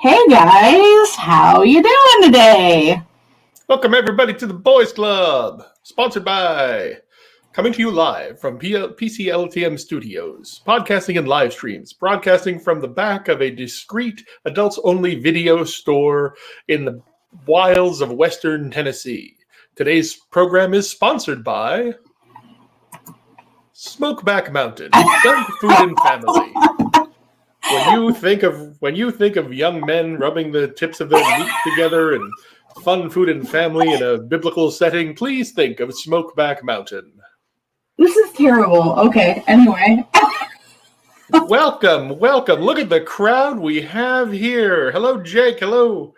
Hey guys, how you doing today? Welcome everybody to the Boys Club, sponsored by, coming to you live from PCLTM Studios, podcasting and live streams, broadcasting from the back of a discreet, adults-only video store in the wilds of Western Tennessee. Today's program is sponsored by Smokeback Mountain, Gun, Food, and Family. When you think of young men rubbing the tips of their meat together and fun food and family in a biblical setting, please think of Smokeback Mountain. This is terrible. Okay, anyway. Welcome. Look at the crowd we have here. Hello, Jake. Hello,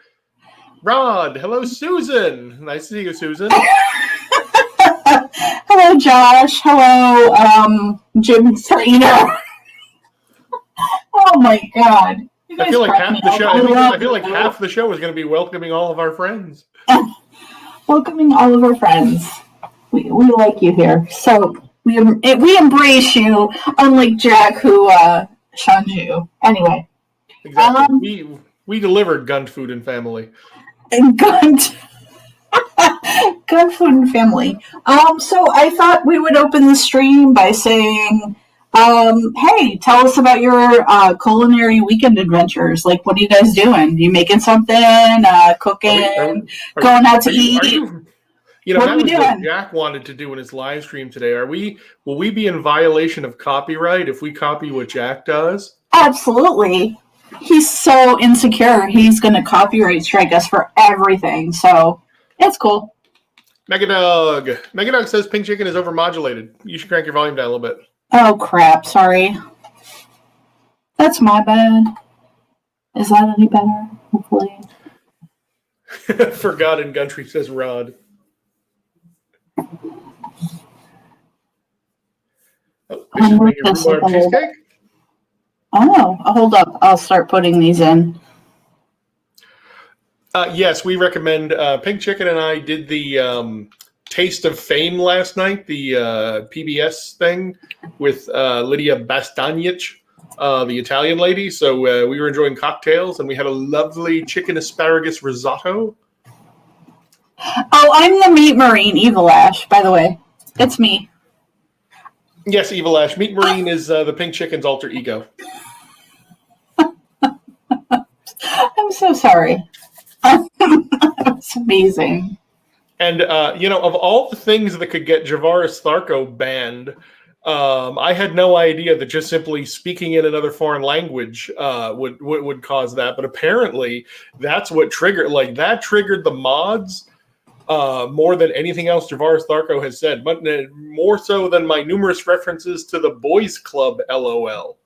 Rod. Hello, Susan. Nice to see you, Susan. Hello, Josh. Hello, Jim Sarino. Oh my God. I feel like half the show is going to be welcoming all of our friends. Welcoming all of our friends. We like you here. So we embrace you, unlike Jack, who shuns you. Anyway. Exactly. We delivered Gun, Food, and Family. Gun, Food, and Family. So I thought we would open the stream by saying, hey, tell us about your culinary weekend adventures. Like, what are you guys doing? You making something? Cooking? Going out to eat? What are we doing? What Jack wanted to do in his live stream today. Will we be in violation of copyright if we copy what Jack does? Absolutely. He's so insecure. He's going to copyright strike us for everything. So it's cool. Megadog says Pink Chicken is overmodulated. You should crank your volume down a little bit. Oh, crap. Sorry. That's my bad. Is that any better? Hopefully. Forgotten Country, says Rod. Oh, this is making rhubarb cheesecake? Oh, hold up. I'll start putting these in. Yes, we recommend. Pink Chicken and I did the Taste of Fame last night, the PBS thing with Lydia Bastianich, the Italian lady. So we were enjoying cocktails, and we had a lovely chicken asparagus risotto. Oh, I'm the Meat Marine, Evil Ash, by the way. It's me. Yes, Evil Ash. Meat Marine is the Pink Chicken's alter ego. I'm so sorry. It's amazing. And, of all the things that could get Javaris Tharko banned, I had no idea that just simply speaking in another foreign language would cause that. But apparently that's what triggered the mods more than anything else Javaris Tharko has said, but more so than my numerous references to the Boys Club LOL.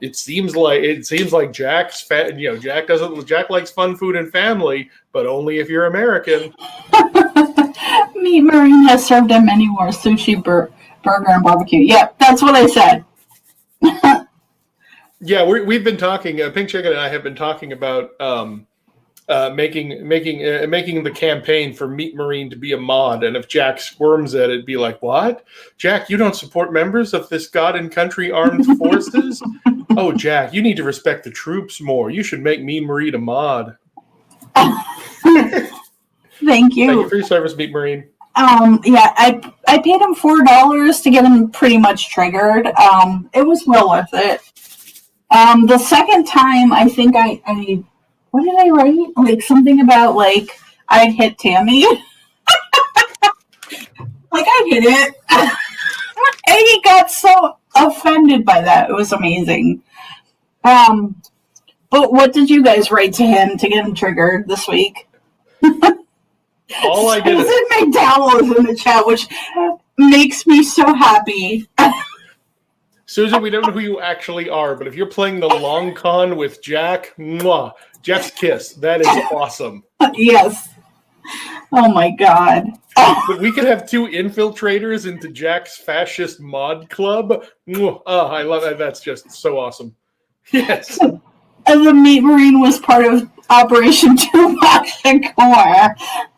It seems like Jack's Jack likes fun food and family, but only if you're American. Meat Marine has served him many more sushi, burger, and barbecue. Yeah, that's what I said. Yeah, we've been talking. Pink Chicken and I have been talking about making the campaign for Meat Marine to be a mod, and if Jack squirms at it, it'd be like, what? Jack, you don't support members of this God and country armed forces? Oh, Jack, you need to respect the troops more. You should make Meat Marine a mod. Thank you. Thank you for your service, Meat Marine. Yeah, I paid him $4 to get him pretty much triggered. It was well worth it. The second time, I think I what did I write? Like something about I'd hit Tammy. I hit it. And he got so offended by that. It was amazing. But what did you guys write to him to get him triggered this week? All I did Susan McDowell in the chat, which makes me so happy. Susan, we don't know who you actually are, but if you're playing the long con with Jack, mwah, Jeff's kiss. That is awesome. Yes. Oh my God. But we could have two infiltrators into Jack's fascist mod club. Oh, I love that. That's just so awesome. Yes. And the Meat Marine was part of Operation Tupac Shakur.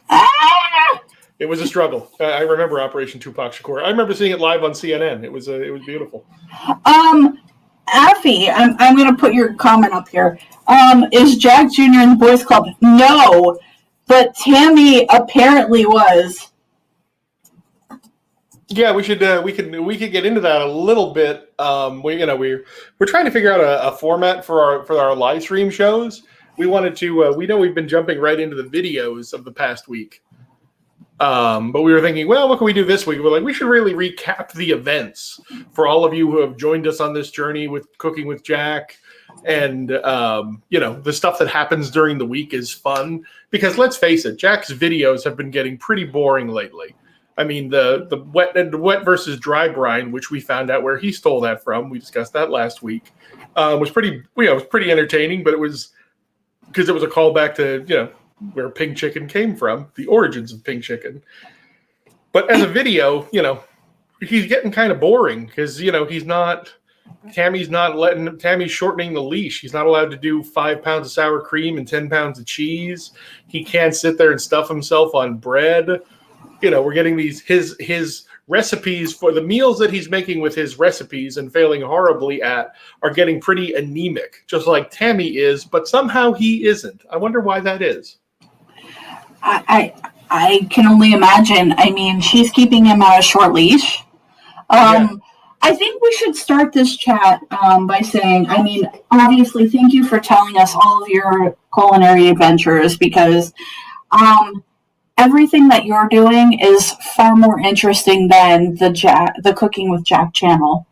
Ah! It was a struggle. I remember Operation Tupac Shakur. I remember seeing it live on CNN. It was beautiful. Affy, I'm going to put your comment up here. Is Jack Jr. in the boys club? No, but Tammy apparently was. Yeah, we could get into that a little bit. We're trying to figure out a format for our live stream shows. We wanted to. We know we've been jumping right into the videos of the past week, but we were thinking, well, what can we do this week? We're like, we should really recap the events for all of you who have joined us on this journey with Cooking with Jack, and the stuff that happens during the week is fun because let's face it, Jack's videos have been getting pretty boring lately. I mean, the wet versus dry brine, which we found out where he stole that from. We discussed that last week. Was pretty entertaining, but it was because it was a callback to where pink chicken came from, the origins of pink chicken. But as a video, he's getting kind of boring because Tammy's shortening the leash. He's not allowed to do 5 pounds of sour cream and 10 pounds of cheese. He can't sit there and stuff himself on bread. We're getting his recipes for the meals that he's making with his recipes and failing horribly at are getting pretty anemic, just like Tammy is, but somehow he isn't. I wonder why that is. I can only imagine. I mean, she's keeping him on a short leash. I think we should start this chat by saying, obviously, thank you for telling us all of your culinary adventures because everything that you're doing is far more interesting than the Cooking with Jack channel.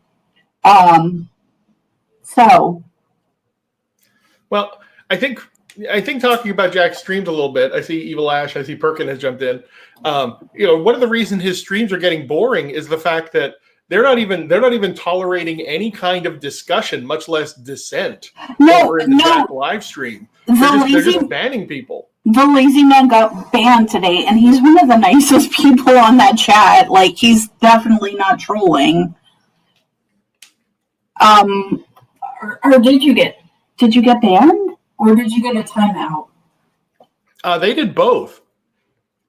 Well, I think talking about Jack's streams a little bit. I see Evil Ash. I see Perkin has jumped in. One of the reasons his streams are getting boring is the fact that they're not even tolerating any kind of discussion, much less dissent over in the Jack live stream. They're just banning people. The lazy man got banned today, and he's one of the nicest people on that chat. Like, he's definitely not trolling. Or did you get banned, or did you get a timeout? They did both.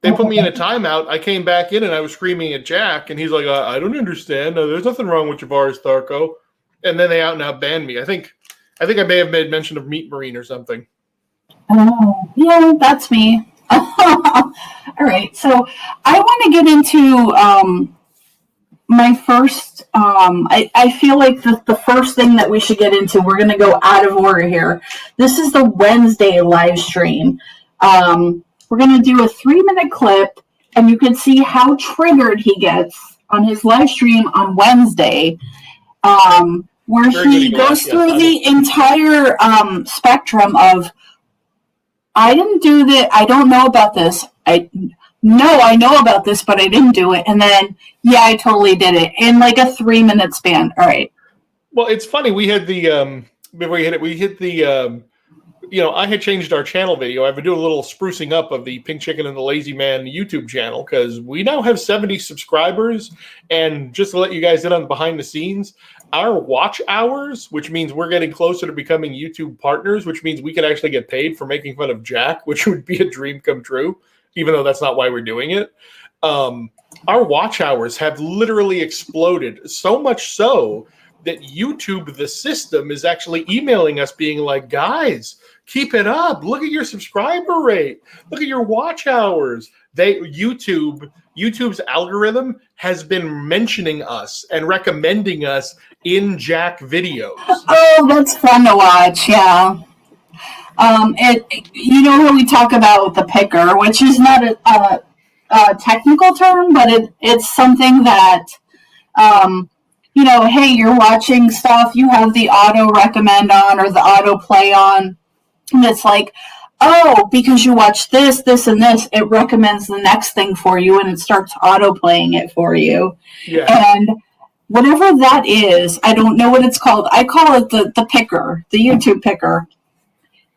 They put me in a timeout. I came back in, and I was screaming at Jack, and he's like, I don't understand. There's nothing wrong with Javaris Tharko. And then they out and out banned me. I think I may have made mention of Meat Marine or something. Oh, yeah, that's me. All right, so I want to get into my first. I feel like the first thing that we should get into. We're going to go out of order here. This is the Wednesday live stream. We're going to do a 3-minute clip, and you can see how triggered he gets on his live stream on Wednesday. Where he goes through the entire spectrum of. I didn't do that. I don't know about this. I know about this, but I didn't do it. And then, I totally did it in like a 3-minute span. All right. Well, it's funny. We had the before we hit it. We hit the I had changed our channel video. I've been doing a little sprucing up of the Pink Chicken and the Lazy Man YouTube channel because we now have 70 subscribers. And just to let you guys in on the behind the scenes, our watch hours, which means we're getting closer to becoming YouTube partners, which means we can actually get paid for making fun of Jack, which would be a dream come true, even though that's not why we're doing it. Our watch hours have literally exploded, so much so that YouTube, the system, is actually emailing us being like, guys, keep it up. Look at your subscriber rate. Look at your watch hours. YouTube's algorithm has been mentioning us and recommending us in Jack videos. Oh, that's fun to watch. Yeah. How we talk about the picker, which is not a technical term, but it's something that, hey, you're watching stuff, you have the auto recommend on or the auto play on, and it's like, oh, because you watch this, and this, it recommends the next thing for you, and it starts auto-playing it for you. Yeah. And whatever that is, I don't know what it's called. I call it the picker, the YouTube picker.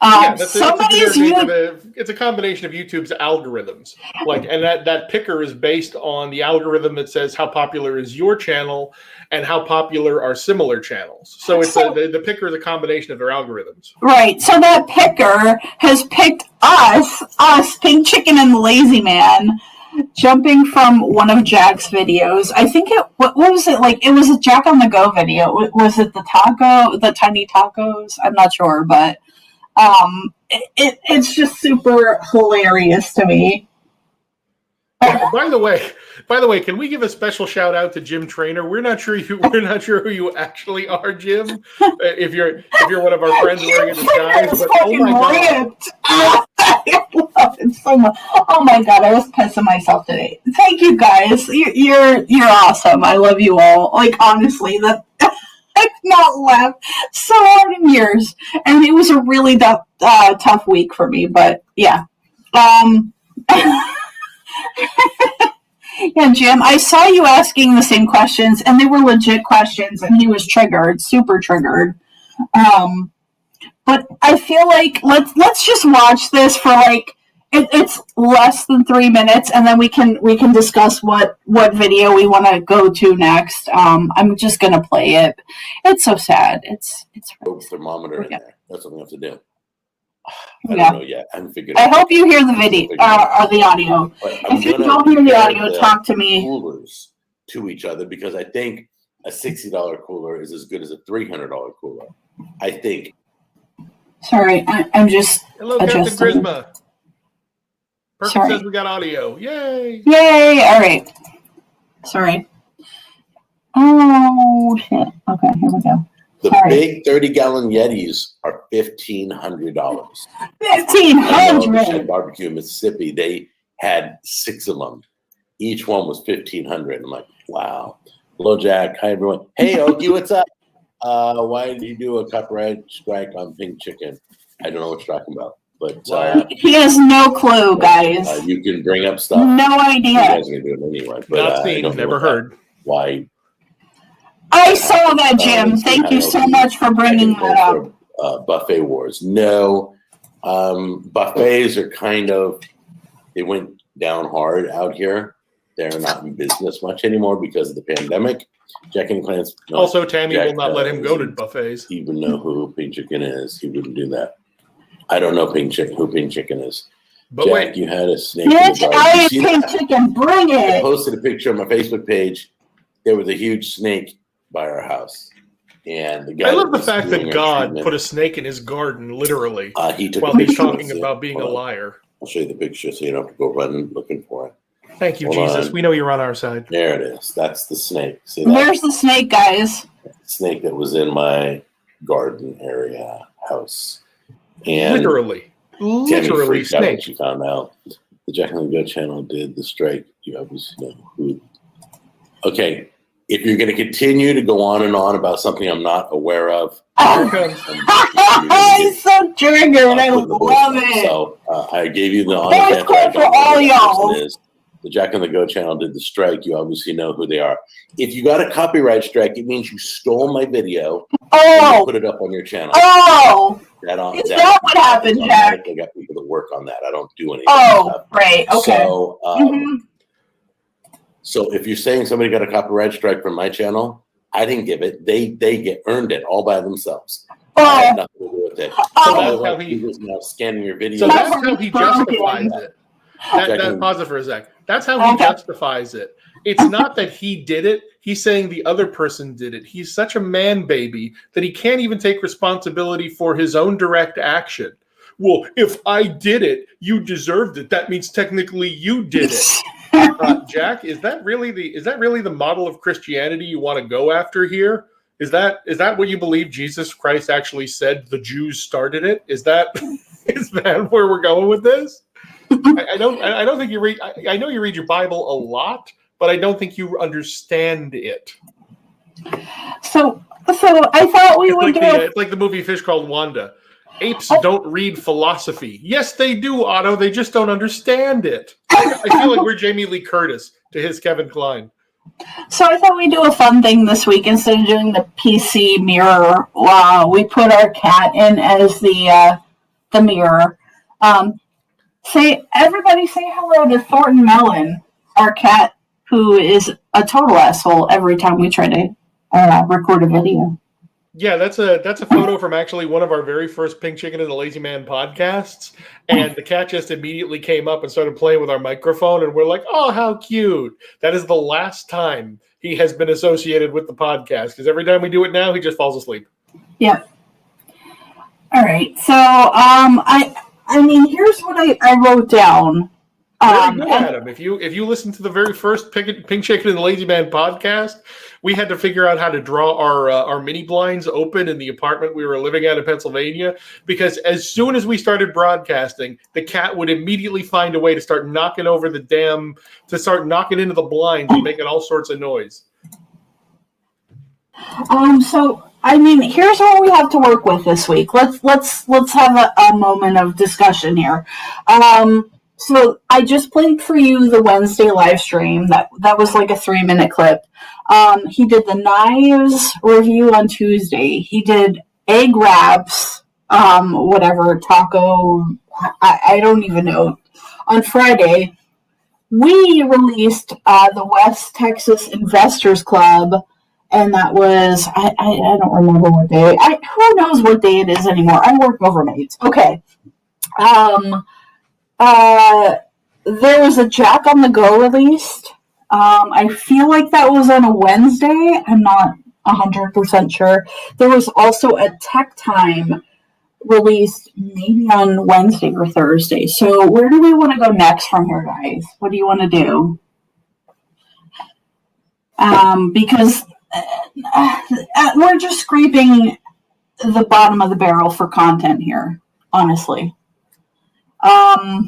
It's a combination of YouTube's algorithms. And that picker is based on the algorithm that says how popular is your channel and how popular are similar channels. So the picker is a combination of their algorithms. Right. So that picker has picked us, Pink Chicken and the Lazy Man, jumping from one of Jack's videos. I think what was it like? It was a Jack on the Go video. Was it the tiny tacos? I'm not sure, but it's just super hilarious to me. By the way, can we give a special shout out to Jim Trainer? We're not sure who you actually are, Jim. If you're one of our friends wearing a disguise, but oh my god. I love it so much. Oh my god, I was pissing myself today. Thank you guys. You're awesome. I love you all. Like honestly, I've not laughed so hard in years, and it was a really tough week for me. But yeah, yeah, Jim. I saw you asking the same questions, and they were legit questions, and he was triggered, super triggered. But I feel like let's just watch this for like it's less than 3 minutes, and then we can discuss what video we want to go to next. I'm just gonna play it. It's so sad. It's thermometer in there. That's what we have to do. I yeah. don't know yet. I'm figuring. I hope you hear the video or the audio. If you don't hear the audio, talk to me. Coolers to each other, because I think a $60 cooler is as good as a $300 cooler. I think. Sorry, I'm just. Hello, Captain Charisma. Perkins says we got audio. Yay! Yay! All right. Sorry. Oh shit. Okay, here we go. The big 30-gallon Yetis are $1,500. $1,500. Barbecue in Mississippi, they had 6 of them. Each one was $1,500. I'm like, wow. Hello, Jack. Hi, everyone. Hey, Okie, what's up? Why did you do a copyright strike on Pink Chicken? I don't know what you're talking about, but he has no clue, guys. you can bring up stuff. No idea. You guys are gonna do it anyway. But, not seen, never heard. Why? I saw that, Jim. Thank you so much for bringing that up. Buffet wars. No, buffets are they went down hard out here. They're not in business much anymore because of the pandemic. Jack and Clans. No, also, Tammy will not let him go to buffets. He would know who Pink Chicken is. He wouldn't do that. I don't know who Pink Chicken is. But Jack, wait, you had a snake. Bitch, I am Pink Chicken. Bring I it. posted a picture on my Facebook page. There was a huge snake by our house, and the guy. I love the fact that God put a snake in his garden, literally, he took while he's talking about being a liar. I'll show you the picture so you don't have to go running looking for it. Thank you, Jesus. We know you're on our side. There it is. That's the snake. See that? There's the snake, guys. Snake that was in my garden area house. And literally snake. She found out the Jack and the Go channel did the strike. You obviously know who. Okay, if you're going to continue to go on and on about something I'm not aware of, I'm so triggered. I love it. So I gave you the honest answer. For all y'all. The Jack and the Go channel did the strike. You obviously know who they are. If you got a copyright strike, it means you stole my video and you put it up on your channel. Oh, is that what happened, Jack? I got people that work on that. I don't do anything. Oh, right. Okay. So, so if you're saying somebody got a copyright strike from my channel, I didn't give it. They earned it all by themselves. I had nothing to do with it. So that's how he was now scanning your video. So that's how he justifies it. Pause it for a sec. That's how he justifies it. It's not that he did it. He's saying the other person did it. He's such a man baby that he can't even take responsibility for his own direct action. Well, if I did it, you deserved it. That means technically you did it. Jack, is that really the model of Christianity you want to go after here? Is that what you believe Jesus Christ actually said the Jews started it? Is that where we're going with this? I don't think you read. I know you read your Bible a lot, but I don't think you understand it. So I thought we would do it's like the movie Fish Called Wanda. Apes don't read philosophy. Yes, they do, Otto. They just don't understand it. I feel like we're Jamie Lee Curtis to his Kevin Kline. So I thought we'd do a fun thing this week. Instead of doing the PC mirror, we put our cat in as the mirror. Everybody say hello to Thornton Mellon, our cat, who is a total asshole every time we try to record a video. Yeah, that's a photo from actually one of our very first Pink Chicken and the Lazy Man podcasts. And the cat just immediately came up and started playing with our microphone, and we're like, oh, how cute. That is the last time he has been associated with the podcast, because every time we do it now, he just falls asleep. Yep. All right. So I mean, here's what I wrote down. Very good, Adam. If you listen to the very first Pink Chicken and the Lazy Man podcast, we had to figure out how to draw our mini blinds open in the apartment we were living at in Pennsylvania, because as soon as we started broadcasting, the cat would immediately find a way to start knocking into the blinds and making all sorts of noise. So I mean, here's what we have to work with this week. Let's have a moment of discussion here. So I just played for you the Wednesday live stream. That was like a 3-minute clip. He did the knives review on Tuesday. He did egg wraps, whatever, taco, I don't even know, on Friday. We released the West Texas Investors Club, and that was, I don't remember what day. Who knows what day it is anymore? I work overnights. Okay. There was a Jack on the Go released. I feel like that was on a Wednesday. I'm not 100% sure. There was also a Tech Time released maybe on Wednesday or Thursday. So where do we want to go next from here, guys? What do you want to do? Because we're just scraping the bottom of the barrel for content here, honestly. I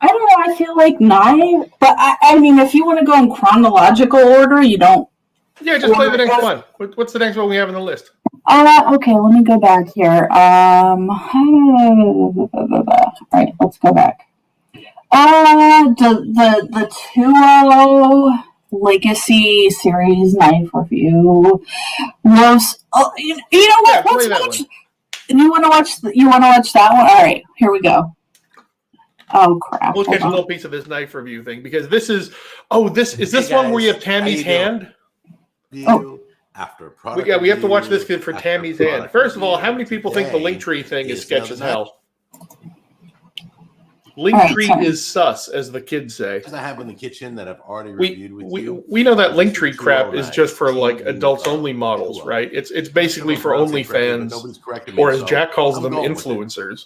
don't know, I feel like 9, but I mean, if you want to go in chronological order, you don't. Yeah, just play the next one. What's the next one we have on the list? Okay, let me go back here. All right, let's go back. The 2-0 Legacy Series knife review was. Oh, you know what? Yeah, Let's watch. You want to watch? You want to watch that one? All right, here we go. Oh crap! We'll catch a little piece of this knife review thing, because this is. Oh, this one where you have Tammy's hand. After we have to watch this kid for Tammy's hand. First of all, how many people think the Linktree thing is sketch as hell? Linktree is sus, as the kids say. I have in the kitchen that I've already reviewed with you. We know that Linktree crap is just for like adults only models, right? It's basically for OnlyFans, or as Jack calls them, influencers.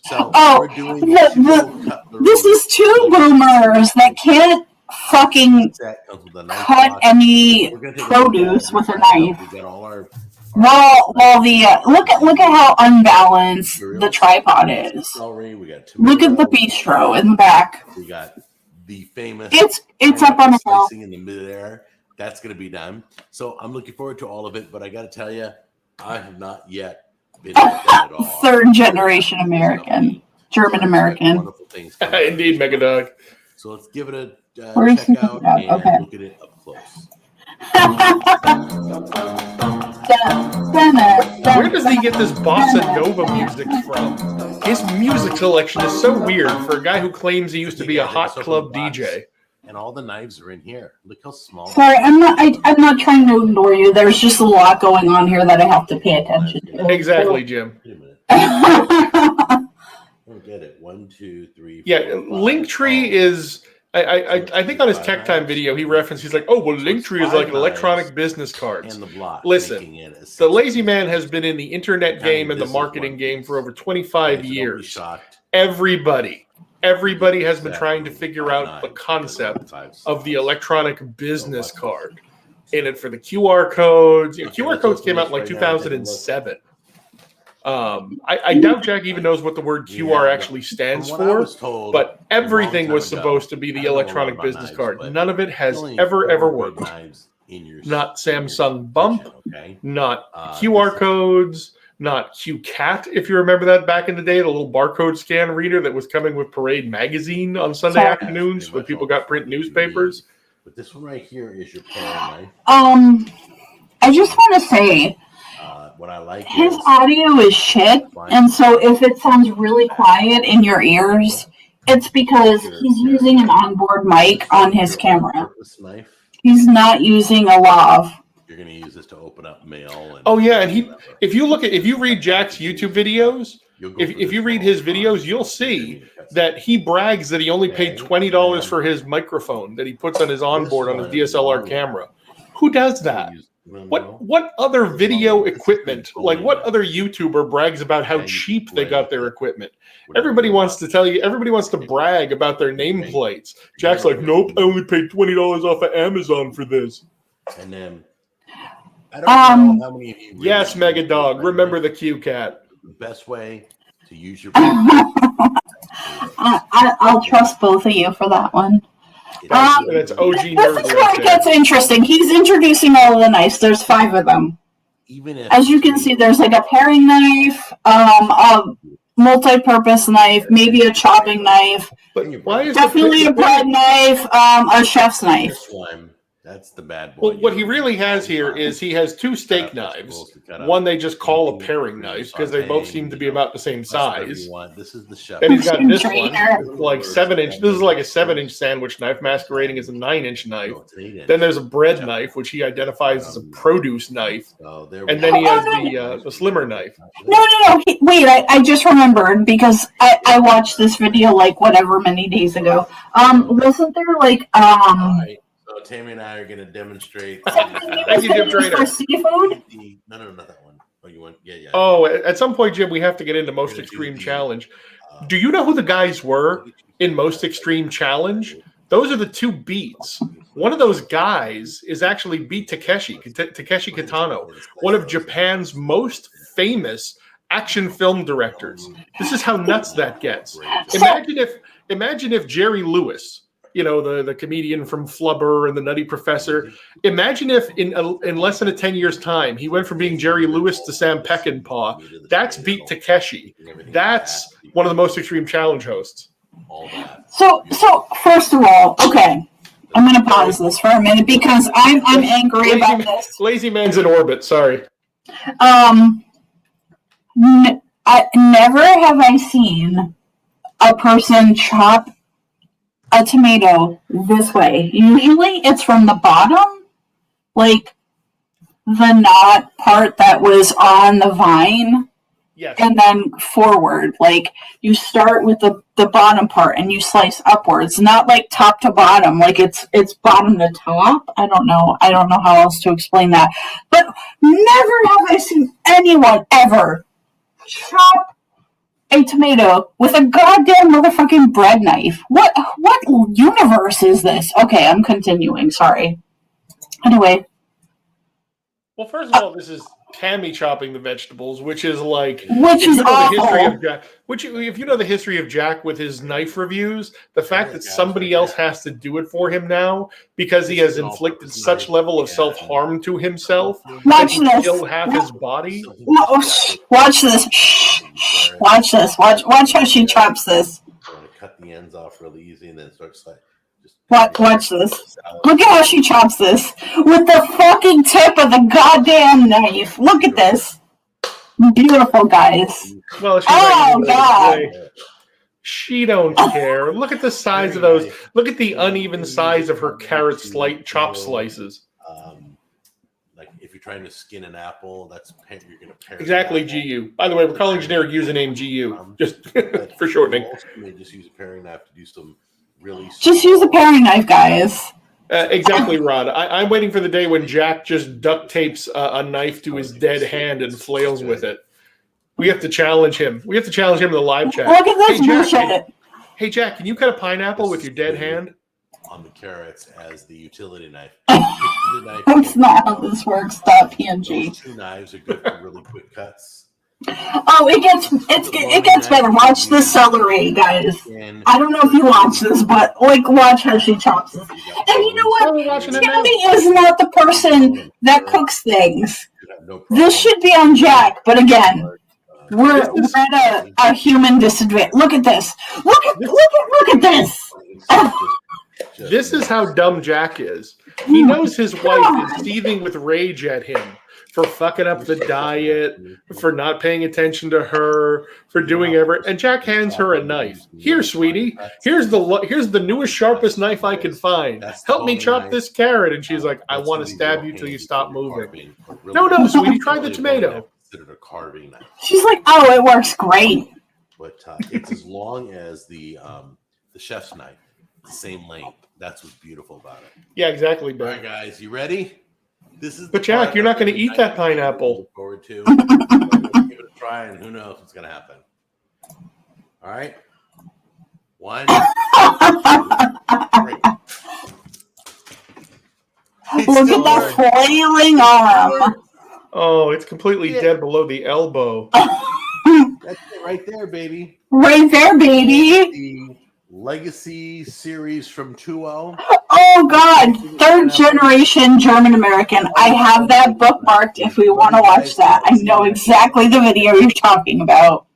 This is 2 boomers that can't fucking cut any produce with a knife. Well, the look at how unbalanced the tripod is. Look at the bistro in the back. We got the famous. It's up on the hill in the midair. That's going to be done. So I'm looking forward to all of it. But I got to tell you, I have not yet been at all. 3rd generation American, German American. Wonderful things. Indeed, Megadog. So let's give it a check out and look at it up close. Where does he get this bossa nova music from? His music selection is so weird for a guy who claims he used to be a hot club DJ. And all the knives are in here. Look how small. Sorry, I'm not trying to ignore you. There's just a lot going on here that I have to pay attention to. Exactly, Jim. Wait a minute. I don't get it. 1, 2, 3, 4. Yeah, Linktree is. I think on his Tech Time video he referenced, he's like, oh, well, Linktree is like an electronic business cards. Listen, the Lazy Man has been in the internet game and the marketing game for over 25 years. Everybody has been trying to figure out the concept of the electronic business card. In it for the QR codes. QR codes came out in like 2007. I doubt Jack even knows what the word QR actually stands for, but everything was supposed to be the electronic business card. None of it has ever worked. Not Samsung Bump, not QR codes, not QCat, if you remember that back in the day, the little barcode scan reader that was coming with Parade magazine on Sunday afternoons when people got print newspapers. But this one right here is your pen knife. I just want to say, what I like his audio is shit, and so if it sounds really quiet in your ears, it's because he's using an onboard mic on his camera. He's not using a lav. You're going to use this to open up mail. Oh yeah, and if you read Jack's YouTube videos, if you read his videos, you'll see that he brags that he only paid $20 for his microphone that he puts on his onboard on his DSLR camera. Who does that? What other video equipment, like what other YouTuber brags about how cheap they got their equipment? Everybody wants to brag about their nameplates. Jack's like, nope, I only paid $20 off of Amazon for this. And then I don't know how many of you really yes, Mega Dog, remember the Q Cat. The best way to use your I'll trust both of you for that one. That's OG nerd. This is where it gets interesting. He's introducing all of the knives. There's 5 of them. Even if, as you can see, there's like a paring knife, a multi-purpose knife, maybe a chopping knife, definitely a bread knife, a chef's knife. That's the bad boy. Well, what he really has here is he has 2 steak knives. One they just call a paring knife because they both seem to be about the same size. This is the chef. Then he's got this one, like 7-inch. This is like a 7-inch sandwich knife, masquerading as a 9-inch knife. Then there's a bread knife, which he identifies as a produce knife. And then he has the slimmer knife. No. Wait, I just remembered because I watched this video like whatever many days ago. Wasn't there like So Tammy and I are going to demonstrate. Thank you, Jim Trainer. For seafood? No, not that one. Oh, you want? Yeah. Oh, at some point, Jim, we have to get into Most Extreme Challenge. Do you know who the guys were in Most Extreme Challenge? Those are the 2 beats. One of those guys is actually Beat Takeshi Kitano, one of Japan's most famous action film directors. This is how nuts that gets. Imagine if Jerry Lewis, you know, the comedian from Flubber and the Nutty Professor. Imagine if in less than 10 years' time, he went from being Jerry Lewis to Sam Peckinpah. That's Beat Takeshi. That's one of the Most Extreme Challenge hosts. So first of all, okay, I'm going to pause this for a minute because I'm angry about this. Lazy man's in orbit. Sorry. Never have I seen a person chop a tomato this way. Usually it's from the bottom, like the knot part that was on the vine. Yes. And then forward. Like you start with the bottom part and you slice upwards, not like top to bottom, like it's bottom to top. I don't know how else to explain that. But never have I seen anyone ever chop a tomato with a goddamn motherfucking bread knife. What universe is this? Okay, I'm continuing. Sorry. Anyway. Well, first of all, this is Tammy chopping the vegetables, which is like awful. If you know the history of Jack with his knife reviews, the fact that somebody else has to do it for him now because he has inflicted such level of self-harm to himself that he killed half his body. Watch this. Watch this. Watch how she chops this. I'm going to cut the ends off really easy and then start slicing. Watch this. Look at how she chops this with the fucking tip of the goddamn knife. Look at this. Beautiful, guys. Well, God. She don't care. Look at the size of those. Look at the uneven size of her carrot chop slices. Like if you're trying to skin an apple, you're going to pair. Exactly, GU. By the way, we're calling generic username GU, just for shortening. You may just use a paring knife to do some. Just use a paring knife, guys. Exactly, Rod. I'm waiting for the day when Jack just duct tapes a knife to his dead hand and flails with it. We have to challenge him. We have to challenge him in the live chat. Look at this bullshit. Hey, Jack, can you cut a pineapple with your dead hand? On the carrots as the utility knife. That's not how this works. PNG. Those 2 knives are good for really quick cuts. Oh, it gets better. Watch the celery, guys. I don't know if you watch this, but watch how she chops this. And you know what? Tammy is not the person that cooks things. This should be on Jack, but again, we're at a human disadvantage. Look at this. Look at this. This is how dumb Jack is. He knows his wife is seething with rage at him for fucking up the diet, for not paying attention to her, for doing everything. And Jack hands her a knife. Here, sweetie. Here's the newest, sharpest knife I can find. Help me chop this carrot. And she's like, I want to stab you till you stop moving. No, sweetie. Try the tomato. Considered a carving knife. She's like, oh, it works great. But it's as long as the chef's knife, the same length. That's what's beautiful about it. Yeah, exactly, bro. All right, guys, you ready? This is. But Jack, you're not going to eat that pineapple. Look forward to. Give it a try, and who knows what's going to happen. All right. 1, 2, 3. Look at that flailing arm. Oh, it's completely dead below the elbow. That's it right there, baby. Right there, baby. The Legacy series from 2.0. Oh, God. Third generation German American. I have that bookmarked if we want to watch that. I know exactly the video you're talking about.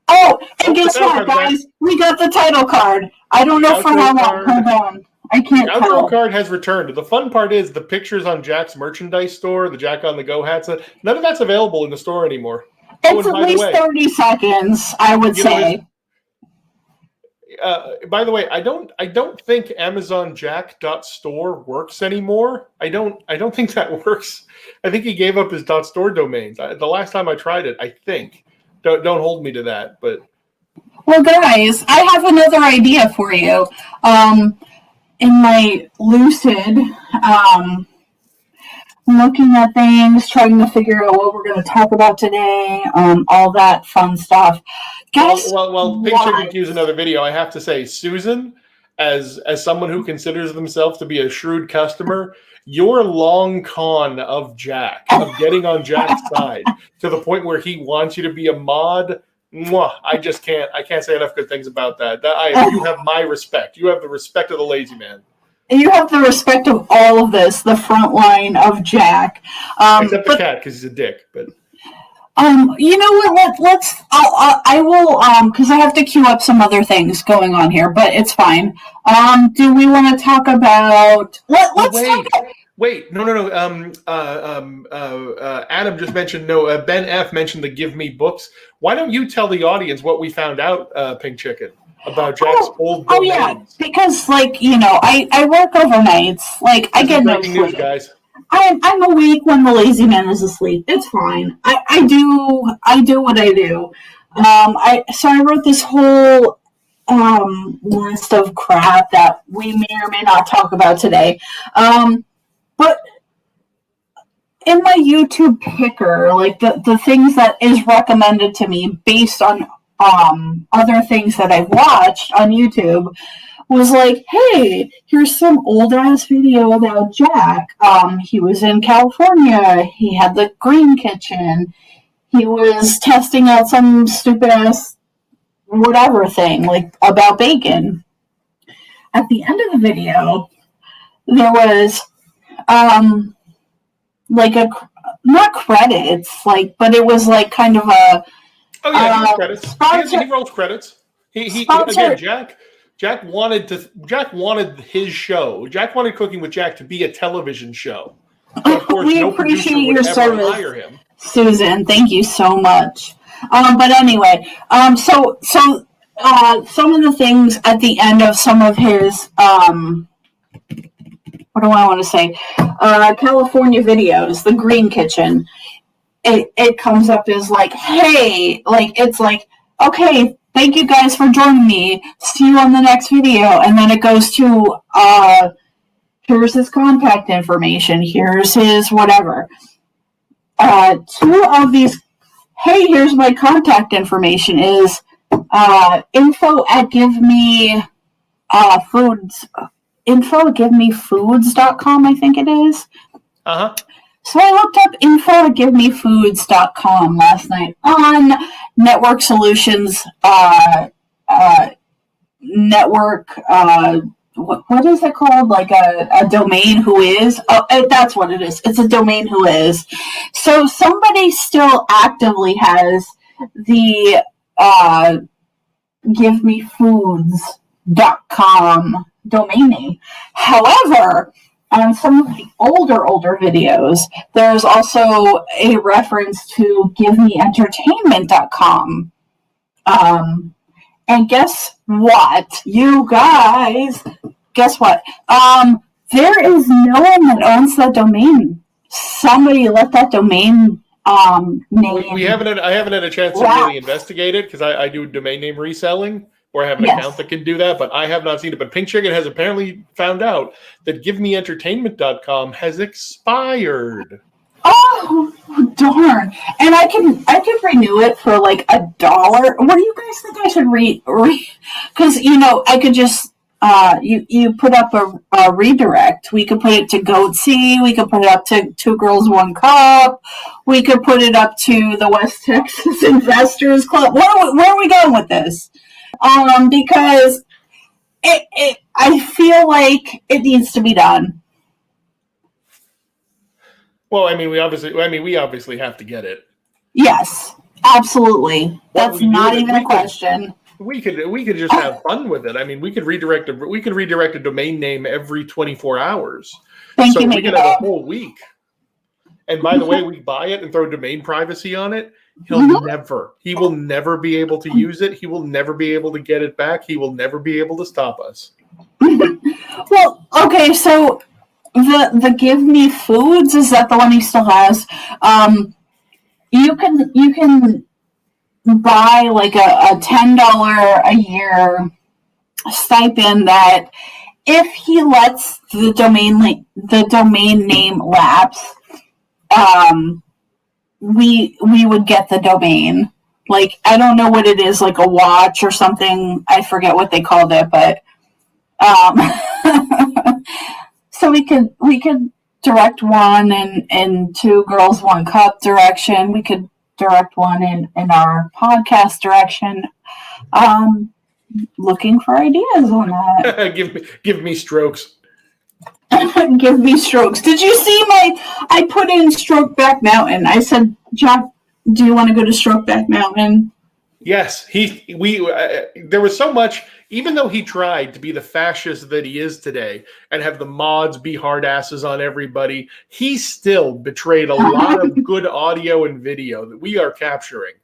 Oh, and guess what, guys? We got the title card. I don't know for how long. Hold on. I can't tell. The outro card has returned. The fun part is the pictures on Jack's merchandise store, the Jack on the Go hats. None of that's available in the store anymore. It's at least 30 seconds, I would say. By the way, I don't think AmazonJack.store works anymore. I don't think that works. I think he gave up his .store domains. The last time I tried it, I think. Don't hold me to that, but. Well, guys, I have another idea for you. In my lucid, looking at things, trying to figure out what we're going to talk about today, all that fun stuff. Guys, well, Pink Chicken Q's another video. I have to say, Susan, as someone who considers themselves to be a shrewd customer, your long con of Jack, of getting on Jack's side to the point where he wants you to be a mod. I can't say enough good things about that. You have my respect. You have the respect of the lazy man. You have the respect of all of this, the front line of Jack. Except the cat, because he's a dick. But you know what? I will, because I have to queue up some other things going on here, but it's fine. Do we want to talk about? Wait, no. Adam just mentioned, Ben F mentioned the Give Me Books. Why don't you tell the audience what we found out, Pink Chicken, about Jack's old domains? Oh, yeah, because, I work overnights. I get no sleep. News, guys. I'm awake when the lazy man is asleep. It's fine. I do what I do. So I wrote this whole list of crap that we may or may not talk about today. But in my YouTube picker, the things that is recommended to me based on other things that I've watched on YouTube was hey, here's some old ass video about Jack. He was in California. He had the green kitchen. He was testing out some stupid ass whatever thing about bacon. At the end of the video, there was not credits, but it was kind of a. Oh yeah, credits. He rolls credits. He again, Jack wanted his show. Jack wanted Cooking with Jack to be a television show. So of course, we appreciate your service, hire him. Susan. Thank you so much. But anyway, so some of the things at the end of some of his what do I want to say? California videos, the Green Kitchen. It comes up as hey, it's okay, thank you guys for joining me. See you on the next video. And then it goes to, here's his contact information. Here's his whatever. Two of these, hey, here's my contact information is info@givemefoods.com, I think it is. Uh-huh. So I looked up info@givemefoods.com last night on Network Solutions, network, what is it called? A domain who is? Oh, that's what it is. It's a domain who is. So somebody still actively has the givemefoods.com domain name. However, on some of the older videos, there's also a reference to givemeentertainment.com. And guess what? You guys, guess what? There is no one that owns that domain. Somebody let that domain name. I haven't had a chance to really investigate it because I do domain name reselling, or I have an account that can do that, but I have not seen it. But Pink Chicken has apparently found out that givemeentertainment.com has expired. Oh, darn. And I can renew it for like $1. What do you guys think I should because I could just you put up a redirect. We could put it to Goatsy. We could put it up to 2 Girls 1 Cup. We could put it up to the West Texas Investors Club. Where are we going with this? Because I feel like it needs to be done. Well, we obviously have to get it. Yes, absolutely. That's not even a question. We could just have fun with it. We could redirect a domain name every 24 hours. We could have a whole week. And by the way, we buy it and throw domain privacy on it. He will never be able to use it. He will never be able to get it back. He will never be able to stop us. Well, okay, so the Give Me Foods, is that the one he still has? You can buy like a $10 a year stipend that if he lets the domain name lapse, we would get the domain. Like, I don't know what it is, like a watch or something. I forget what they called it, but so we could direct one in 2 Girls 1 Cup direction. We could direct one in our podcast direction. Looking for ideas on that. give me strokes. Give me strokes. Did you see I put in Strokeback Mountain. I said, Jack, do you want to go to Strokeback Mountain? Yes, there was so much, even though he tried to be the fascist that he is today and have the mods be hard asses on everybody, he still betrayed a lot of good audio and video that we are capturing.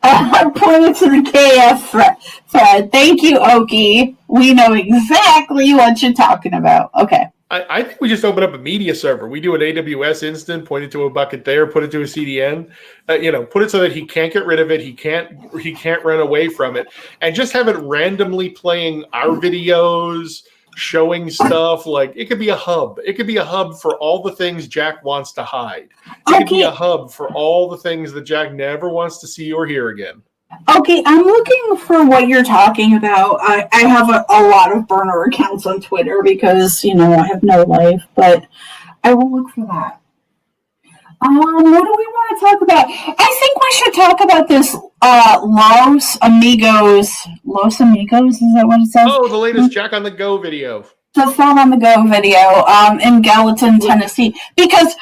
I pointed to the KF thread. Thank you, Okie. We know exactly what you're talking about. Okay. I think we just open up a media server. We do an AWS instant, point it to a bucket there, put it to a CDN, put it so that he can't get rid of it. He can't run away from it, and just have it randomly playing our videos, showing stuff. Like, it could be a hub. It could be a hub for all the things Jack wants to hide. It could be a hub for all the things that Jack never wants to see or hear again. Okay, I'm looking for what you're talking about. I have a lot of burner accounts on Twitter because, I have no life, but I will look for that. What do we want to talk about? I think we should talk about this Los Amigos. Los Amigos, is that what it says? Oh, the latest Jack on the Go video. The Phone on the Go video in Gallatin, Tennessee. Because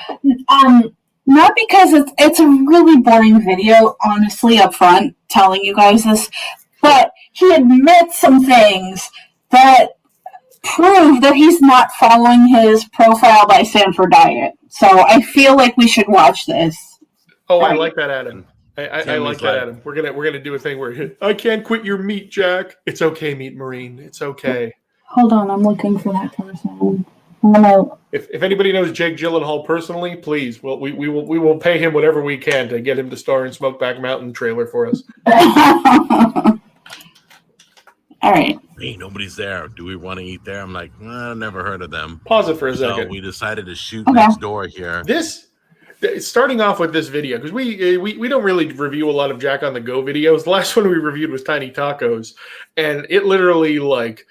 not because it's a really boring video, honestly, up front, telling you guys this, but he admits some things that prove that he's not following his Profile by Sanford diet. So I feel like we should watch this. Oh, right. I like that, Adam. I like that, Adam. We're gonna do a thing where I can't quit your meat, Jack. It's okay, Meat Marine. It's okay. Hold on, I'm looking for that person. If anybody knows Jake Gyllenhaal personally, please, we will pay him whatever we can to get him to star in Smokeback Mountain trailer for us. All right. Hey, nobody's there. Do we want to eat there? I'm like, I've never heard of them. Pause it for a so second. We decided to shoot next door here. Starting off with this video, because we don't really review a lot of Jack on the Go videos. The last one we reviewed was Tiny Tacos, and it literally, like,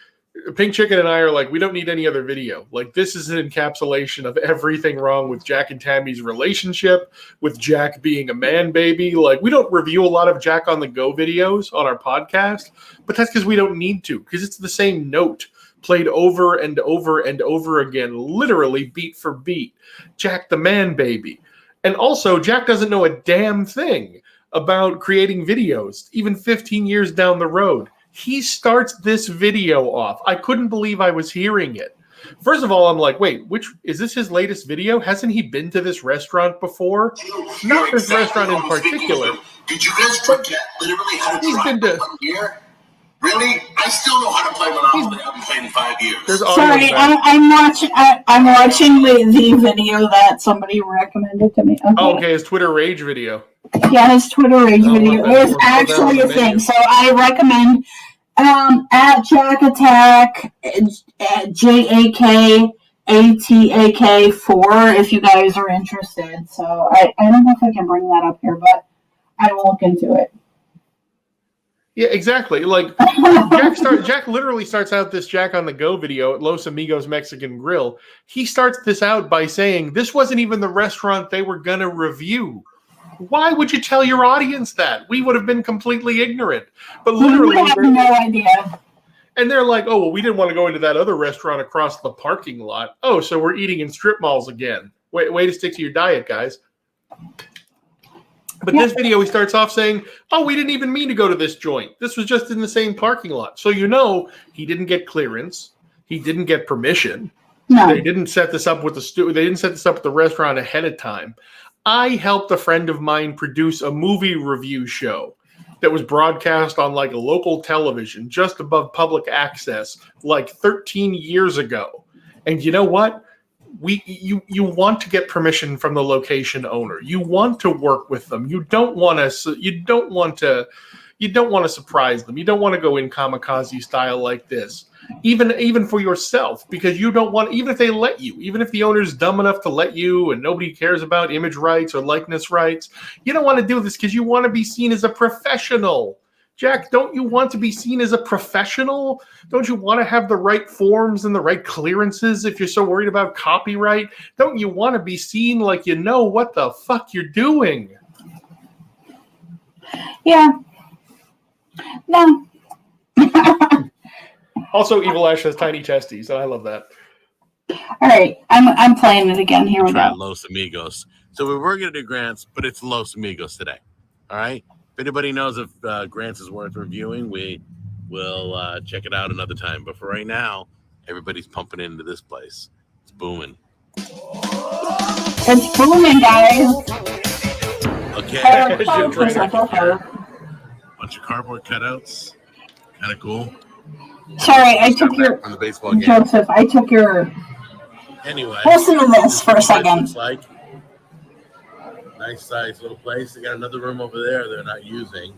Pink Chicken and I are like, we don't need any other video. Like, this is an encapsulation of everything wrong with Jack and Tammy's relationship, with Jack being a man baby. Like, we don't review a lot of Jack on the Go videos on our podcast, but that's because we don't need to, because it's the same note played over and over and over again, literally beat for beat. Jack the man baby. And also, Jack doesn't know a damn thing about creating videos, even 15 years down the road. He starts this video off. I couldn't believe I was hearing it. First of all, I'm like, wait, which is this his latest video? Hasn't he been to this restaurant before? Not this restaurant in particular. Did you guys forget literally how to drive for 1 year? Really? I still know how to play Monopoly. I've been playing in 5 years. Sorry, I'm watching the video that somebody recommended to me. Okay. Oh, okay, his Twitter Rage video. Yeah, his Twitter Rage video is actually a thing. So I recommend at Jack Attack, JAKATAK4 if you guys are interested. So I don't know if I can bring that up here, but I will look into it. Yeah, exactly. Like Jack literally starts out this Jack on the Go video at Los Amigos Mexican Grill. He starts this out by saying this wasn't even the restaurant they were gonna review. Why would you tell your audience that? We would have been completely ignorant. But literally, we have no idea. And they're like, "Oh, well, we didn't want to go into that other restaurant across the parking lot. Oh, so we're eating in strip malls again. Way to stick to your diet, guys." But this video, he starts off saying, "Oh, we didn't even mean to go to this joint. This was just in the same parking lot." So he didn't get clearance. He didn't get permission. No. They didn't set this up with They didn't set this up with the restaurant ahead of time. I helped a friend of mine produce a movie review show that was broadcast on like a local television just above public access like 13 years ago. And you know what? You want to get permission from the location owner. You want to work with them. You don't want to surprise them. You don't want to go in kamikaze style like this. Even for yourself, because you don't want, even if they let you, even if the owner's dumb enough to let you and nobody cares about image rights or likeness rights, you don't want to do this because you want to be seen as a professional. Jack, don't you want to be seen as a professional? Don't you want to have the right forms and the right clearances if you're so worried about copyright? Don't you want to be seen like you know what the fuck you're doing? Yeah. No. Also, Evil Ash has tiny testes, and I love that. All right, I'm playing it again. Here we go. Los Amigos. So we were going to do Grants, but it's Los Amigos today. All right? If anybody knows if Grants is worth reviewing, we will check it out another time. But for right now, everybody's pumping into this place. It's booming. It's booming, guys. Okay. Bunch of cardboard cutouts. Kind of cool. Sorry, I took your from the baseball game. Joseph. I took your. Anyway, listen to this for a second. Like nice size little place. They got another room over there they're not using.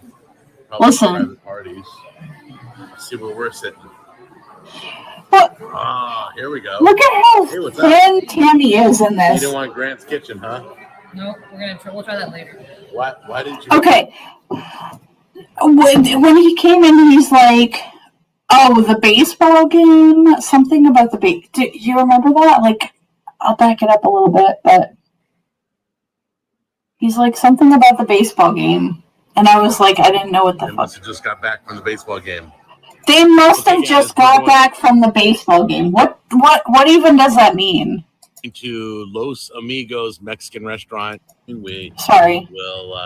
Probably Listen. Private parties. Let's see where we're sitting. What? Here we go. Look at how thin Tammy is in You this. didn't want Grant's Kitchen, huh? No, we'll try that later. Why didn't you? Okay. When he came in, he's like, "Oh, the baseball game. Something about the base. Do you remember that? Like, I'll back it up a little bit, but he's like something about the baseball game." And I was like, I didn't know what the They fuck. must have just got back from the baseball game. They must have Okay, just guys, got back from the baseball game. What even does that mean? To Los Amigos Mexican restaurant. We Sorry. will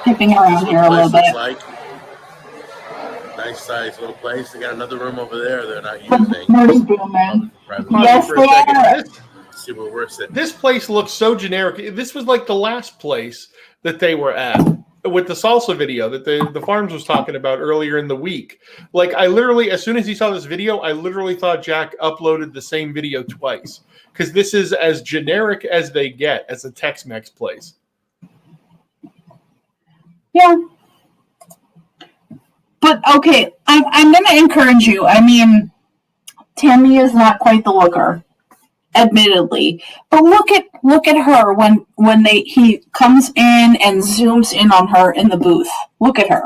Skipping around here a little bit. like nice size little place. They got another room over there they're not using. Where's Boomer? Private Yes, For a they second. are. See where we're sitting. This place looks so generic. This was like the last place that they were at with the salsa video that the Farms was talking about earlier in the week. Like, I literally, as soon as he saw this video, I literally thought Jack uploaded the same video twice, because this is as generic as they get as a Tex-Mex place. Yeah. But okay, I'm going to encourage you. I mean, Tammy is not quite the looker, admittedly. But look at her when he comes in and zooms in on her in the booth. Look at her.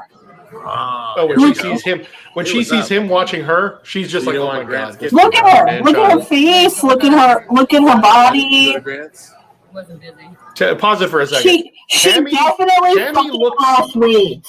When she sees him watching her, she's just like, You "Oh don't my want Grant's god!" Kitchen? Look at her. Look at her face. Look at her body. Wasn't busy. Pause it for a second. She Tammy definitely fucking looks- lost weight.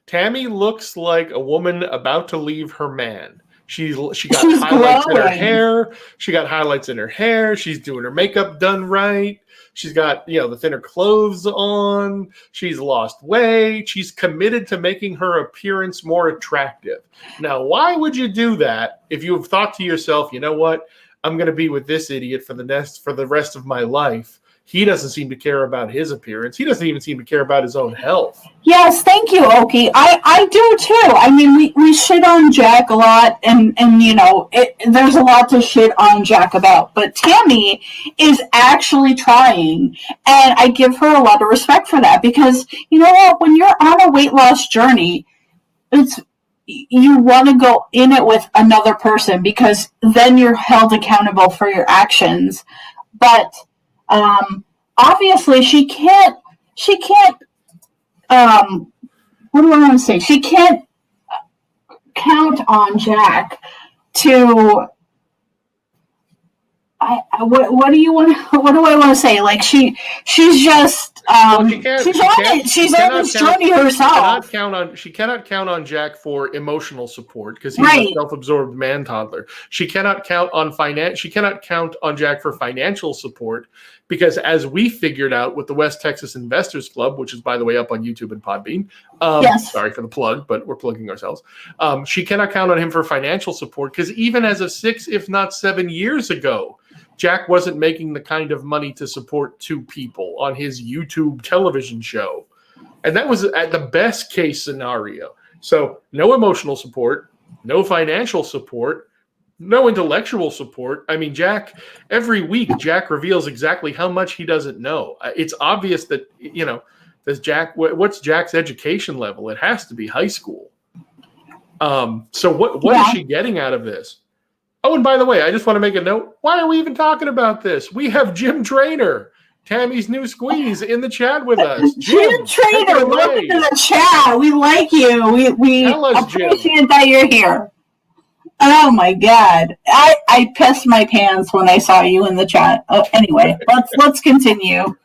Tammy looks like a woman about to leave her man. She got She's highlights in her glowing. hair. She got highlights in her hair. She's doing her makeup done right. She's got, the thinner clothes on. She's lost weight. She's committed to making her appearance more attractive. Now, why would you do that if you have thought to yourself, you know what? I'm going to be with this idiot for the rest of my life. He doesn't seem to care about his appearance. He doesn't even seem to care about his own health. Yes, thank you, Oki. I do too. I mean, we shit on Jack a lot, and there's a lot to shit on Jack about. But Tammy is actually trying, and I give her a lot of respect for that, because you know what? When you're on a weight loss journey, you want to go in it with another person, because then you're held accountable for your actions. But obviously she can't what do I want to say? She can't count on Jack to what do I want to say? Like she's just she's on this journey herself. She cannot count on Jack for emotional support, because he's a self-absorbed man toddler. She cannot count on Jack for financial support, because as we figured out with the West Texas Investors Club, which is by the way up on YouTube and Podbean. Yes. Sorry for the plug, but we're plugging ourselves. She cannot count on him for financial support, because even as of 6, if not 7 years ago, Jack wasn't making the kind of money to support 2 people on his YouTube television show. And that was at the best case scenario. So no emotional support, no financial support, no intellectual support. I mean, every week, Jack reveals exactly how much he doesn't know. It's obvious that, what's Jack's education level? It has to be high school. So what is she getting out of this? Oh, and by the way, I just want to make a note. Why are we even talking about this? We have Jim Trainer, Tammy's new squeeze, in the chat with us. Jim Trainer, welcome to the chat. We like you. We appreciate that you're here. Oh my God, I pissed my pants when I saw you in the chat. Anyway, let's continue.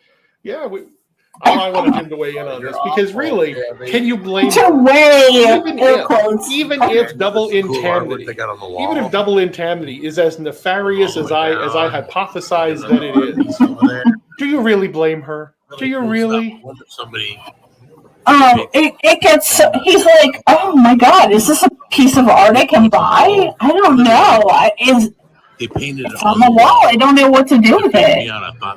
Yeah, I wanted him to weigh in on this, because really, can you blame him? Even if double indemnity is as nefarious as I hypothesize that it is, do you really blame her? Do you really? It gets. He's like, oh my God, is this a piece of art I can buy? I don't know. They painted it on the wall. I don't know what to do with it.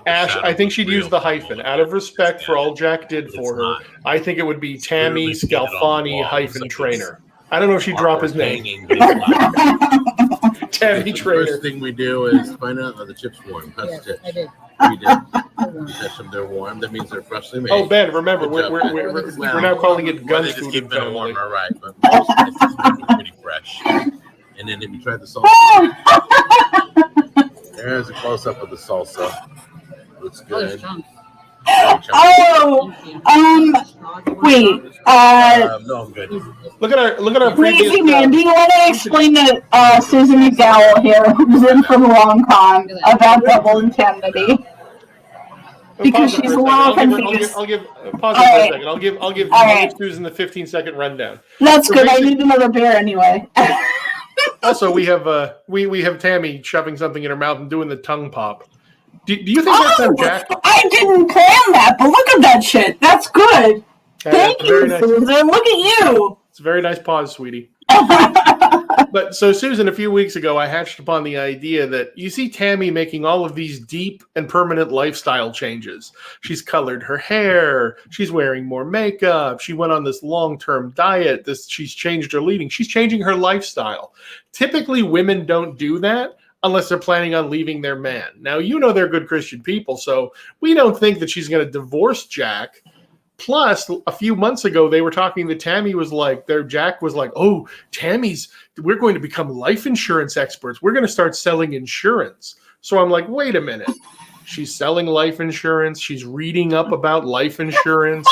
Ash, I think she'd use the hyphen. Out of respect for all Jack did for her, I think it would be Tammy Scalfani hyphen Trainer. I don't know if she'd drop his name. Tammy Trainer. The first thing we do is find out are the chips warm. How's the chips? I did. We did. You touch them, they're warm. That means they're freshly made. Oh, Ben, remember, we're now calling it gun food. Keep them warm, all right. But it's pretty fresh. And then if you try the salsa, there's a close-up of the salsa. Looks good. Wait. No, I'm good. Look at our previous. Crazy man, do you want to explain to Susan McDowell here, who's in from Long Con, about double indemnity? Because she's a little confused. I'll give pause for a second. I'll give Susan the 15-second rundown. That's good. I need another beer anyway. Also, we have Tammy shoving something in her mouth and doing the tongue pop. Do you think that's on Jack? I didn't plan that, but look at that shit. That's good. Thank you, Susan. Look at you. It's a very nice pause, sweetie. But so, Susan, a few weeks ago, I hatched upon the idea that you see Tammy making all of these deep and permanent lifestyle changes. She's colored her hair. She's wearing more makeup. She went on this long-term diet. She's changed her leading. She's changing her lifestyle. Typically, women don't do that unless they're planning on leaving their man. Now, they're good Christian people, so we don't think that she's going to divorce Jack. Plus, a few months ago, they were talking that Tammy was like, Jack was like, oh, we're going to become life insurance experts. We're going to start selling insurance. So I'm like, wait a minute. She's selling life insurance. She's reading up about life insurance.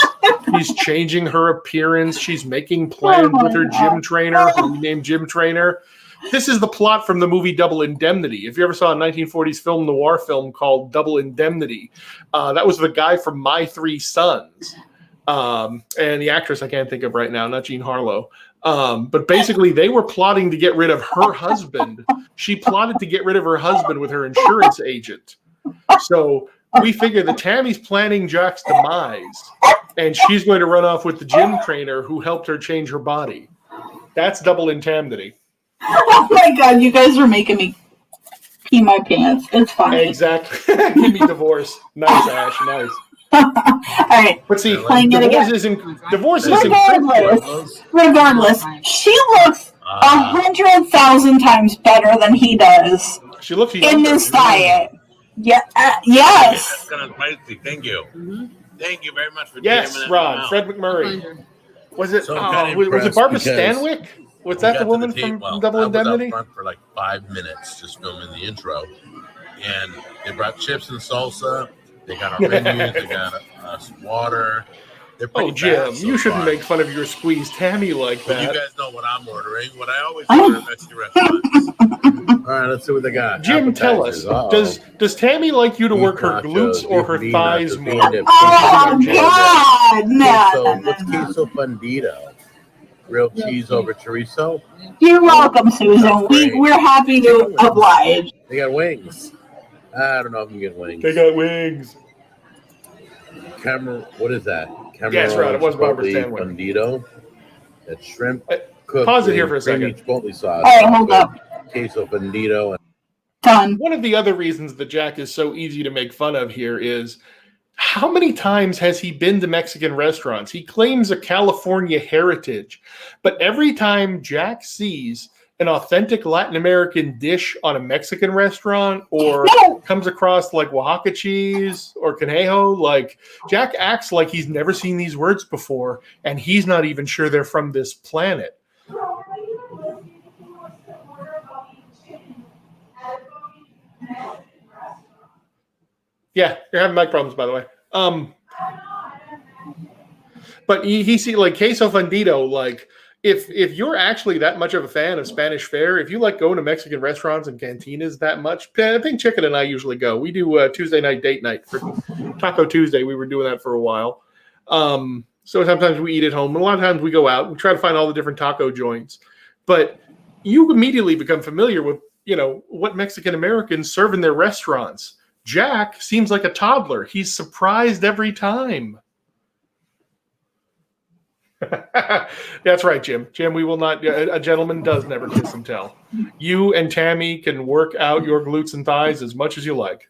She's changing her appearance. She's making plans with her gym trainer, who we named Gym Trainer. This is the plot from the movie Double Indemnity. If you ever saw a 1940s film noir film called Double Indemnity, that was the guy from My Three Sons. And the actress I can't think of right now, not Jean Harlow. But basically, they were plotting to get rid of her husband. She plotted to get rid of her husband with her insurance agent. So we figure that Tammy's planning Jack's demise, and she's going to run off with the gym trainer who helped her change her body. That's double indemnity. Oh my god, you guys are making me pee my pants. It's funny. Exactly. Give me divorce. Nice, Ash. Nice. All right. But see, divorce isn't regardless, she looks 100,000 times better than he does. She looks in this diet. Yeah. Yes. That's kind of spicy. Thank you. Mm-hmm. Thank you very much for Ron. Fred McMurray. Was it? So was it Barbara Stanwyck? Was that the woman from Double Indemnity? I was up front for like 5 minutes just filming the intro, and they brought chips and salsa. They got our menus. They got us water. Oh, Jim, you shouldn't make fun of your squeeze Tammy like that. But you guys know what I'm ordering. What I always order at Mexican restaurants. All right, let's see what they got. Jim, tell us. Does Tammy like you to work her glutes or her thighs more? Oh, God. No. What's queso fundido? Grilled cheese over chorizo? You're welcome, Susan. We're happy to oblige. They got wings. I don't know if you get wings. They got wings. What is that? Yes, right. It was Barbara Stanwyck. Fundido. That's shrimp. Cooked pause it here for a second. Chipotle sauce. All right, hold up. Queso fundido. Done. One of the other reasons that Jack is so easy to make fun of here is how many times has he been to Mexican restaurants? He claims a California heritage, but every time Jack sees an authentic Latin American dish on a Mexican restaurant or comes across like Oaxaca cheese or conejo, like Jack acts like he's never seen these words before and he's not even sure they're from this planet. Yeah, you're having mic problems, by the way. But he see like queso fundido, like if you're actually that much of a fan of Spanish fare, if you like going to Mexican restaurants and cantinas that much, I think Chicken and I usually go. We do Tuesday night date night for Taco Tuesday. We were doing that for a while. So sometimes we eat at home, and a lot of times we go out. We try to find all the different taco joints. But you immediately become familiar with, what Mexican Americans serve in their restaurants. Jack seems like a toddler. He's surprised every time. That's right, Jim. Jim, we will not. A gentleman does never kiss and tell. You and Tammy can work out your glutes and thighs as much as you like.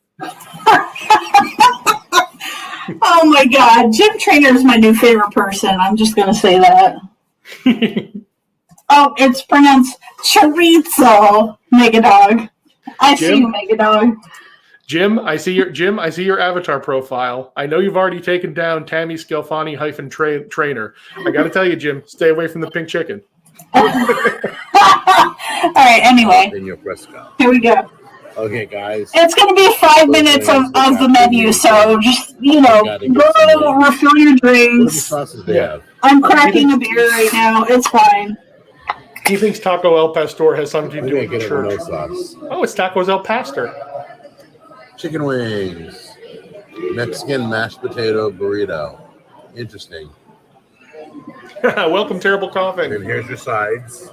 Oh my God, Jim Trainer is my new favorite person. I'm just going to say that. Oh, it's pronounced chorizo, Megadog. I see you, Megadog. Jim, I see your avatar profile. I know you've already taken down Tammy Scalfani -trainer. I got to tell you, Jim, stay away from the pink chicken. All right, anyway. Here we go. Okay, guys. It's going to be 5 minutes of the menu, so just, go refill your drinks. Yeah. I'm cracking a beer right now. It's fine. He thinks Taco El Pastor has something to do with the church. No sauce. Oh, it's Tacos El Pastor. Chicken wings. Mexican mashed potato burrito. Interesting. Welcome, Terrible Coughing. And here's your sides.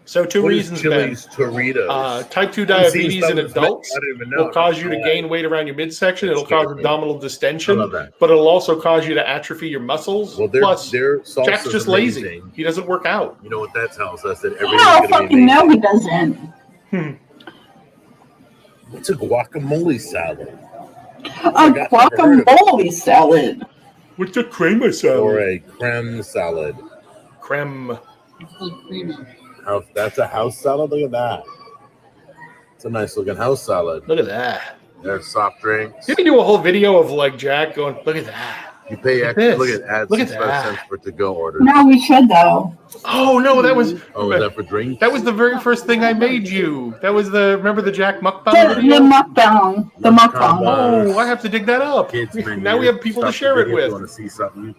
So two reasons, Ben. Type 2 diabetes in adults will cause you to gain weight around your midsection. It'll cause abdominal distension, but it'll also cause you to atrophy your muscles. Well, plus, Jack's just lazy. He doesn't work out. You know what that tells us? That No, he doesn't. It's a guacamole salad. A guacamole salad. What's a crema salad? Or a creme salad. Creme. That's a house salad. Look at that. It's a nice looking house salad. Look at that. There's soft drinks. You can do a whole video of like Jack going, look at that. You pay extra. Look at add Look at 65 that. cents for to-go order. No, we should though. Oh no, that was. Oh, is that for drinks? That was the very first thing I made you. That was remember the Jack mukbang The video? mukbang. The mukbang. Oh, I have to dig that up. Now we have people to share it with. Want to see something?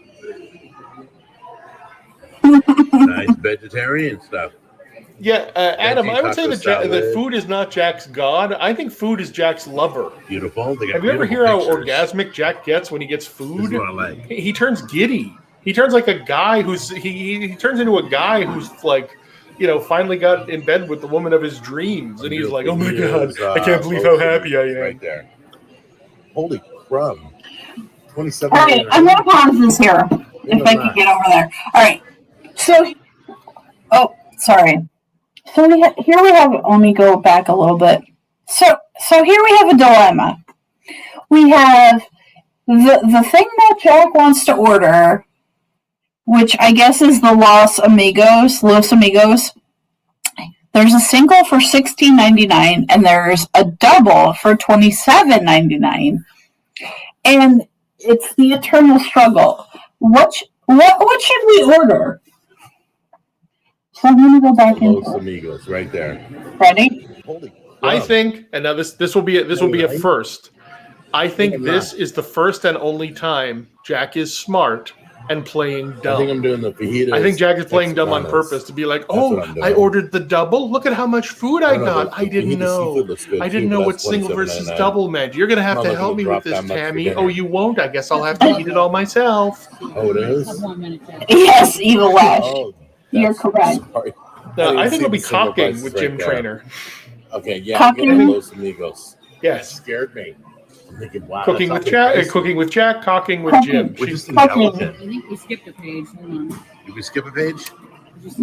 Nice vegetarian stuff. Yeah, Adam, I would say taco that salad. food is not Jack's god. I think food is Jack's lover. Beautiful. They got Have you ever hear beautiful how pictures. orgasmic Jack gets when he gets This food? is what I like. He turns giddy. He turns like a guy who's he turns into a guy who's like, you know, finally got in bed with the woman of his dreams, and he's like, "Oh my god, I can't believe how happy I am." Right there. Holy crumb. 27. All right, I'm gonna pause this here if I can get over there. All right, so sorry. So here we have. Let me go back a little bit. So here we have a dilemma. We have the thing that Jack wants to order, which I guess is the Los Amigos. There's a single for $16.99 and there's a double for $27.99, and it's the eternal struggle. What should we order? So I'm gonna go back Los into it. Amigos, right there. Ready? Holy crumb. I think, and now this will be a first. I think this is the first and only time Jack is smart and playing dumb. I think I'm doing the fajitas. I think Jack is playing dumb on purpose to be like, "Oh, I ordered the double. Look at how much food I got. I didn't know. I didn't know what single versus double meant. You're gonna have to help me with this, Tammy. Oh, you won't? I guess I'll have to eat it all myself." Oh, it is? Yes, Evil West. Oh, You're correct. Sorry. I think it'll be cocking with Jim Trainer. Okay, yeah. Cocking? Los Amigos. Yes. Scared me. I'm thinking, wow. Cooking with Jack, cooking with Jack, cocking with Jim. Which is Cocking. intelligent. I think we skipped a page. Hold on. Did we skip a page?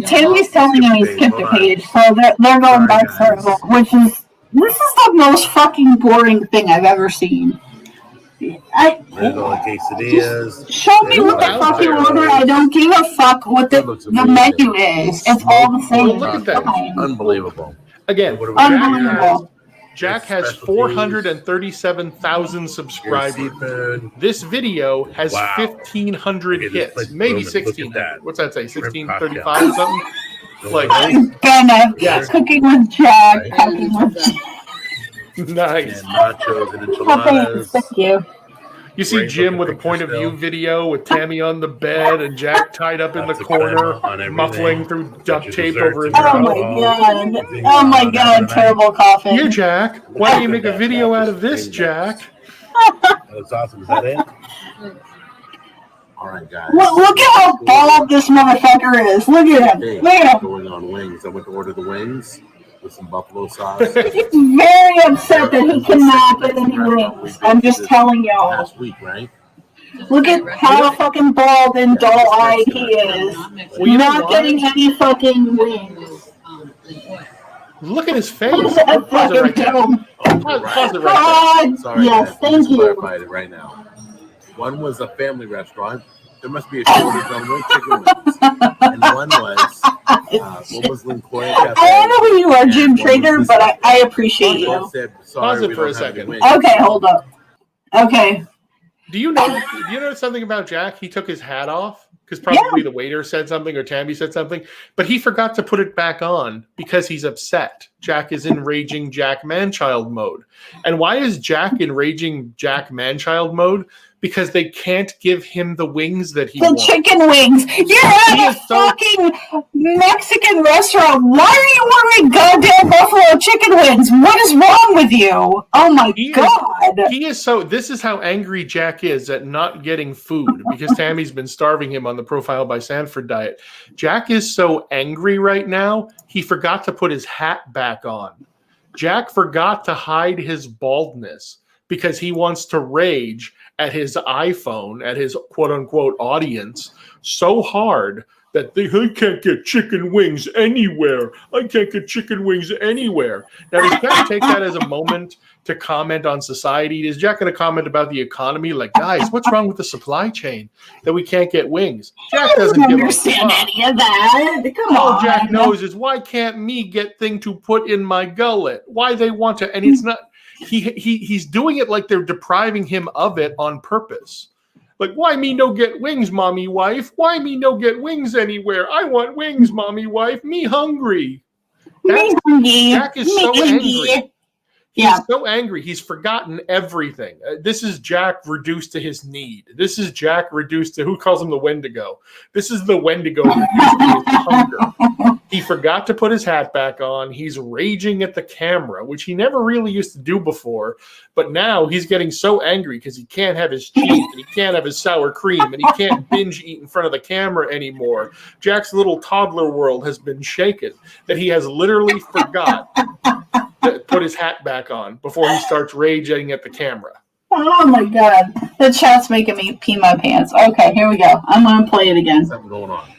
Tammy's telling him he skipped a page, so they're going back through, which is this is the most fucking boring thing I've ever seen. There's all the quesadillas. Show me what the fuck you order. I don't give a fuck what the menu is. It's all the same. Look at that. Unbelievable. Again, Unbelievable. Jack has 437,000 subscribers. This video has 1,500 hits, maybe 1,600. What's that say? 1,635 or something? Like, Cooking with Jack. Cooking with nice. And nachos and enchiladas. Thank you. You see Jim with a point of view video with Tammy on the bed and Jack tied up in the corner, muffling through duct tape over his Oh mouth. my god. Oh my god, terrible coughing. Here, Jack. Why don't you make a video out of this, Jack? That's awesome. Is that it? All right, guys. Look at how bald this motherfucker is. Look at him. Hey, Look at him. going on wings. I went to order the wings with some buffalo sauce. He's very upset that he cannot get any wings. I'm just telling y'all. Last week, right? Look at how fucking bald and dull-eyed he is. Well, you know Not why? getting any fucking wings. Look at his face. That's Pause it right there. dumb. Pause it right God, Sorry, yes, guys, thank just you. clarified it right now. One was a family restaurant. There must be a shortage on wing chicken wings. And one was Lincoln Cafe. I don't know who you are, Jim Trader, but I appreciate you. Said, Pause it we for don't a have any second. wings. Okay, hold up. Okay. Do you know something about Jack? He took his hat off because probably the waiter said something or Tammy said something, but he forgot to put it back on because he's upset. Jack is in raging Jack Manchild mode. And why is Jack in raging Jack Manchild mode? Because they can't give him the wings that he wants. The chicken wings. You're at a fucking Mexican restaurant. Why are you ordering goddamn buffalo chicken wings? What is wrong with you? Oh my god. This is how angry Jack is at not getting food because Tammy's been starving him on the Profile by Sanford diet. Jack is so angry right now, he forgot to put his hat back on. Jack forgot to hide his baldness because he wants to rage at his iPhone, at his quote-unquote audience, so hard that I can't get chicken wings anywhere. I can't get chicken wings anywhere. Now, does Jack take that as a moment to comment on society? Is Jack going to comment about the economy? Like, guys, what's wrong with the supply chain that we can't get wings? Jack doesn't understand any of that. Come on. All Jack knows is, why can't me get thing to put in my gullet? Why they want to, and it's not... He's doing it like they're depriving him of it on purpose. Like, why me no get wings, mommy wife? Why me no get wings anywhere? I want wings, mommy wife. Me hungry. Jack is so angry. He's so angry. He's forgotten everything. This is Jack reduced to his need. This is Jack reduced to, who calls him the Wendigo? This is the Wendigo reduced to his hunger. He forgot to put his hat back on. He's raging at the camera, which he never really used to do before. But now he's getting so angry because he can't have his cheese and he can't have his sour cream and he can't binge eat in front of the camera anymore. Jack's little toddler world has been shaken that he has literally forgot to put his hat back on before he starts raging at the camera. Oh my god. The chat's making me pee my pants. Okay, here we go. I'm going to play it again. Something going on.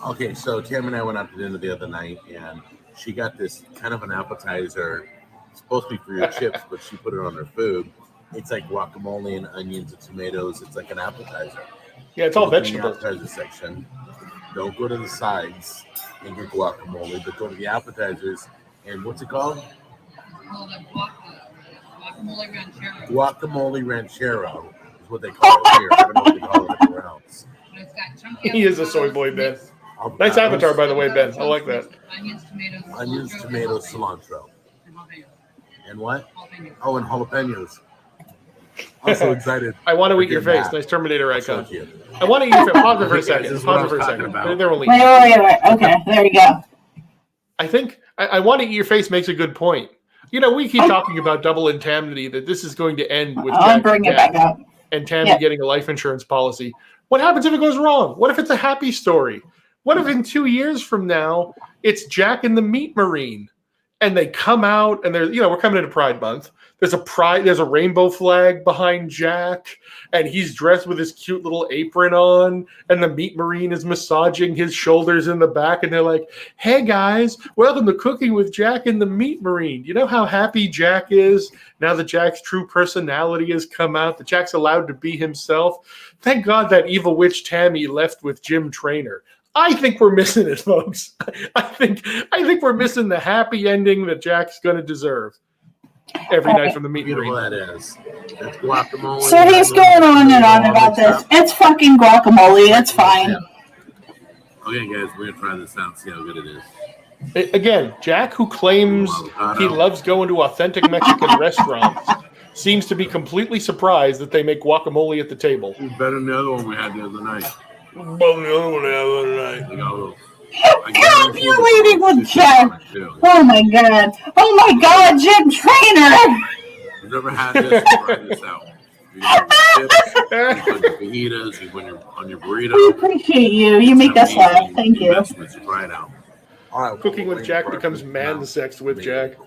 Okay, so Tam and I went out to dinner the other night, and she got this kind of an appetizer. It's supposed to be for your chips, but she put it on her food. It's like guacamole and onions and tomatoes. It's like an appetizer. Yeah, it's all vegetables. The appetizer section. Don't go to the sides and get guacamole, but go to the appetizers. And what's it called? Guacamole ranchero. Guacamole ranchero is what they call it here. I don't know what they call it everywhere else. It's got chunky He is a soy boy, Ben. Nice avatar, by the way, Ben. I like that. Onions, tomatoes, cilantro. and jalapeno. And what? Jalapeno. Oh, and jalapenos. I'm so excited. I want to eat your face. Nice Terminator icon. So cute. I want to eat your face. Pause it for a second. This is what Pause it I'm for a talking second. about. They're only. Wait. Okay, there you go. I think I want to eat your face makes a good point. You know, we keep talking about double indemnity, that this is going to end with I'll Jack bring it back up. and Tammy Yeah. getting a life insurance policy. What happens if it goes wrong? What if it's a happy story? What if in 2 years from now, it's Jack and the Meat Marine and they come out and they're, you know, we're coming into Pride Month. There's a rainbow flag behind Jack and he's dressed with his cute little apron on and the Meat Marine is massaging his shoulders in the back and they're like, hey guys, welcome to Cooking with Jack and the Meat Marine. You know how happy Jack is now that Jack's true personality has come out, that Jack's allowed to be himself. Thank God that evil witch Tammy left with Jim Traynor. I think we're missing it, folks. I think we're missing the happy ending that Jack's going to deserve every night from the Meat Marine. Beautiful that is. That's guacamole. So he's going on and on about this. It's fucking guacamole. It's fine. Yeah. Okay, guys, we're going to try this out, see how good it is. Again, Jack, who claims he loves going to authentic Mexican restaurants, seems to be completely surprised that they make guacamole at the table. It's better than the other one we had the other night. Can't you leading with Jack? Oh my god, Jim Traynor! You've never had this? Try this out. You got your chips, you put your fajitas, you put on your burrito. We appreciate you. You make us laugh. Thank you. Try it out. All right, Cooking with Jack becomes man-sex with Jack.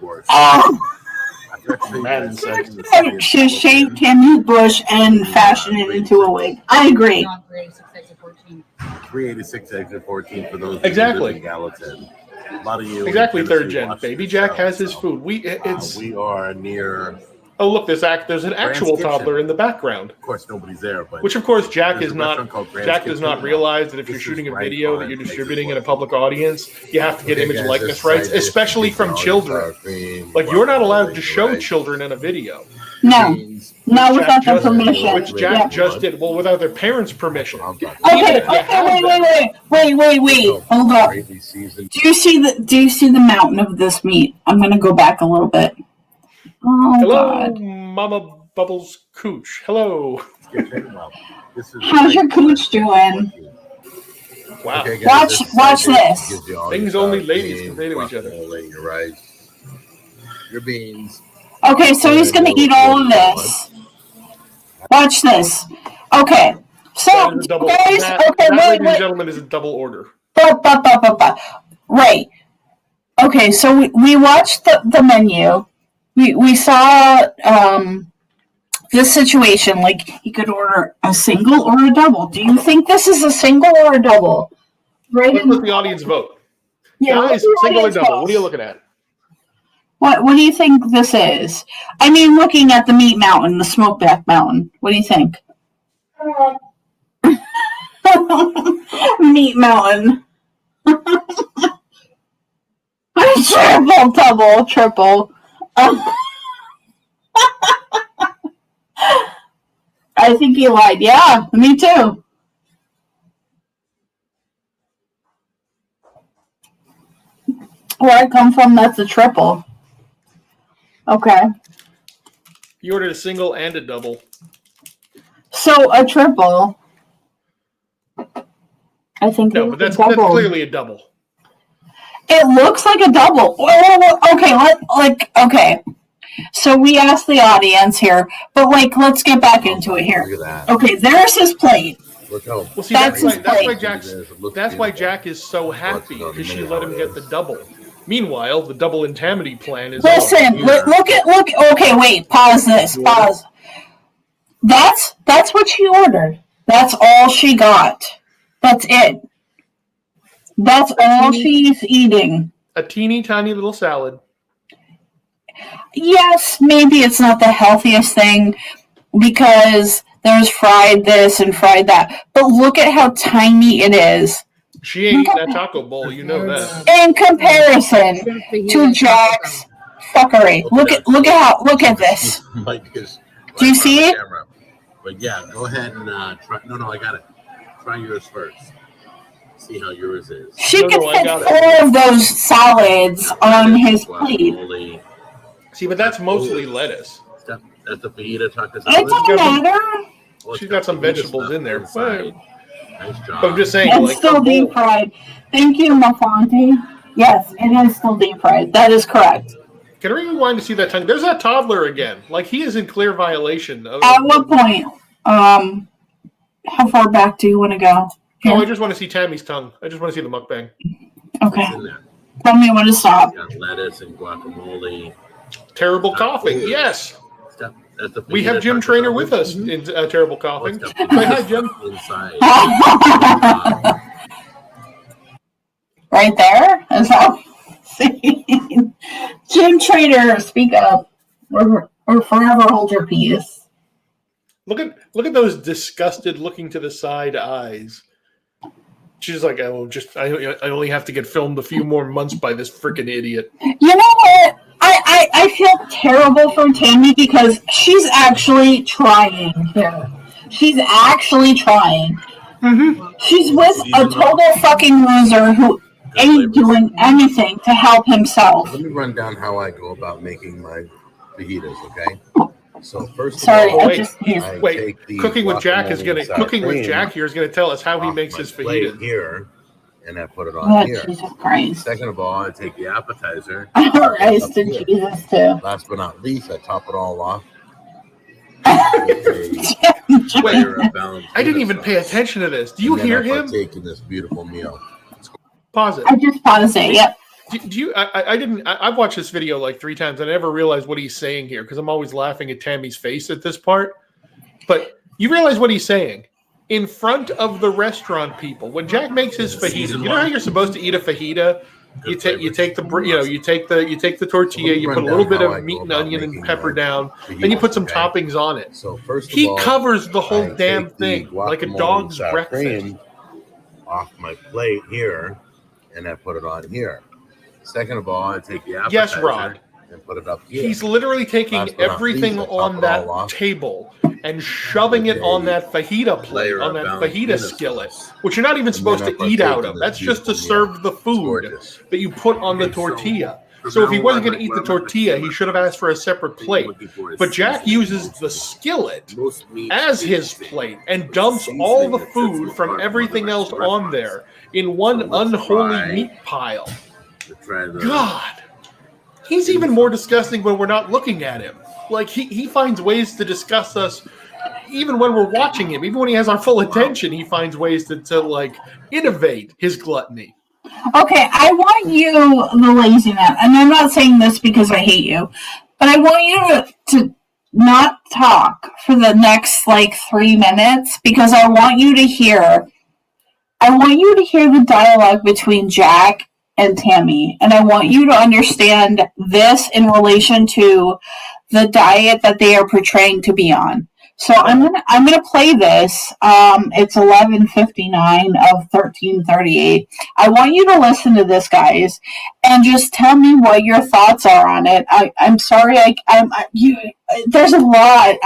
Should shave Tammy Bush and fashion it into a wig. I agree. 386 exit 14 for those Exactly. in Gallatin. A lot of you Exactly, third gen. Baby Jack has his food. We are near. Oh look, there's an actual toddler in the background. Of course, nobody's there, but which of course Jack does not realize that if you're shooting a video that you're distributing in a public audience, you have to get image likeness rights, especially from children. Like you're not allowed to show children in a video. No, not without their permission. Which Jack just did. Well, without their parents' permission. Okay, wait. Hold up. Do you see the mountain of this meat? I'm gonna go back a little bit. Oh, hello, God. Mama Bubbles Cooch. Hello. How's your cooch doing? Wow. Okay, guys, watch this. Things only ladies can say to each other. Your rice, your beans. Okay, so he's going to eat all of this. Watch this. Okay. So, guys, ladies and gentlemen, is a double order. Right. Okay, so we watched the menu. We saw this situation, like he could order a single or a double. Do you think this is a single or a double? Right. Let's let the audience vote. Yeah, guys, single or double? What are you looking at? What do you think this is? I mean, looking at the meat mountain, the smokeback mountain. What do you think? Meat mountain. Triple. I think he lied. Yeah, me too. Where I come from, that's a triple. Okay. You ordered a single and a double. So a triple. I think no, but that's clearly a double. It looks like a double. Okay. So we asked the audience here, but let's get back into it here. Look at that. Okay, there's his plate. Look how. Well, see, That's that's why Jack is so happy because she let him get the double. Meanwhile, the double Intamity plan is. Listen, look. Okay, wait. Pause this. Pause. That's what she ordered. That's all she got. That's it. That's all she's eating. A teeny tiny little salad. Yes, maybe it's not the healthiest thing because there's fried this and fried that. But look at how tiny it is. She ain't eating that taco bowl, you know that. In comparison to Jack's fuckery. Look at this. Do you see it? But yeah, go ahead and try. No, I got it. Try yours first. See how yours is. She could fit 4 of those salads on his plate. See, but that's mostly lettuce. That's the fajita taco salad. It doesn't matter. She's got some vegetables in there. Nice job. But I'm just saying. It's still deep fried. Thank you, Mafonte. Yes, it is still deep fried. That is correct. Can we rewind to see that tongue? There's that toddler again. He is in clear violation. At what point? How far back do you want to go? Here? Oh, I just want to see Tammy's tongue. I just want to see the mukbang. Okay. Tell me when to stop. Got lettuce and guacamole. Terrible coughing. Yes. We have Jim Trainer with us in Terrible Coughing. Say hi, Jim. Inside. Right there? Is that Jim Trainer, speak up. Or forever hold your peace. Look at those disgusted looking to the side eyes. She's like, I only have to get filmed a few more months by this freaking idiot. You know what? I feel terrible for Tammy because she's actually trying here. She's actually trying. Mm-hmm. She's with a total fucking loser who ain't doing anything to help himself. Let me run down how I go about making my fajitas, okay? So first of all, Cooking with Jack here is gonna tell us how he makes his fajitas. Here, and I put it on here. Jesus Christ. Second of all, I take the appetizer. Christ to Jesus too. Last but not least, I top it all off. Wait, I didn't even pay attention to this. Do you hear him? Taking this beautiful meal. Pause it. I just paused it. Yep. Do you? I didn't. I've watched this video like 3 times. I never realized what he's saying here because I'm always laughing at Tammy's face at this part. But you realize what he's saying in front of the restaurant people when Jack makes his fajita. You know how you're supposed to eat a fajita? You take the tortilla. You put a little bit of meat and onion and pepper down. Then you put some toppings on it. So first, he covers the whole damn thing like a dog's breakfast. Off my plate here, and I put it on here. Second of all, I take the appetizer. Yes, Rod. And put it up here. He's literally taking everything on that table and shoving it on that fajita plate, on that fajita skillet, which you're not even supposed to eat out of. That's just to serve the food that you put on the tortilla. So if he wasn't going to eat the tortilla, he should have asked for a separate plate. But Jack uses the skillet as his plate and dumps all the food from everything else on there in one unholy meat pile. God. He's even more disgusting when we're not looking at him. He finds ways to disgust us even when we're watching him. Even when he has our full attention, he finds ways to innovate his gluttony. Okay, I want you, the lazy man, and I'm not saying this because I hate you, but I want you to not talk for the next 3 minutes because I want you to hear the dialogue between Jack and Tammy, and I want you to understand this in relation to the diet that they are portraying to be on. So I'm gonna play this. It's 11:59 of 13:38. I want you to listen to this, guys, and just tell me what your thoughts are on it. I'm sorry. There's a lot.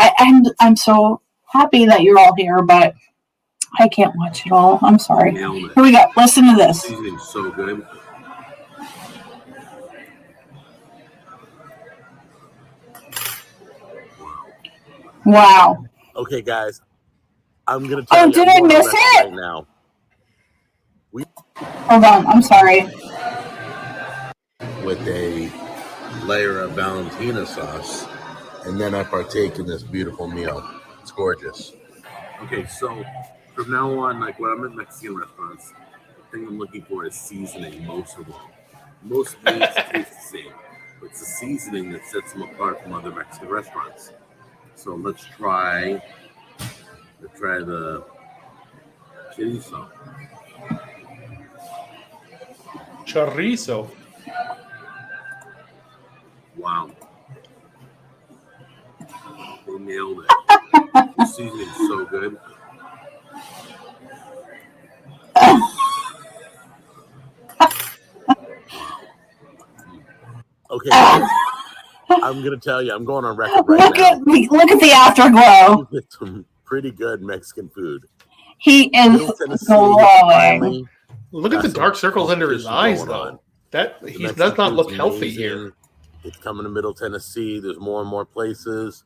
I'm so happy that you're all here, but I can't watch it all. I'm sorry. Here we go. Listen to this. Seasoning's so good. Wow. Okay, guys. I'm going to tell you. Did I miss it? Right now. Hold on. I'm sorry. with a layer of Valentina sauce, and then I partake in this beautiful meal. It's gorgeous. Okay, so from now on, like when I'm at Mexican restaurants, the thing I'm looking for is seasoning most of them. Most meats taste the same. It's the seasoning that sets them apart from other Mexican restaurants. So let's try the chorizo. Chorizo. Wow. They nailed it. The seasoning is so good. Okay, I'm gonna tell you, I'm going on record right now. Look at the afterglow. Get some pretty good Mexican food. He is glowing. Look at the dark circles under his eyes, though. He does not look healthy here. It's coming to Middle Tennessee. There's more and more places.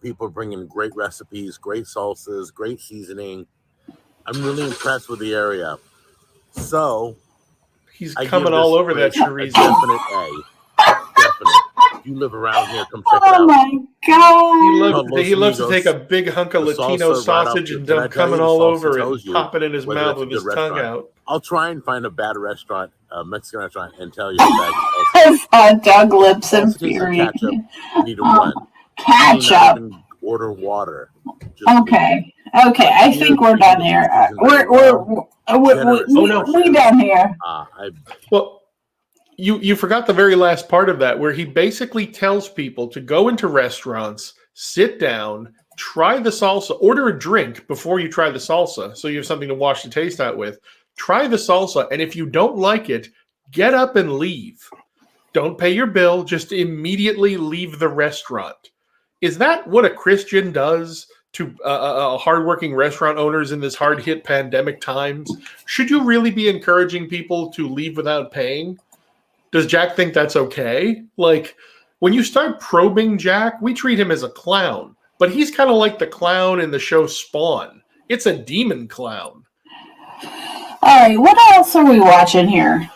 People are bringing great recipes, great salsas, great seasoning. I'm really impressed with the area. So he's coming all over that chorizo. Definite A. Definite. If you live around here, come check it out. Oh my God! He loves to take a big hunk of Latino sausage and dump coming all over it, pop it in his mouth with his tongue out. I'll try and find a bad restaurant, a Mexican restaurant, and tell you that. His hot dog lips and fury. Need to run. Ketchup. Order water. Okay. I think we're done here. We're done here. Well. You forgot the very last part of that, where he basically tells people to go into restaurants, sit down, try the salsa, order a drink before you try the salsa, so you have something to wash the taste out with. Try the salsa, and if you don't like it, get up and leave. Don't pay your bill, just immediately leave the restaurant. Is that what a Christian does to hardworking restaurant owners in this hard-hit pandemic times? Should you really be encouraging people to leave without paying? Does Jack think that's okay? Like, when you start probing Jack, we treat him as a clown. But he's kind of like the clown in the show Spawn. It's a demon clown. All right, what else are we watching here?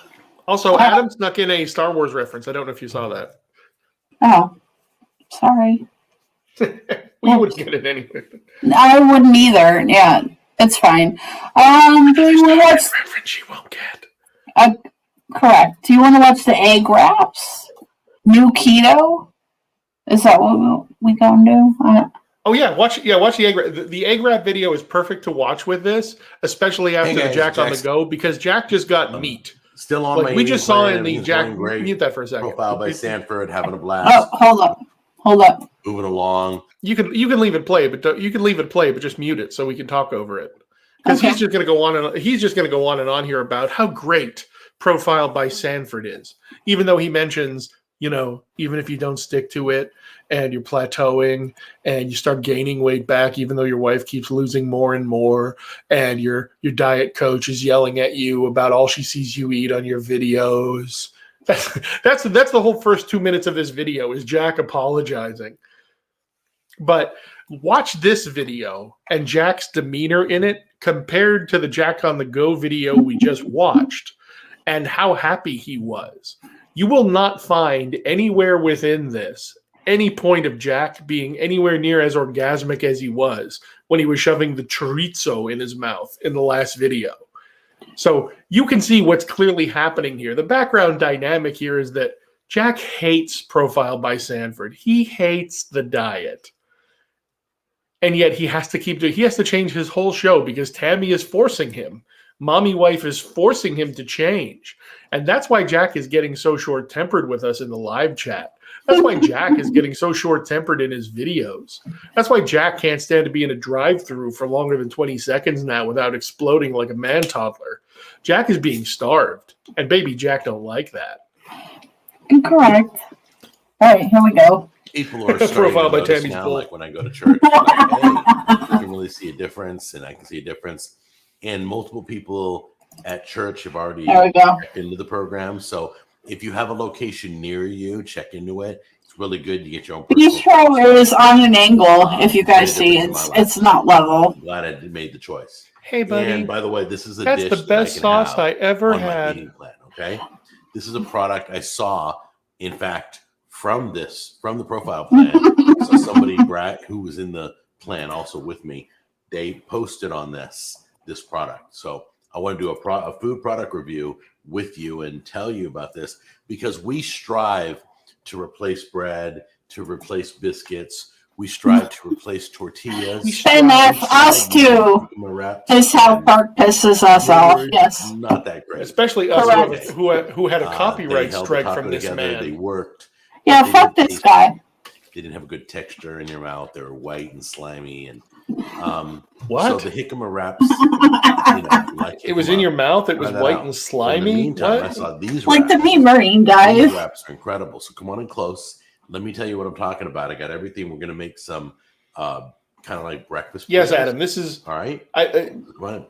Also, Adam snuck in a Star Wars reference. I don't know if you saw that. Oh, sorry. We wouldn't get it anyway. I wouldn't either. Yeah, it's fine. Do you want to watch reference she won't get? Correct. Do you want to watch the egg wraps? New keto? Is that what we gonna do? Oh yeah, watch the egg wrap. The egg wrap video is perfect to watch with this, especially after the Jack on the go, because Jack just got meat. Still on my we just saw in the Jack. Mute that for a second. Profile by Sanford, having a blast. Oh, hold up. Moving along. You can leave it play, but just mute it so we can talk over it. Because he's just going to go on and on here about how great Profile by Sanford is, even though he mentions, even if you don't stick to it and you're plateauing and you start gaining weight back, even though your wife keeps losing more and more, and your diet coach is yelling at you about all she sees you eat on your videos. That's the whole first 2 minutes of this video is Jack apologizing. But watch this video and Jack's demeanor in it compared to the Jack on the Go video we just watched, and how happy he was. You will not find anywhere within this any point of Jack being anywhere near as orgasmic as he was when he was shoving the chorizo in his mouth in the last video. So you can see what's clearly happening here. The background dynamic here is that Jack hates Profile by Sanford. He hates the diet. And yet he has to change his whole show because Tammy is forcing him. Mommy wife is forcing him to change. And that's why Jack is getting so short-tempered with us in the live chat. That's why Jack is getting so short-tempered in his videos. That's why Jack can't stand to be in a drive-through for longer than 20 seconds now without exploding like a man-toddler. Jack is being starved. And baby Jack don't like that. Incorrect. All right, here we go. People are starting Profile to by notice Tammy's now, bull. like when I go to church, like, hey, I can really see a difference, and I can see a difference. And multiple people at church have already checked into the program. So if you have a location near you, check into it. It's really good to get your own. Each show is on an angle. If you guys see, it's not level. I'm glad I made the choice. Hey, buddy. And by the way, this is a That's dish the best sauce I ever had. Eating plan, okay. This is a product I saw, in fact, from the profile plan. So somebody, Brad, who was in the plan also with me, they posted on this product. So I want to do a food product review with you and tell you about this, because we strive to replace bread, to replace biscuits. We strive to replace tortillas. And if us too, the South Park pisses us off. Yes. Not that great. Especially us who had a copyright strike from this man. They worked. Yeah, fuck this guy. They didn't have a good texture in your mouth. They were white and slimy. And what? So the jicama wraps. It was in your mouth. It was white and slimy. In the meantime, I saw these like wraps. the meat marine guys. These wraps are incredible. So come on in close. Let me tell you what I'm talking about. I got everything. We're going to make some kind of like breakfast. Yes, Adam. This is all right. Go ahead.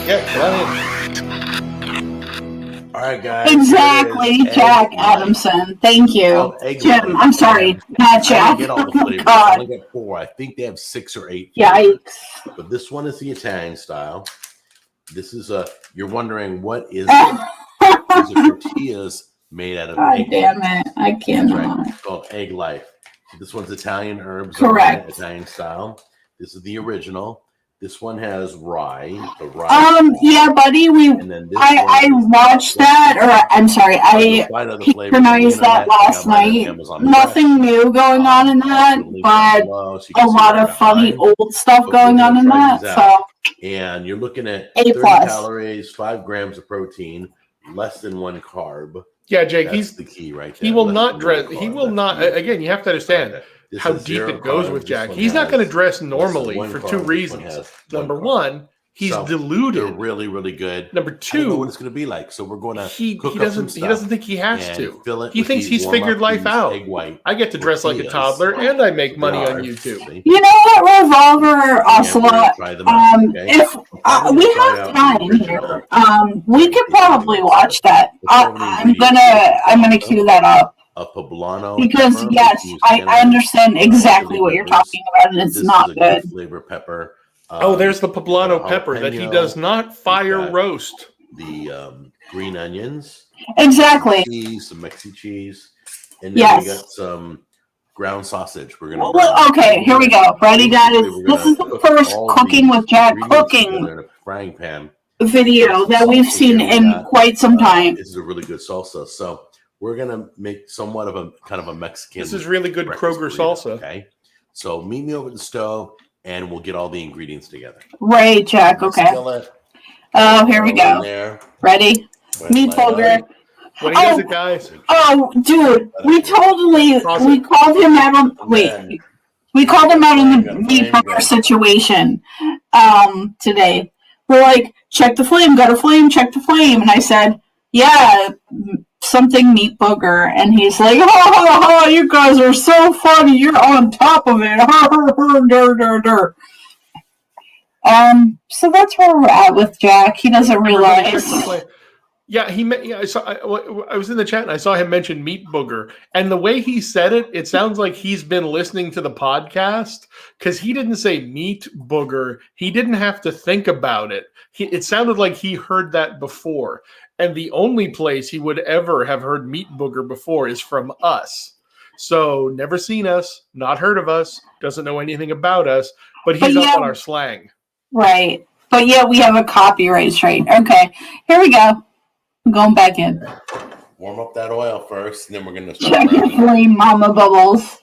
Yeah, go ahead. All right, guys. Exactly, Jack Adamson. Thank you, Jim. I'm sorry, not Jack. Get all the flavors. I only got 4. I think they have 6 or 8. Yikes! But this one is the Italian style. This is you're wondering what is it? These are tortillas made out of egg. Damn it! I can't. That's right. It's called Egg Life. So this one's Italian herbs. Correct. Italian style. This is the original. This one has rye. Yeah, buddy. I watched that, or I'm sorry, I patronized that last night. Nothing new going on in that, but a lot of funny old stuff going on in that. So, and you're looking at A+. 30 calories, 5 grams of protein, less than 1 carb. Yeah, Jake, That's the key right there. He will not dress. He will not. Again, you have to understand how deep it goes with Jack. He's not going to dress normally for 2 reasons. Number 1, he's deluded. They're really, really good. Number 2, I don't know what it's going to be like. So we're going to he doesn't think he has to. He thinks he's figured life out. I get to dress like a toddler, and I make money on YouTube. You know what, Revolver Ocelot? If we have time here, we could probably watch that. I'm gonna queue that up. A poblano because pepper, yes, I understand exactly what you're talking about, and it's not good. Flavor pepper. There's the poblano pepper that he does not fire roast. The green onions. Exactly. Cheese, some Mexi cheese, and then we got some ground sausage. We're gonna. Okay, here we go. Ready, guys? This is the first Cooking with Jack cooking in a frying pan video that we've seen in quite some time. This is a really good salsa. So we're gonna make somewhat of a kind of a Mexican. This is really good Kroger salsa. Okay, so meet me over the stove, and we'll get all the ingredients together. Right, Jack. Okay. Oh, here we go. Ready? Meat booger. What is it, guys? Oh, dude, we called him out on. Wait, we called him out on the meat booger situation today. We're like, check the flame, got a flame, check the flame, and I said, yeah. Something meat booger, and he's like, "Oh, you guys are so funny. You're on top of it." So that's where we're at with Jack. He doesn't realize. Yeah, I was in the chat and I saw him mention meat booger, and the way he said it, it sounds like he's been listening to the podcast because he didn't say meat booger. He didn't have to think about it. It sounded like he heard that before. And the only place he would ever have heard meat booger before is from us. So never seen us, not heard of us, doesn't know anything about us, but he's up on our slang. Right. But yeah, we have a copyright straight. Okay, here we go. I'm going back in. Warm up that oil first, and then we're going to start. Check your flame, Mama Bubbles.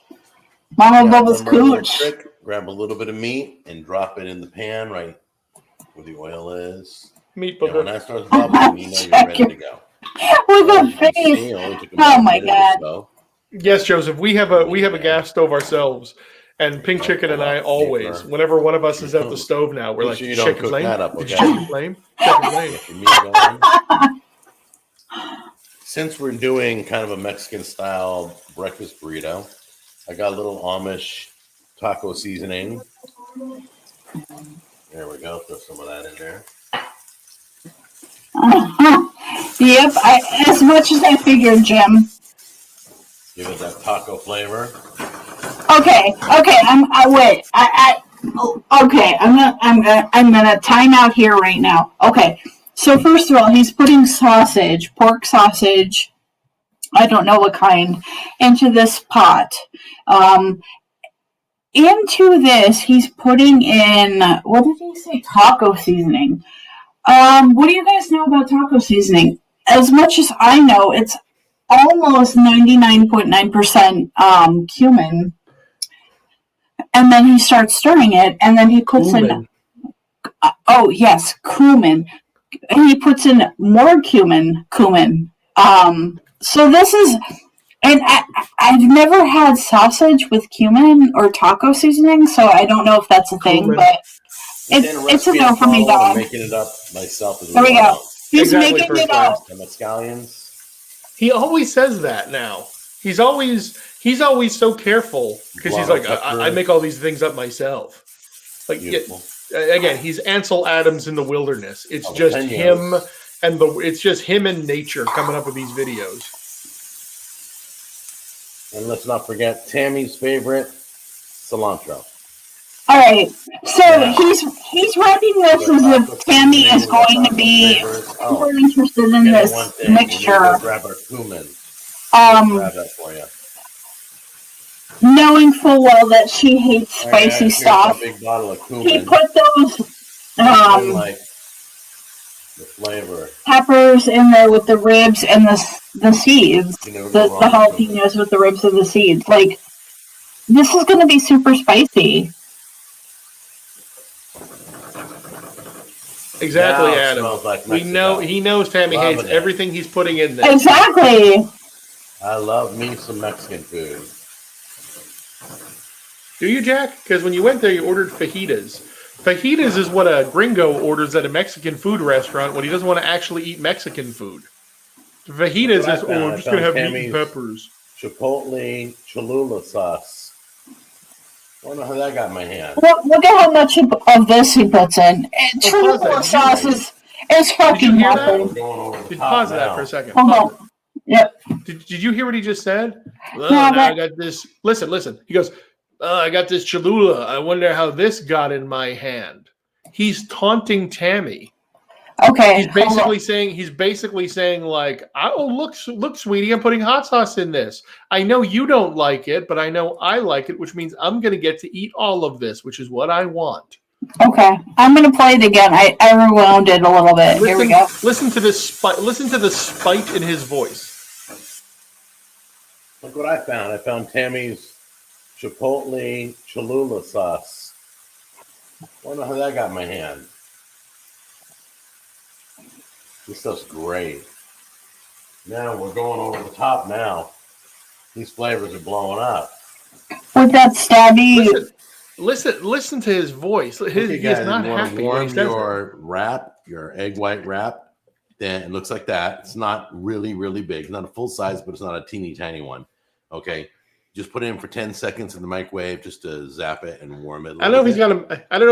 Mama Bubbles cooch. Grab a little bit of meat and drop it in the pan right where the oil is. Meat booger. When that starts bubbling, you know you're ready to go. With a face. Oh my God. Yes, Joseph. We have a gas stove ourselves, and Pink Chicken and I always, whenever one of us is at the stove now, we're like, check your flame. Did you check your flame? Check your flame. Since we're doing kind of a Mexican style breakfast burrito, I got a little Amish taco seasoning. There we go. Throw some of that in there. Yep, as much as I figured, Jim. Give it that taco flavor. Okay. I'm gonna time out here right now. Okay, So first of all, he's putting sausage, pork sausage, I don't know what kind, into this pot. Into this, he's putting in, what did he say? Taco seasoning. What do you guys know about taco seasoning? As much as I know, it's almost 99.9% cumin. And then he starts stirring it, and then he puts in, oh yes, cumin. And he puts in more cumin. So this is, and I've never had sausage with cumin or taco seasoning, so I don't know if that's a thing, but it's a no for me, dog. I'm making it up myself as well. There we go. He's Exactly, making it up. The mescallions. He always says that now. He's always so careful because he's like, I make all these things up myself. Like, again, he's Ansel Adams in the wilderness. It's just him and nature coming up with these videos. And let's not forget Tammy's favorite, cilantro. All right, so he's writing this as if Tammy is going to be super interested in this mixture. Grab our cumin. Grab that for you. Knowing full well that she hates spicy stuff, a big bottle of cumin. he put those like the flavor peppers in there with the ribs and the seeds, the jalapenos with the ribs and the seeds. Like, this is going to be super spicy. Exactly, Adam. Like we know he knows Tammy hates everything he's putting in there. Exactly. I love me some Mexican food. Do you, Jack? Because when you went there, you ordered fajitas. Fajitas is what a gringo orders at a Mexican food restaurant when he doesn't want to actually eat Mexican food. Fajitas is, I'm just going to have meat and peppers. Chipotle Cholula sauce. I don't know how that got in my hand. Look at how much of this he puts in. And Cholula sauce is fucking nothing. Pause that for a second. Hold on. Yep. Did you hear what he just said? Well, I got this. Listen. He goes, I got this Cholula. I wonder how this got in my hand. He's taunting Tammy. Okay. He's basically saying like, oh, look, sweetie, I'm putting hot sauce in this. I know you don't like it, but I know I like it, which means I'm going to get to eat all of this, which is what I want. Okay. I'm going to play it again. I rewound it a little bit. Here we go. Listen to this listen to the spite in his voice. Look what I found. I found Tammy's Chipotle Cholula sauce. I don't know how that got in my hand. This stuff's great. Now we're going over the top now. These flavors are blowing up. With that stabby. Listen to his voice. He is not happy. Warm your wrap, your egg white wrap. Then it looks like that. It's not really, really big. It's not a full size, but it's not a teeny tiny one. Okay. Just put it in for 10 seconds in the microwave just to zap it and warm it. I don't know if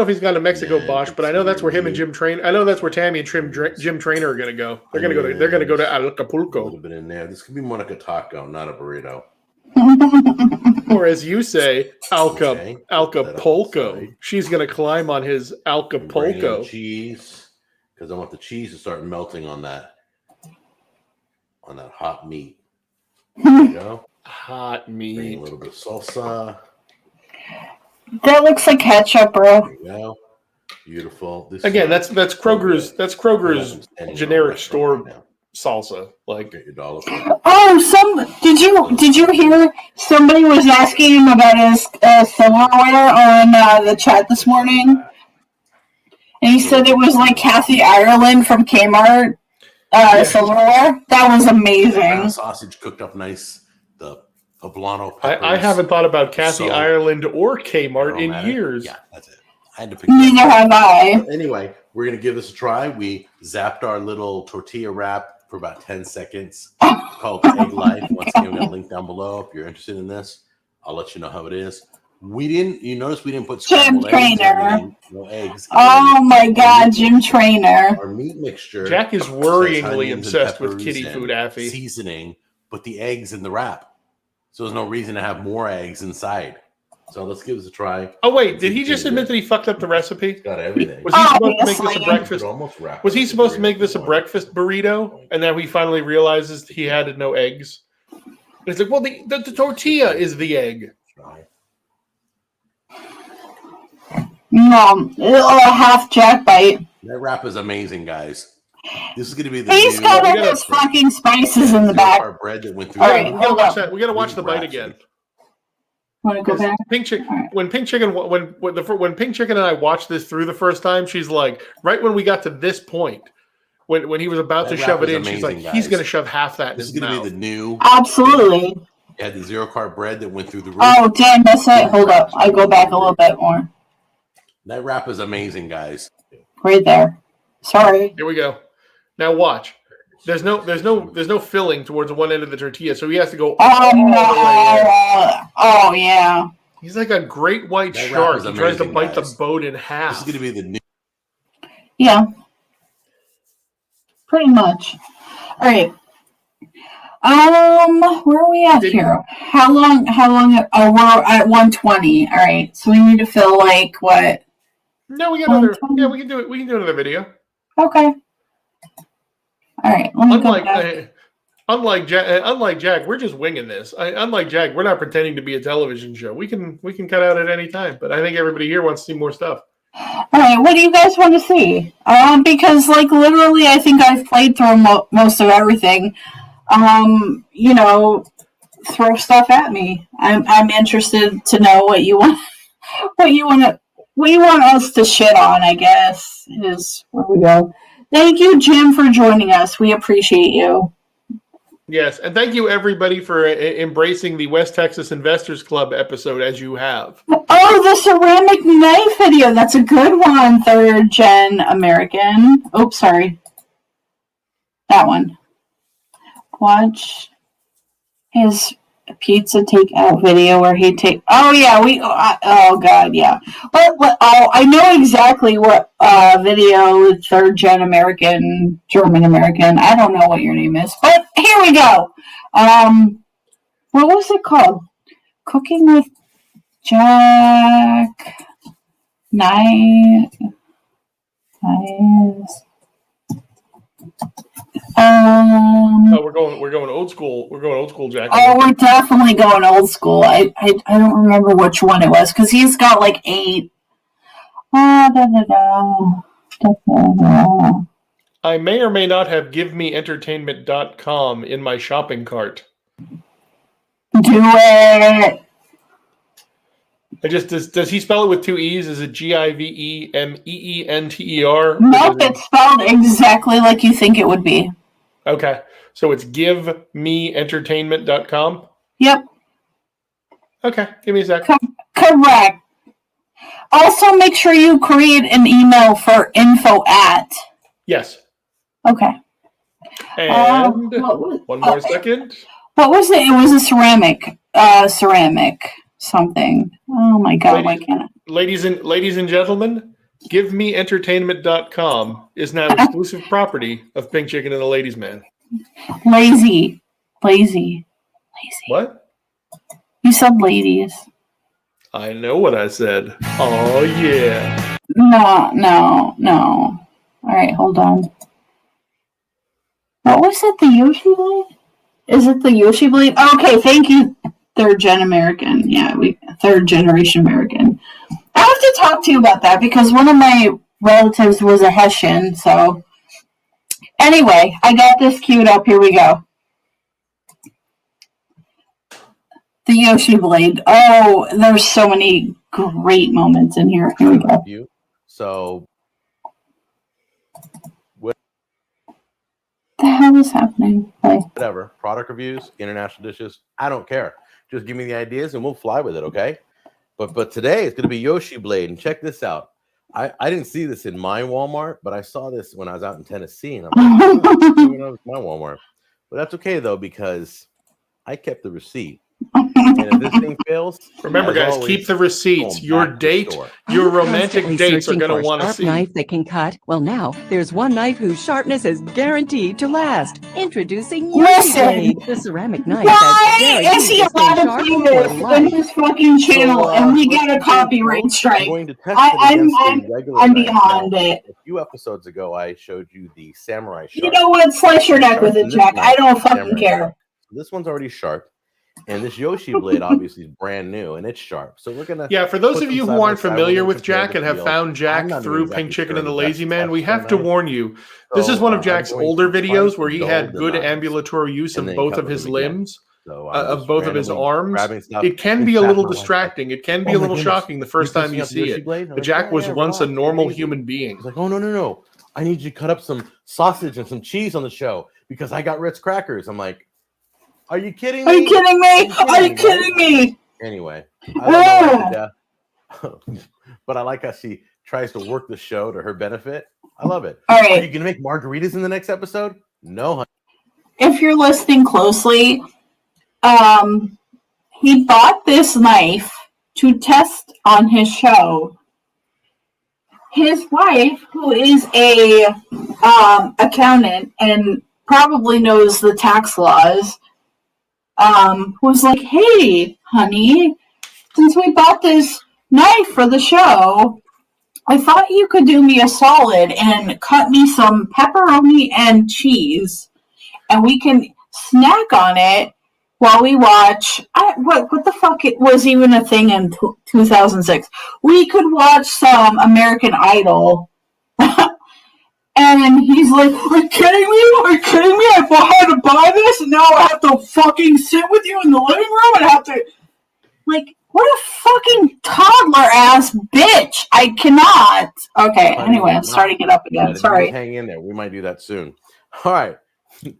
he's gone to Mexico Bosch, but I know that's where him and Jim Train. I know that's where Tammy and Jim Trainer are going to go. They're going to go to Acapulco. A little bit in there. This could be more like a taco, not a burrito. Or as you say, Acapulco. She's going to climb on his Acapulco. Cheese, because I want the cheese to start melting on that hot meat. There you go. Hot meat. Bring a little bit of salsa. That looks like ketchup, bro. There you go. Beautiful. Again, that's Kroger's. That's Kroger's generic store salsa. Like get your dollar. Oh, did you hear somebody was asking him about his silverware on the chat this morning, and he said it was like Kathy Ireland from Kmart silverware. That was amazing. Sausage cooked up nice. The poblano peppers. I haven't thought about Kathy Ireland or Kmart in years. Yeah, that's it. I had to pick. Neither have I. Anyway, we're gonna give this a try. We zapped our little tortilla wrap for about 10 seconds. It's called Egg Life. Once again, we got a link down below. If you're interested in this, I'll let you know how it is. You notice we didn't put Jim Trainer. No eggs. Oh my God, Jim Trainer. Our meat mixture. Jack is worryingly obsessed with kitty food, Affy. Seasoning, but the eggs in the wrap. So there's no reason to have more eggs inside. So let's give this a try. Oh wait, did he just admit that he fucked up the recipe? Got everything. Was he supposed to make this a Obviously. breakfast? Was he supposed to make this a breakfast burrito, and then he finally realizes he had no eggs? And he's like, well, the tortilla is the egg. No, a half jack bite. That wrap is amazing, guys. This is going to be the He's got all those fucking spices in the back. Our bread that went through. All right, We gotta watch that. We gotta watch the bite again. Want to go back? Pink Chicken. When Pink Chicken, when Pink Chicken and I watched this through the first time, she's like, right when we got to this point, when he was about to shove it in, she's like, he's gonna shove half that. This is gonna be the new. Absolutely. You had the 0 carb bread that went through the roof. Oh, damn, that's it. Hold up. I go back a little bit more. That wrap is amazing, guys. Right there. Sorry. Here we go. Now watch. There's no filling towards one end of the tortilla, so he has to go. Oh no! Oh yeah. He's like a great white That shark. wrap is He tries to amazing, bite guys. the boat in half. This is gonna be the new. Yeah. Pretty much. All right. Where are we at here? How long? Oh, we're at 120. All right. So we need to fill like what? No, we got another. Yeah, we can do it. We can do another video. Okay. All right. Let me go back. Unlike Jack, we're just winging this. Unlike Jack, we're not pretending to be a television show. We can cut out at any time. But I think everybody here wants to see more stuff. All right. What do you guys want to see? Because like literally, I think I've played through most of everything. You know, throw stuff at me. I'm interested to know what you want. What you want us to shit on, I guess, is where we go. Thank you, Jim, for joining us. We appreciate you. Yes, and thank you everybody for embracing the West Texas Investors Club episode as you have. Oh, the ceramic knife video. That's a good one, 3rd Gen American. Oops, sorry. That one. Watch his pizza takeout video where he take. Oh yeah, oh god, yeah. I know exactly what video 3rd Gen American, German American. I don't know what your name is, but here we go. What was it called? Cooking with Jack. Knives. We're going old school. We're going old school, Jack. Oh, we're definitely going old school. I don't remember which one it was because he's got like 8. I may or may not have GiveMeEntertainment.com in my shopping cart. Do it. Does he spell it with 2 E's? Is it GIVEMEENTER? Nope, it's spelled exactly like you think it would be. Okay. So it's GiveMeEntertainment.com? Yep. Okay. Give me a sec. Correct. Also, make sure you create an email for info at. Yes. Okay. And one more second. What was it? It was a ceramic something. Oh my god, why can't I? Ladies and gentlemen, GiveMeEntertainment.com is now exclusive property of Pink Chicken and the Ladies Man. Lazy. What? You said ladies. I know what I said. Oh yeah. No. All right, hold on. What was it? The Yoshi Blade? Is it the Yoshi Blade? Okay, thank you, 3rd Gen American. Yeah, 3rd Generation American. I have to talk to you about that because one of my relatives was a Hessian. So anyway, I got this queued up. Here we go. The Yoshi Blade. Oh, there's so many great moments in here. Here we go. So, What the hell is happening? whatever. Product reviews, international dishes. I don't care. Just give me the ideas and we'll fly with it, okay? But today it's going to be Yoshi Blade. And check this out. I didn't see this in my Walmart, but I saw this when I was out in Tennessee. And I'm like, oh, it's my Walmart. But that's okay, though, because I kept the receipt. And if this thing fails, Remember, as guys, always, keep the receipts. going Your back to the date, store. your romantic Constantly dates are searching going for to a want to sharp see. knife that can cut. Well, now there's one knife whose sharpness is guaranteed to last. Introducing Yoshi Listen, Blade, the ceramic knife why that's guaranteed is he to stay allowed to sharp play for this in life. his fucking channel and we let's get a keep things copyright close. strike? I'm going to test it against the regular I'm knife. beyond Now, it. a few episodes ago, I showed you the samurai sharp. You know what? Slice your neck with it, Jack. I don't fucking care. This one's already sharp. And this Yoshi blade obviously is brand new and it's sharp. So we're gonna. Yeah, for those of you who aren't familiar with Jack and have found Jack through exactly Pink Chicken sure and the the Lazy best Man, we texture have to knife. warn you. This is one of I'm Jack's going older to try videos to where he dull had the good knives ambulatory use and of then both cut of his them again. limbs, So of both of his arms. grabbing stuff. It can In be a fact, little my wife's distracting. It can be "Oh a my little goodness, shocking the first time you fixing up see Yoshi it. blade?" I'm But like, Jack "Yeah, was yeah, once a relax, take it normal easy." human being. He's like, "Oh, no. I need you to cut up some sausage and some cheese on the show because I got Ritz crackers." I'm like, "Are you kidding me? Are you kidding me? Are you kidding me?" Anyway, I love my wife to death, but I like how she tries to work the show to her benefit. I love it. All Are right. you going to make margaritas in the next episode? No, honey. If you're listening closely, he bought this knife to test on his show. His wife, who is a accountant and probably knows the tax laws, was like, "Hey, honey, since we bought this knife for the show, I thought you could do me a solid and cut me some pepperoni and cheese, and we can snack on it while we watch." What the fuck? It was even a thing in 2006. We could watch some American Idol. And he's like, "Are you kidding me? Are you kidding me? I had to buy this, and now I have to fucking sit with you in the living room and have to..." Like, what a fucking toddler-ass bitch. I cannot. Okay, anyway, I'm starting it up again. Sorry. Hang in there. We might do that soon. All right.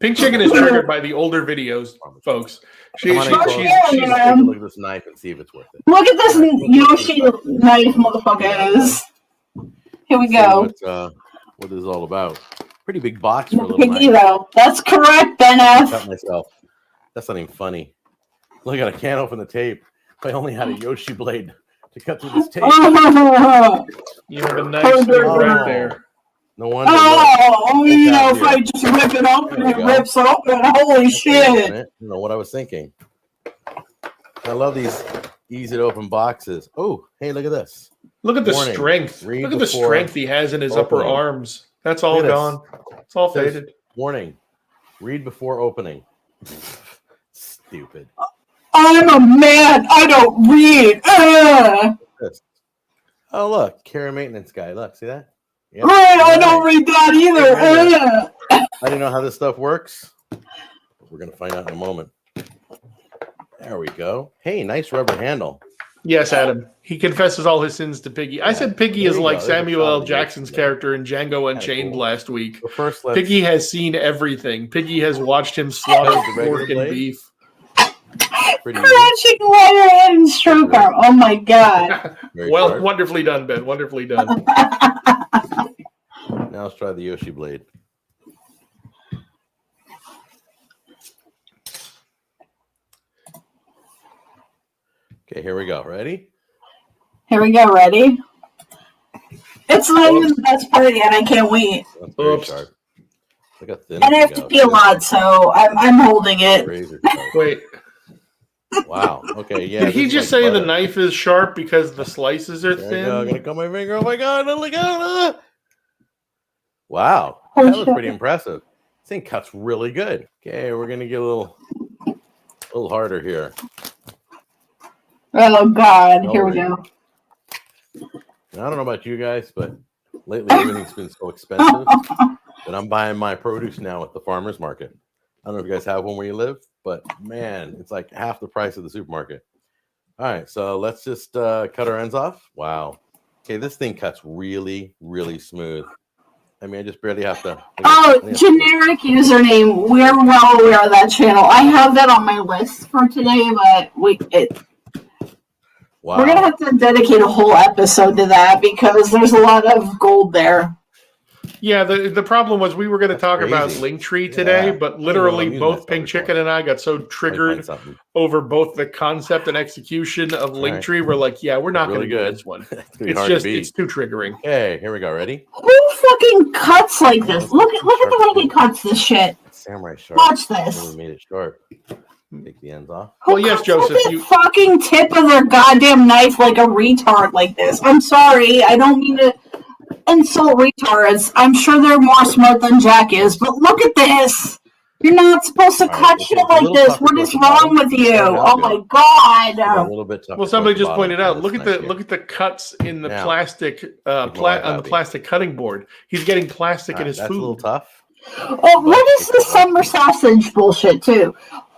Pink Chicken is triggered by the older videos, folks. She's Yeah, take a look at this knife and see if it's worth it. Look at this Yoshi knife, motherfuckers. Here we go. What this is all about. Pretty big box for a little Piggy, knife. though. That's correct, Ben I F. cut myself. That's not even funny. Look, I can't open the tape. If I only had a Yoshi blade to cut through this tape. You have a nice thing right there. No wonder. If I just rip it open, it rips open. Holy shit. I don't know what I was thinking. I love these easy to open boxes. Oh, hey, look at this. Look at the strength. Look at the strength he has in his upper arms. That's all gone. It's all faded. Warning. Read before opening. Stupid. I'm a man. I don't read. Oh, look. Care maintenance guy. Look, see that? Yep. Right, I don't read that either. I didn't know how this stuff works. We're going to find out in a moment. There we go. Hey, nice rubber handle. Yes, Adam. He confesses all his sins to Piggy. I said Piggy is like Samuel L. Jackson's character in Django Unchained last week. Piggy has seen everything. Piggy has watched him slaughter pork and beef. Crunching letterhead and stroke arm. Oh my god. Well, wonderfully done, Ben. Wonderfully done. Now let's try the Yoshi blade. Okay, here we go. Ready? Here we go. Ready? It's not even the best part yet. I can't wait. That's very sharp. Look how thin. And I have to pee a lot, so I'm holding it. Wait. Wow. Okay. Yeah. Did he just say the knife is sharp because the slices are thin? I'm gonna cut my finger. Oh my god! Look out! Wow, that was pretty impressive. This thing cuts really good. Okay, we're gonna get a little harder here. Oh god! Here we go. Now, I don't know about you guys, but lately everything's been so expensive that I'm buying my produce now at the farmer's market. I don't know if you guys have one where you live, but man, it's like half the price of the supermarket. All right, so let's just cut our ends off. Wow. Okay, this thing cuts really, really smooth. I mean, I just barely have to. Generic username. We're well aware of that channel. I have that on my list for today, but we're gonna have to dedicate a whole episode to that because there's a lot of gold there. Yeah, the problem was we were going to talk about crazy. Linktree today, Yeah. but I don't literally know what I'm both using Pink myself Chicken and I got so Might find triggered something. over both the concept and execution of right. Linktree. We're like, yeah, we're not Really going to do good. this one. It's gonna be It's hard to just, beat. it's too triggering. Okay, here we go. Ready? Who fucking cuts like this? Look at the way he cuts this shit. Samurai sharp. Watch this. Really made it sharp. Take the ends off. Who Well, yes, cuts Joseph, with the you- fucking tip of their goddamn knife like a retard like this? I'm sorry. I don't mean to insult retards. I'm sure they're more smart than Jack is, but look at this. You're not supposed to All right, cut it's shit a like little this. tougher What towards is the wrong bottom. with you? Started out Oh good. my It's a god. little bit tougher Well, somebody towards the just pointed bottom, out. but Look it's at nice the here. look at the cuts in the Now, plastic like on the plastic cutting board. He's getting plastic All in right, his that's a little food. tough. Oh, what is this summer sausage bullshit too?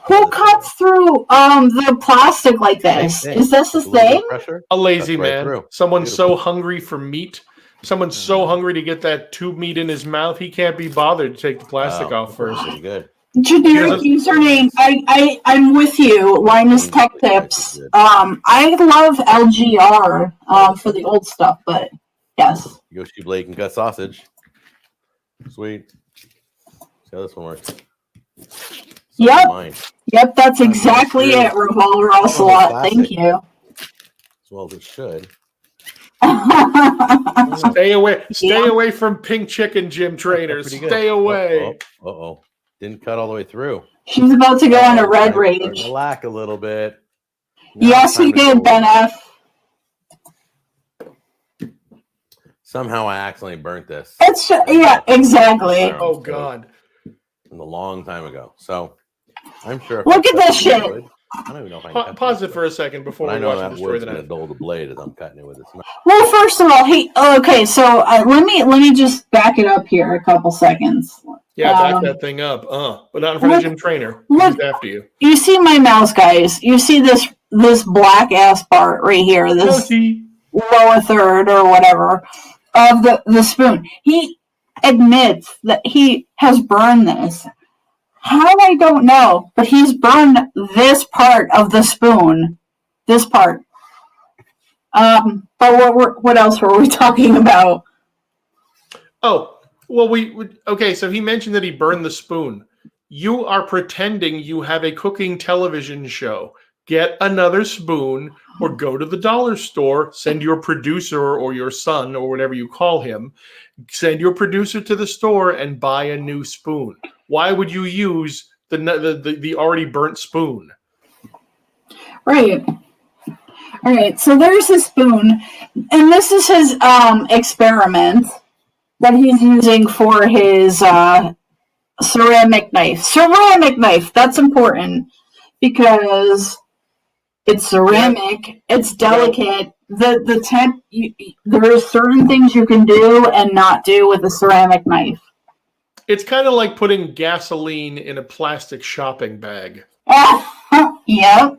Who cuts through the plastic like this? Same thing. Is this a Just a little bit thing? of pressure. A lazy Cuts right man. through. Someone Beautiful. so hungry for meat. Someone's so hungry to get that tube meat in his mouth, he can't be bothered to take the plastic Wow, off first. Pretty good. Generic username. I'm with you. Linus Tech Tips. I love LGR for the old stuff, but yes. Yoshi Blade can cut sausage. Sweet. See how this one works. Yep. Mine. Yep, that's exactly it, Revolver Ocelot. Thank you. As well as it should. Stay away. Stay away from Pink Chicken gym trainers. Pretty good. Stay away. Uh-oh. Didn't cut all the way through. She's about to go on a red Starting rage. to lack a little bit. Now Yes, it's time he to did, go. Ben F. Somehow I accidentally burnt this. Yeah, exactly. Oh God. A long time ago. So I'm sure. If Look I at cut this the shit. wood, I don't even know if I can cut Pause this it for a second before But I we know watch that him destroy wood's the gonna knife. dull the blade as I'm cutting it with this knife. Well, first of all, hey, okay, so let me just back it up here a couple seconds. Yeah, back that thing up. But not in front of Jim Trainer. Look, He's after you. You see my mouse, guys. You see this black ass part right here, this lower third or whatever of the spoon. He admits that he has burned this. How, I don't know, but he's burned this part of the spoon. This part. But what else were we talking about? Oh, well, okay, so he mentioned that he burned the spoon. You are pretending you have a cooking television show. Get another spoon or go to the dollar store, send your producer or your son or whatever you call him, send your producer to the store and buy a new spoon. Why would you use the already burnt spoon? Right. All right, so there's his spoon, and this is his experiment that he's using for his ceramic knife. Ceramic knife, that's important because it's ceramic, it's delicate. The temp, there are certain things you can do and not do with a ceramic knife. It's kind of like putting gasoline in a plastic shopping bag. Yep.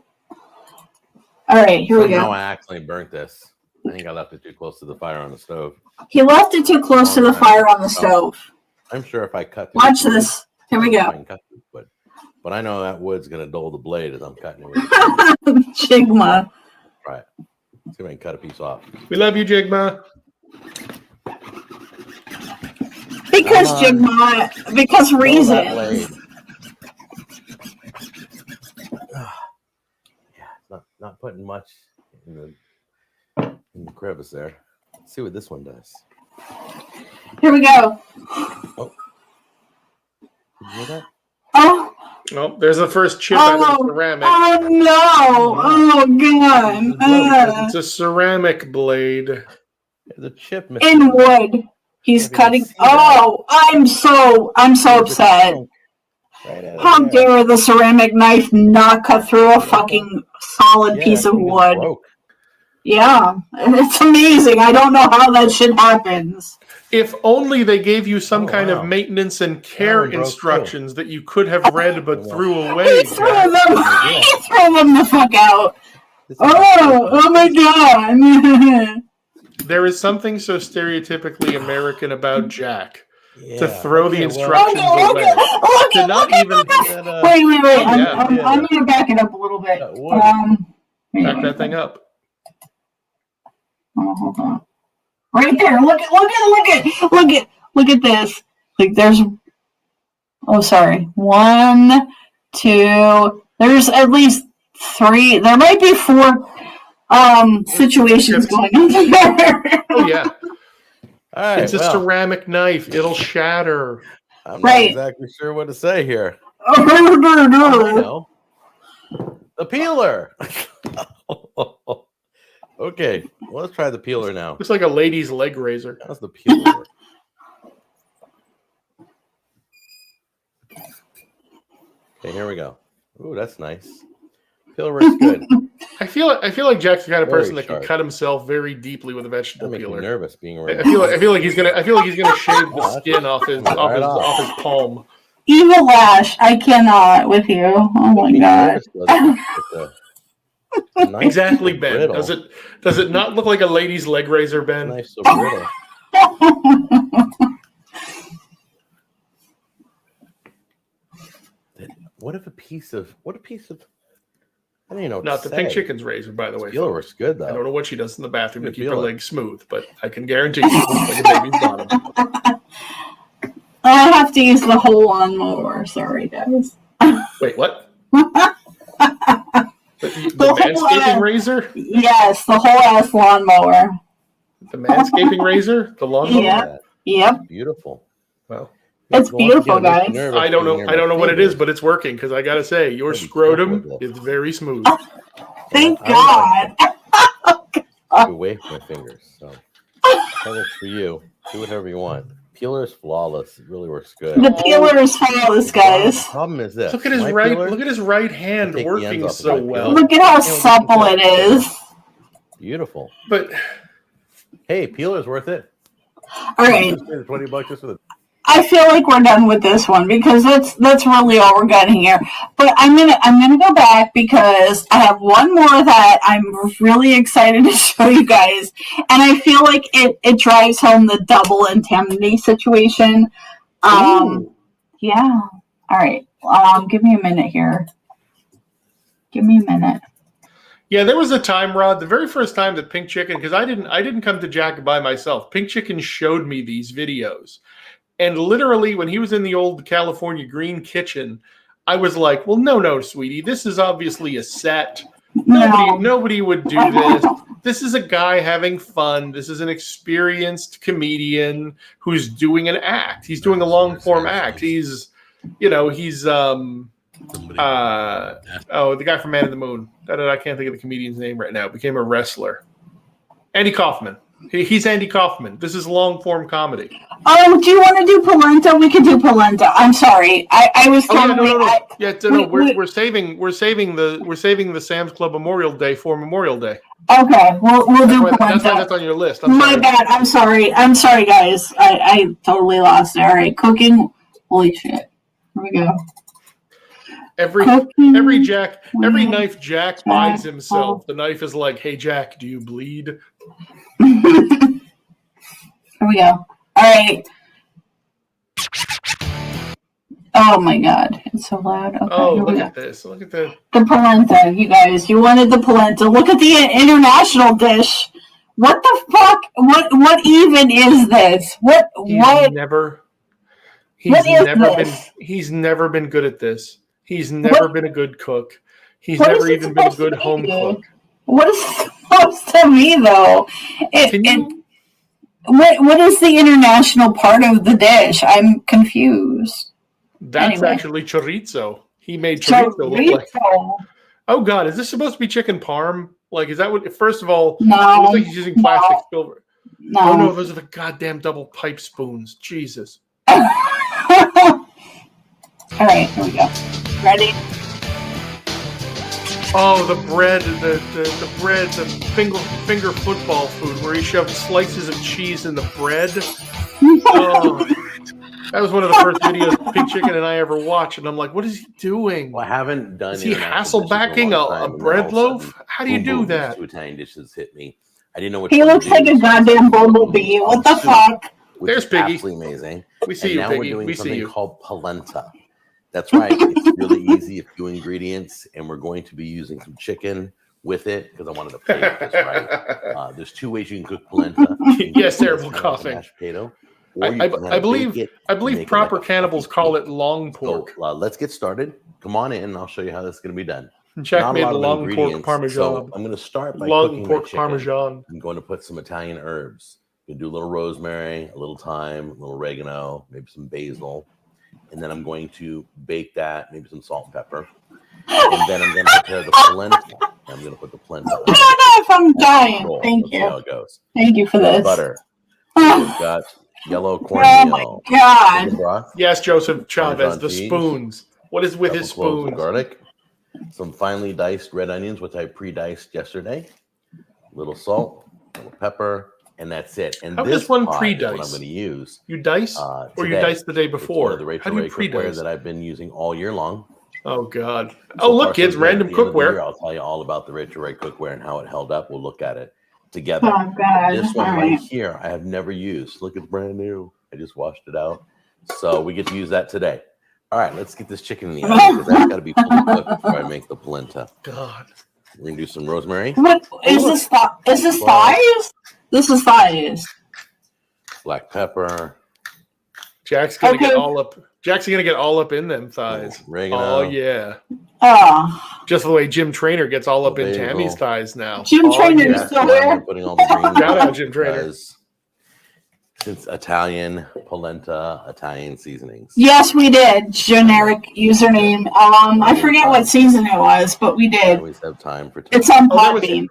All right, here we go. Somehow I accidentally burnt this. I think I left it too close to the fire on the stove. He left it too close to the fire on the stove. I'm sure if I cut Watch this. Here we go. But I know that wood's going to dull the blade as I'm cutting it with it. Chigma. Right. Let's see if I can cut a piece off. We love you, Jigma. Because Jigma, because reasons. Yeah, not putting much in the crevice there. Let's see what this one does. Here we go. Oh. Did you hear that? Oh. Oh, there's the first chip out of the ceramic. Oh no! Oh god! It's a ceramic blade. There's a chip in wood. He's cutting. Oh, I'm so upset. How dare the ceramic knife not cut through a fucking solid piece of wood? Yeah, it's amazing. I don't know how that shit happens. If only they gave you some kind of maintenance and care instructions that you could have read but threw away. He threw them the fuck out. Oh my god. There is something so stereotypically American about Jack. To throw the instructions away. To not even... Wait. I'm going to back it up a little bit. Back that thing up. Oh, hold on. Right there. Look at. Look at this. Like there's, oh, sorry. 1, 2, there's at least 3. There might be 4 situations going on there. Oh, yeah. All right, It's a ceramic knife. It'll shatter. I'm not exactly sure what to say here. Oh, I know. The peeler. Okay, well, let's try the peeler now. It's like a lady's leg razor. How's the peeler work? Okay, here we go. Ooh, that's nice. Peeler works good. I feel like Jack's the kind of Very person that can sharp. cut himself very deeply with a vegetable That makes me peeler. nervous being I around. feel like he's gonna shave the skin off his palm. Evil Lash, I cannot with you. Oh my god. Exactly, Ben. Does it not look like a lady's leg razor, Ben? Knife so brittle. What if a piece of I don't even know what Not to the pink say. chicken's razor, by the way. Peeler works good though. I don't know what she does in the bathroom to Good keep her feeling. legs smooth, but I can guarantee you it's like a baby's bottom. I have to use the whole lawnmower. Sorry, guys. Wait, what? The manscaping razor? Yes, the whole ass lawnmower. The manscaping razor? The lawnmower? Yeah. Yep. Beautiful. Well, It's beautiful, guys. I don't know what it is, but it's working because I gotta say your scrotum is very smooth. Thank God. Away from my fingers. So that works for you. Do whatever you want. Peeler is flawless. It really works good. The peeler is flawless, guys. The problem is this. Look at his right hand take the working ends off so of my well. peeler. Look at how supple it is. Beautiful. But hey, peeler's worth it. All right. $20 just for the. I feel like we're done with this one because that's really all we're getting here. But I'm gonna go back because I have one more that I'm really excited to show you guys, and I feel like it drives home the double indemnity situation. Yeah. All right. Give me a minute here. Give me a minute. yeah, there was a time, Rod, the very first time that Pink Chicken, because I didn't come to Jack by myself. Pink Chicken showed me these videos. And literally, when he was in the old California Green Kitchen, I was like, well, no, sweetie. This is obviously a set. Nobody would do this. This is a guy having fun. This is an experienced comedian who's doing an act. He's doing a long-form act. He's the guy from Man in the Moon. I can't think of the comedian's name right now. Became a wrestler. Andy Kaufman. He's Andy Kaufman. This is long-form comedy. Oh, do you want to do polenta? We can do polenta. I'm sorry. I was telling We're saving the Sam's Club Memorial Day for Memorial Day. Okay, we'll do polenta. That's on your list. My bad. I'm sorry, guys. I totally lost it. All right, cooking. Holy shit. Here we go. Every knife Jack buys himself, the knife is like, hey Jack, do you bleed? Here we go. All right. Oh my god, it's so loud. Okay, look at this. Look at the polenta, you guys. You wanted the polenta. Look at the international dish. What the fuck? What even is this? He's never been good at this. He's never been a good cook. He's never even been a good home cook. What is it supposed to be, though? What is the international part of the dish? I'm confused. That's actually chorizo. He made chorizo look like. Oh God, is this supposed to be chicken parm? Like, is that what? First of all, no, it looks like he's using plastic silver. No. Oh no, those are the goddamn double pipe spoons. Jesus. All right, here we go. Ready? Oh, the bread, the finger football food where he shoved slices of cheese in the bread. Oh, that was one of the first videos Pink Chicken and I ever watched, and I'm like, what is he doing? Well, I haven't done. Is he Hasselbacking a bread loaf? How do you do that? Two Italian dishes hit me. I didn't know what. He looks like a goddamn bumblebee. What the fuck? There's Piggy. Absolutely amazing. We see you, Piggy. We're doing we see something you. called polenta. That's right. It's really easy. A few ingredients, and we're going to be using some chicken with it because I wanted to play with this right. There's two ways you can cook polenta. Yes, terrible coughing. Mashed potato. Or you I can have believe bake it I and believe make it proper like a cannibals puffy call cake. it long pork. So let's get started. Come on in, and I'll show you how this is going to be done. Jack Not a made lot of long pork ingredients, parmesan. so I'm going to start by Long cooking my pork chicken. parmesan. I'm going to put some Italian herbs. You can do a little rosemary, a little thyme, a little oregano, maybe some basil, and then I'm going to bake that, maybe some salt and pepper, and then I'm going to prepare the polenta. I'm going to put the polenta. I don't know if I'm dying. Roll. Thank Let's see you. how it goes. Thank you for There's this. butter. Oh, We've got yellow my cornmeal, chicken God. broth, Yes, Joseph Chavez, Parmesan the cheese, spoons. What is with couple his cloves of spoons? garlic, some finely diced red onions, which I pre-diced yesterday, a little salt, a little pepper, and that's it. And How this does one pot is pre-dice? what I'm going to use You dice, or you today. dice the day It's one before? of the How do you Rachel Ray cookware pre-dice? that I've been using all year long. Oh God! So Oh look, far, so kids, good. random At the end of the year, cookware. I'll tell you all about the Rachel Ray cookware and how it held up. We'll look at it together. Oh, God. This one All right right. here, I have never used. Look, it's brand new. I just washed it out. So we get to use that today. All right, let's get this chicken in the oven because that's got to be fully cooked before I make the polenta. God. We're going to do some rosemary, What is this? Is this thighs? This is thighs. black pepper, Jack's gonna Okay. get all up. Jack's gonna get all up in them thighs. oregano. Oh yeah, Oh, just the way Jim Trainer gets all up in Basil. Tammy's thighs now. Jim Oh, Trainer yeah. is That's still why there. I'm putting all the green Shout out, Jim Trainer. because Since Italian polenta, Italian seasonings. Yes, we did. Generic username. I forget what season it was, but we I did. always have time for. It's on Oh, that was- Podbean.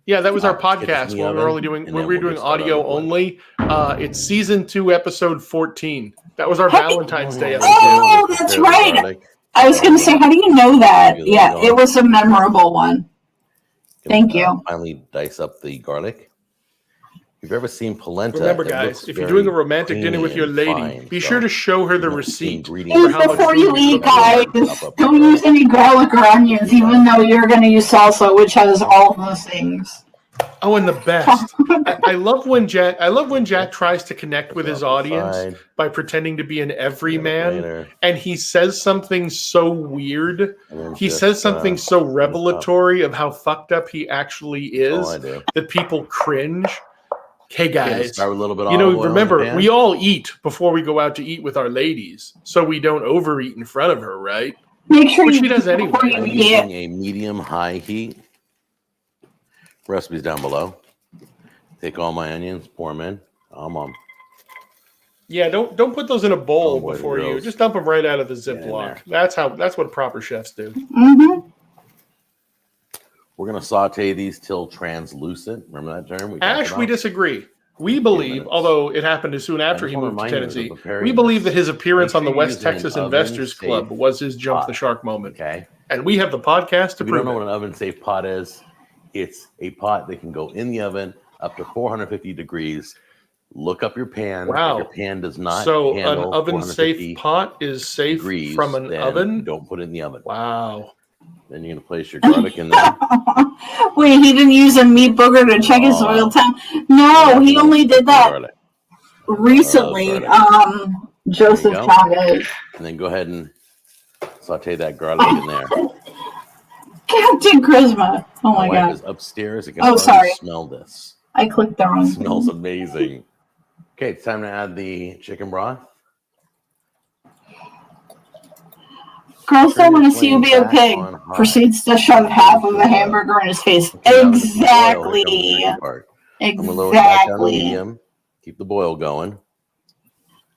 Yeah, that was our Get this in podcast the when we were oven, only doing and when then we were we'll doing get started audio on the only. It's season 2, episode 14. That was our Hey. Valentine's Day episode. Oh, that's right. I was going to say, how do you know that? Yeah, it was a memorable one. Thank you. Finally, dice up the garlic. If you've ever seen polenta, Remember, it guys, looks if you're very doing a romantic dinner with your creamy and lady, fine, be so sure to show her the you know, receipt. ingredients for how much Before food you you eat, cook. guys, don't use any garlic or onions, even though you're going to use salsa, which has all of those things. Oh, and the best. I love when Jack tries to connect with his audience by pretending to be an everyman, and he says something so weird. He says something so revelatory of how fucked up he actually is that people cringe. Hey guys, start with a little bit. Remember, we all eat before we go out to eat with our ladies, so we don't overeat in front of her, right? Make sure Which she does anyway. I'm using a medium-high heat. Recipes down below. Take all my onions, pour them in. Yeah, don't put those in a bowl boy, before the you. girls. Just dump them right out of the in Ziploc. there. That's what proper chefs do. Mm-hmm. We're going to saute these till translucent. Remember that term? Ash, we disagree. We believe, although it happened as soon after he moved to Tennessee, we believe that his appearance on the West Texas Investors Club was his jump the shark moment. Okay. And we have the podcast to If you prove don't know it. what an oven-safe pot is, it's a pot that can go in the oven up to 450 degrees. Look up your pan. Wow. If your pan does not So an handle oven-safe 450 pot is safe degrees, from an then oven? Don't put it in the oven. Wow. Then you're going to place your garlic in there. Wait, he didn't use a meat booger to check his oil temp? No, he only did that Garlic. recently. Garlic. Joseph There you go. Chavez. And then go ahead and saute that garlic in there. Captain Charisma. Oh my wife God. is upstairs. It can Oh, already sorry. smell this. I clicked the wrong It smells thing. amazing. Okay, it's time to add the chicken broth. Girls don't Turn want your to see you flame be a back pig. on high. Proceeds to shove half of a hamburger in his face. Okay, now with the boil, here comes the Exactly. tricky part. I'm going to lower it back down to Exactly. medium. Keep the boil going.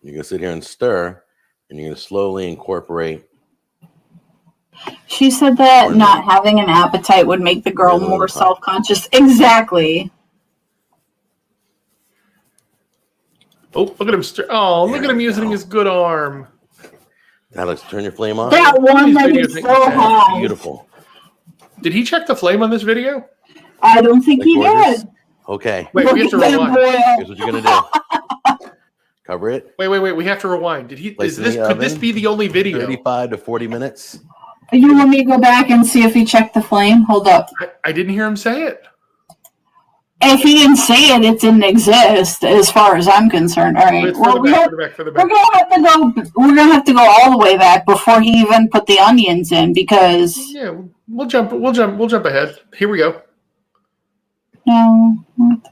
You're going to sit here and stir, and you're going to slowly incorporate. She said that not having an appetite would make the girl more self-conscious. Exactly. Oh, look at him. Look at him using his good arm. Alex, turn your flame on. That one These that videos is make so me sad. high. Beautiful. Did he check the flame on this video? I don't think he Gorgeous? did. Okay. Wait, we have to Look at that rewind. boil. Here's what you're going to do. Cover it. Wait. We have to rewind. Did he? Place Is it in this? the Could this oven. be the only video? 35 to 40 minutes. You want me to go back and see if he checked the flame? Hold up. I didn't hear him say it. If he didn't say it, it didn't exist, as far as I'm concerned. All right. It's Well, further back. we're gonna have to go all the way back before he even put the onions in, because Yeah, we'll jump ahead. Here we go. no.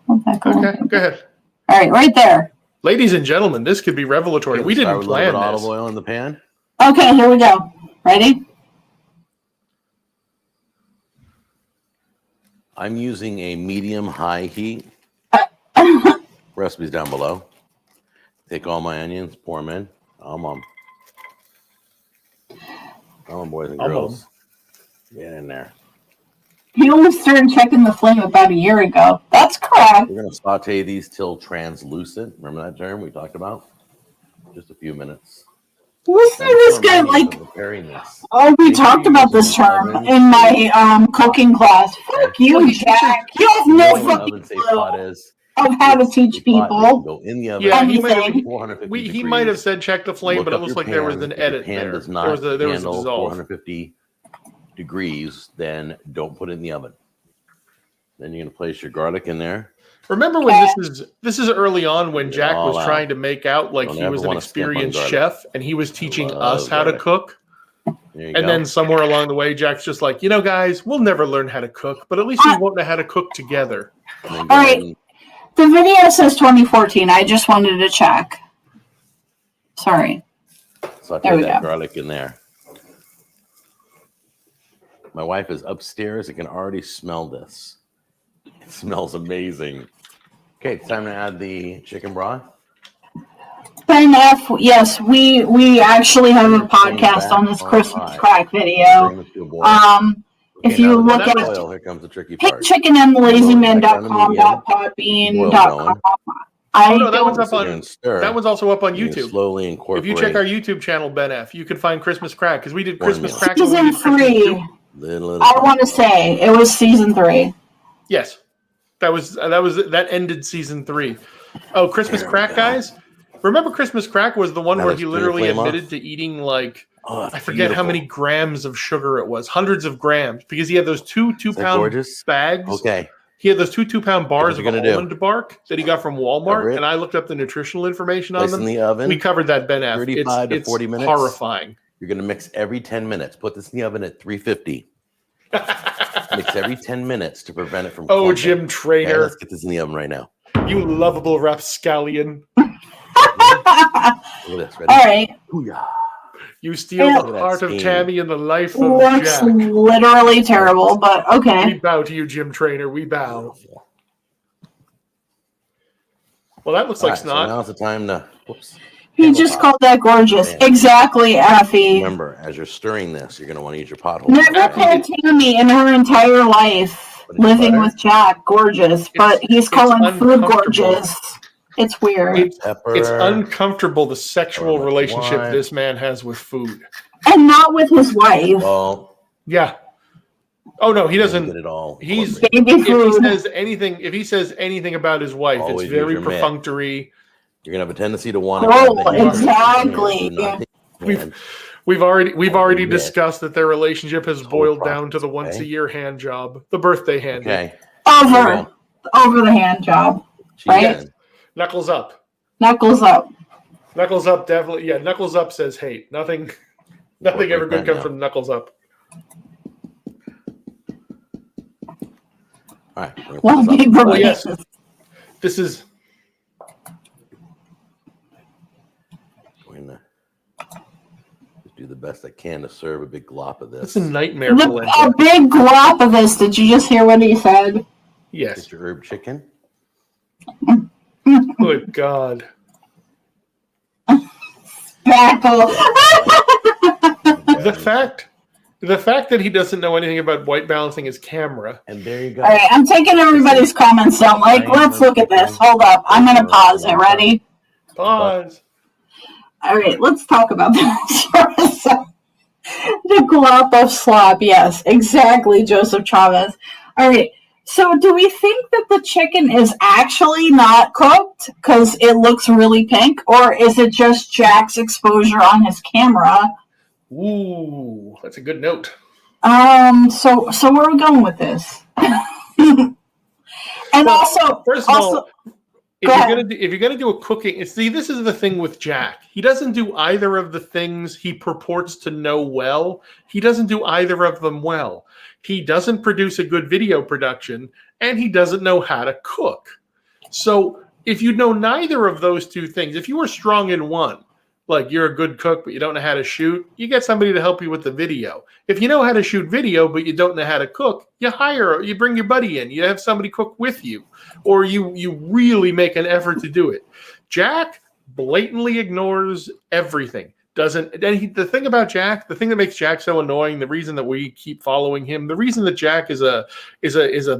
Hold back a little Okay, bit. go ahead. All right, right there. Ladies and gentlemen, this could be revelatory. We didn't plan olive this. oil in the pan. Okay, here we go. Ready? I'm using a medium-high heat. Recipe's down below. Take all my onions, pour them in. Come on, boys and girls. Get in there. He only started checking the flame about a year ago. That's correct. We're going to saute these till translucent. Remember that term we talked about? Just a few minutes. Listen to this guy, like, preparing this. oh, we talked about this term in my cooking class. Fuck you, Jack. You have no fucking clue of how to teach people. Go in the oven. Yeah, Anything. he might have said check the flame, but it looks like there was an edit there. Does not There was a handle dissolve. 450 degrees, then don't put it in the oven. Then you're gonna place your garlic in there. Remember when this is early on when Jack was out. trying to make out like Don't he ever was an wanna skimp on experienced garlic. chef and he was teaching us how to garlic. cook. There you And go. then somewhere along the way, Jack's just like, you know, guys, we'll never learn how to cook, but at least we won't know how to cook together. And then All go right. ahead and The video says 2014. I just wanted to check. Sorry. saute There we that go. garlic in there. My wife is upstairs. I can already smell this. It smells amazing. Okay, it's time to add the chicken broth. Ben F, yes, we actually have a podcast on this on Christmas high. crack video. Bring this to a boil. If Okay, you now look that at boil, here comes the tricky part. chickenandthelazyman.com.podbean.com. I Oh, no, that don't one's up You're gonna on stir. that one's also up on You YouTube. slowly If incorporate. you check our YouTube channel, Ben F, you can find Christmas Crack because we did One Christmas minute. Crack. when we season did Christmas 3. Soup. little I want to say it was season 3. Yes, that ended season 3. Oh, Christmas There we Crack, go. guys! Remember Christmas Crack was the one Now where let's he turn the literally flame off. admitted to eating like Oh, it's I forget how beautiful. many grams of sugar it was, hundreds of grams, because he had those two Is that 2-pound gorgeous? bags. Okay. He had those 2-pound bars of you're gonna do. almond bark that he got from Cover Walmart, it. and I looked up the nutritional information on Place in them. the oven. We covered that, Ben F. 35 to It's 40 minutes. horrifying. You're going to mix every 10 minutes. Put this in the oven at 350. Mix every 10 minutes to prevent it from Oh, clumping. Jim Okay, Trainer, let's get this in the oven right now. you lovable rapscallion. Look at this. Ready? All right. Booyah. You steal Yeah. the heart of Steam. Tammy and the life of Looks Jack. literally terrible, but We okay. bow to you, Jim Trainer. We bow. Beautiful. Well, that looks All like right, so snot. now's the time to. Whoops. He just called that gorgeous. Yeah. Exactly, Effie. Remember, as you're stirring this, you're going to want to use your pothole. Never called Tammy in her entire life But it's living butter. with Jack gorgeous, but he's it's calling food uncomfortable. gorgeous. It's weird. Pepper. It's uncomfortable, the sexual Or relationship wine. this man has with food. And not with his wife. Well, Yeah. Oh no, he get doesn't. it all. He's incorporated. Baby if he food. says anything about his wife, Always it's use very your mitt. perfunctory. You're going to have a tendency to want to. Oh, grab the hand. exactly. Do not take the We've- hand. We've already mitt. discussed that their relationship has Whole boiled down to the process, okay? once-a-year hand job, the birthday hand. Okay. Over the hand job. Cheese Right? in. Knuckles up. Knuckles up. Knuckles up, definitely. Yeah, Knuckles up says hate. Nothing ever good that comes now. from Knuckles up. All right. we're gonna Well, put this big up. Oh, yes. This is Going to just do the best I can to serve a big glop of that's this. a nightmare A polenta. big glop of this. Did you just hear what he said? Yes. Get your herb chicken. Good God. Spackle. The fact that he doesn't know anything about white balancing his camera. And there you go. All right, I'm taking everybody's comments down. Like, let's look at this. Hold up. I'm going to pause it. Ready? Pause. All right, let's talk about this for a second. The glop of slop. Yes, exactly, Joseph Chavez. All right, so do we think that the chicken is actually not cooked because it looks really pink, or is it just Jack's exposure on his camera? Ooh, that's a good note. So where are we going with this? And Well, also, First of also, all, if go you're gonna do a cooking, see, this is the thing with Jack. He doesn't do either of the things he purports to know well. He doesn't do either of them well. He doesn't produce a good video production, and he doesn't know how to cook. So If you know neither of those two things, if you were strong in one, like you're a good cook, but you don't know how to shoot, you get somebody to help you with the video. If you know how to shoot video, but you don't know how to cook, you bring your buddy in, you have somebody cook with you, or you really make an effort to do it. Jack blatantly ignores everything. The thing about Jack, the thing that makes Jack so annoying, the reason that we keep following him, the reason that Jack is a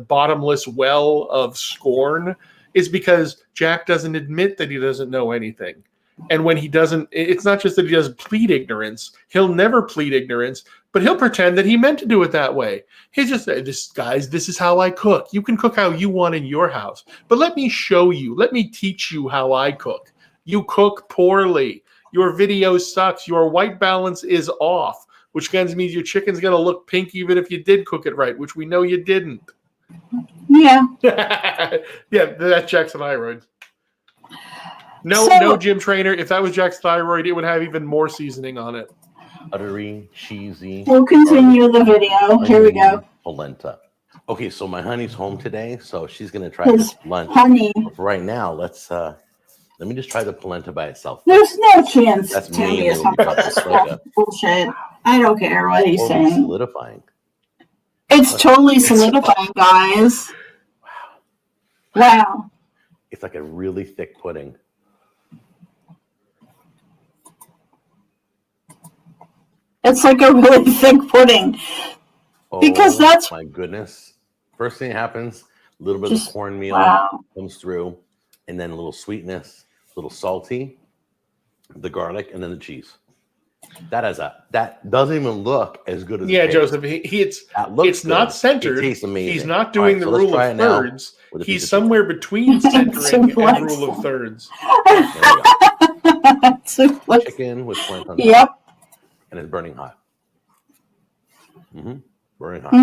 bottomless well of scorn is because Jack doesn't admit that he doesn't know anything. And when he doesn't, it's not just that he doesn't plead ignorance. He'll never plead ignorance, but he'll pretend that he meant to do it that way. He's just, this is how I cook. You can cook how you want in your house, but let me show you. Let me teach you how I cook. You cook poorly. Your video sucks. Your white balance is off, which means your chicken's going to look pink even if you did cook it right, which we know you didn't. Yeah. Yeah, that's Jack's thyroid. No gym trainer. If that was Jack's thyroid, it would have even more seasoning on it. Buttery, cheesy. We'll continue the video. Here we go. Polenta. Okay, so my honey's home today, so she's gonna try this lunch. Honey. But for right now, let me just try the polenta by itself. There's no chance That's Tammy is mainly what we got this bullshit. I don't care what he's saying. Solidifying. It's totally solidifying, guys. Wow. It's like a really thick pudding. It's like a really thick pudding. Because that's my goodness. First thing that happens, a little bit of cornmeal comes through, and then a little sweetness, a little salty, the garlic, and then the cheese. That doesn't even look as good as Joseph. It's not centered. It tastes amazing. He's not doing the rule of thirds. He's somewhere between centering and rule of thirds. Chicken with flint on top. Yep. And it's burning hot. Burning hot.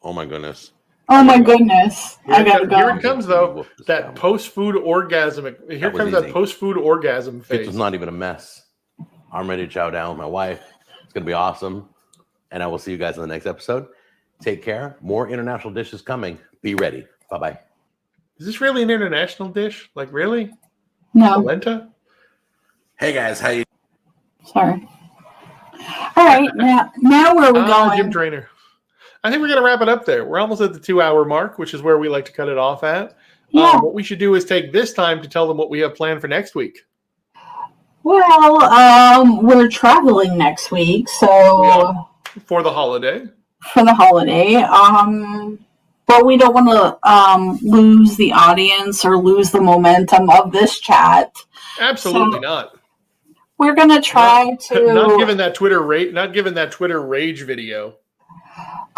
Oh my goodness. Oh my goodness. I gotta go. Here it comes though. That post-food orgasm. Here comes that post-food orgasm phase. It was not even a mess. I'm ready to chow down with my wife. It's gonna be awesome. And I will see you guys in the next episode. Take care. More international dishes coming. Be ready. Bye-bye. Is this really an international dish? Like really? No. Polenta? Hey guys, how you? Sorry. All right, now where are we going? Gym trainer. I think we're going to wrap it up there. We're almost at the 2-hour mark, which is where we like to cut it off at. Yeah. What we should do is take this time to tell them what we have planned for next week. Well, we're traveling next week, so for the holiday. But we don't want to lose the audience or lose the momentum of this chat. Absolutely not. We're gonna try to not given that Twitter rage video.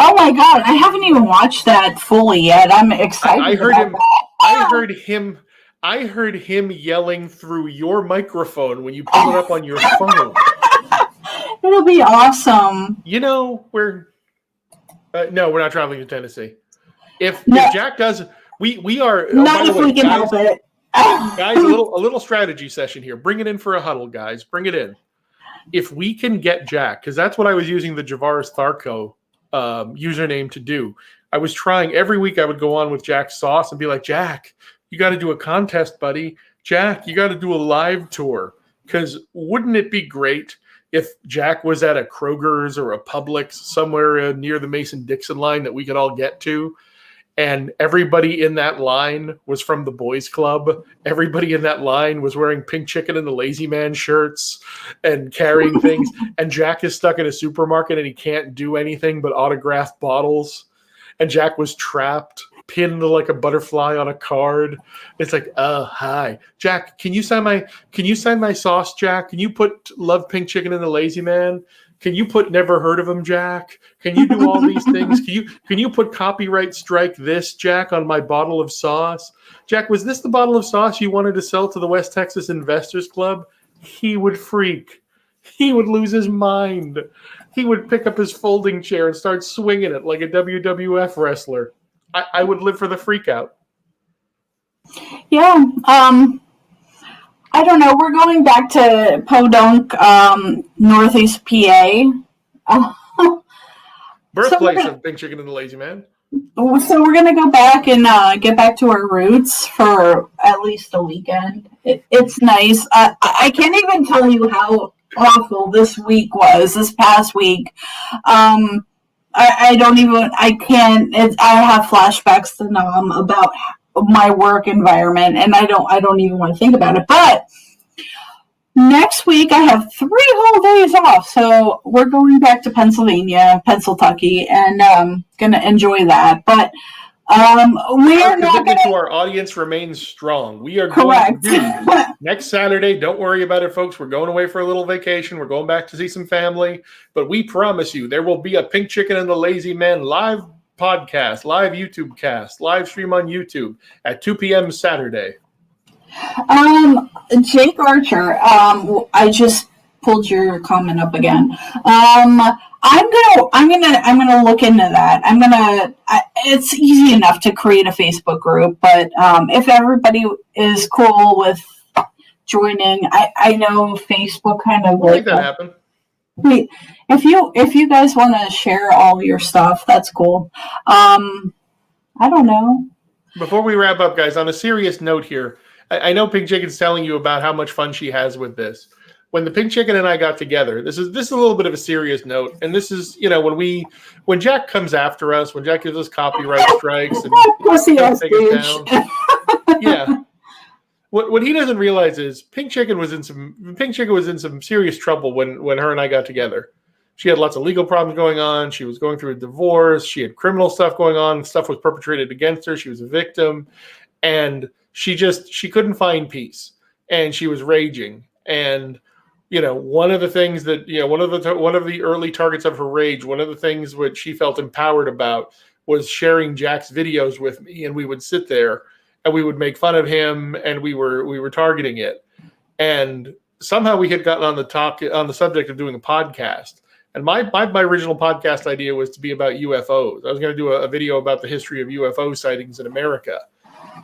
Oh my god, I haven't even watched that fully yet. I'm excited. I heard him yelling through your microphone when you pulled it up on your phone. It'll be awesome. You know, we're not traveling to Tennessee. If Jack does, we are. Not if we can help it. Guys, a little strategy session here. Bring it in for a huddle, guys. Bring it in. If we can get Jack, because that's what I was using the Javaris Tharko username to do. I was trying every week. I would go on with Jack's sauce and be like, Jack, you got to do a contest, buddy. Jack, you got to do a live tour. Because wouldn't it be great if Jack was at a Kroger's or a Publix somewhere near the Mason-Dixon line that we could all get to? And everybody in that line was from the boys club. Everybody in that line was wearing Pink Chicken and the Lazy Man shirts and carrying things. And Jack is stuck in a supermarket and he can't do anything but autograph bottles. And Jack was trapped, pinned like a butterfly on a card. It's like, hi. Jack, can you sign my sauce, Jack? Can you put Love Pink Chicken and the Lazy Man? Can you put Never Heard of Him, Jack? Can you do all these things? Can you put copyright strike this, Jack, on my bottle of sauce? Jack, was this the bottle of sauce you wanted to sell to the West Texas Investors Club? He would freak. He would lose his mind. He would pick up his folding chair and start swinging it like a WWF wrestler. I would live for the freak out. Yeah. I don't know. We're going back to Podunk, Northeast PA. Birthplace of Pink Chicken and the Lazy Man. So we're gonna go back and get back to our roots for at least a weekend. It's nice. I can't even tell you how awful this week was. This past week, I don't even. I can't. I have flashbacks to Nam about my work environment, and I don't even want to think about it. But next week I have 3 whole days off, so we're going back to Pennsylvania, and gonna enjoy that. But we are not going to our audience remains strong. We are correct. going to do next Saturday. Don't worry about it, folks. We're going away for a little vacation. We're going back to see some family, but we promise you there will be a Pink Chicken and the Lazy Man live podcast, live YouTube cast, live stream on YouTube at 2 p.m. Saturday. Jake Archer, I just pulled your comment up again. I'm gonna look into that. It's easy enough to create a Facebook group, but if everybody is cool with joining, I know Facebook kind of make that happen. Wait, if you guys want to share all your stuff, that's cool. I don't know. Before we wrap up, guys, on a serious note here, I know Pink Chicken's telling you about how much fun she has with this. When the Pink Chicken and I got together, this is a little bit of a serious note, and this is, when Jack comes after us, when Jack gives us copyright strikes and take us down, yeah. What he doesn't realize is Pink Chicken was in some serious trouble when her and I got together. She had lots of legal problems going on. She was going through a divorce. She had criminal stuff going on. Stuff was perpetrated against her. She was a victim, and she couldn't find peace, and she was raging. And one of the things that one of the early targets of her rage, one of the things which she felt empowered about was sharing Jack's videos with me, and we would sit there and we would make fun of him, and we were targeting it. And somehow we had gotten on the subject of doing a podcast. And my original podcast idea was to be about UFOs. I was going to do a video about the history of UFO sightings in America.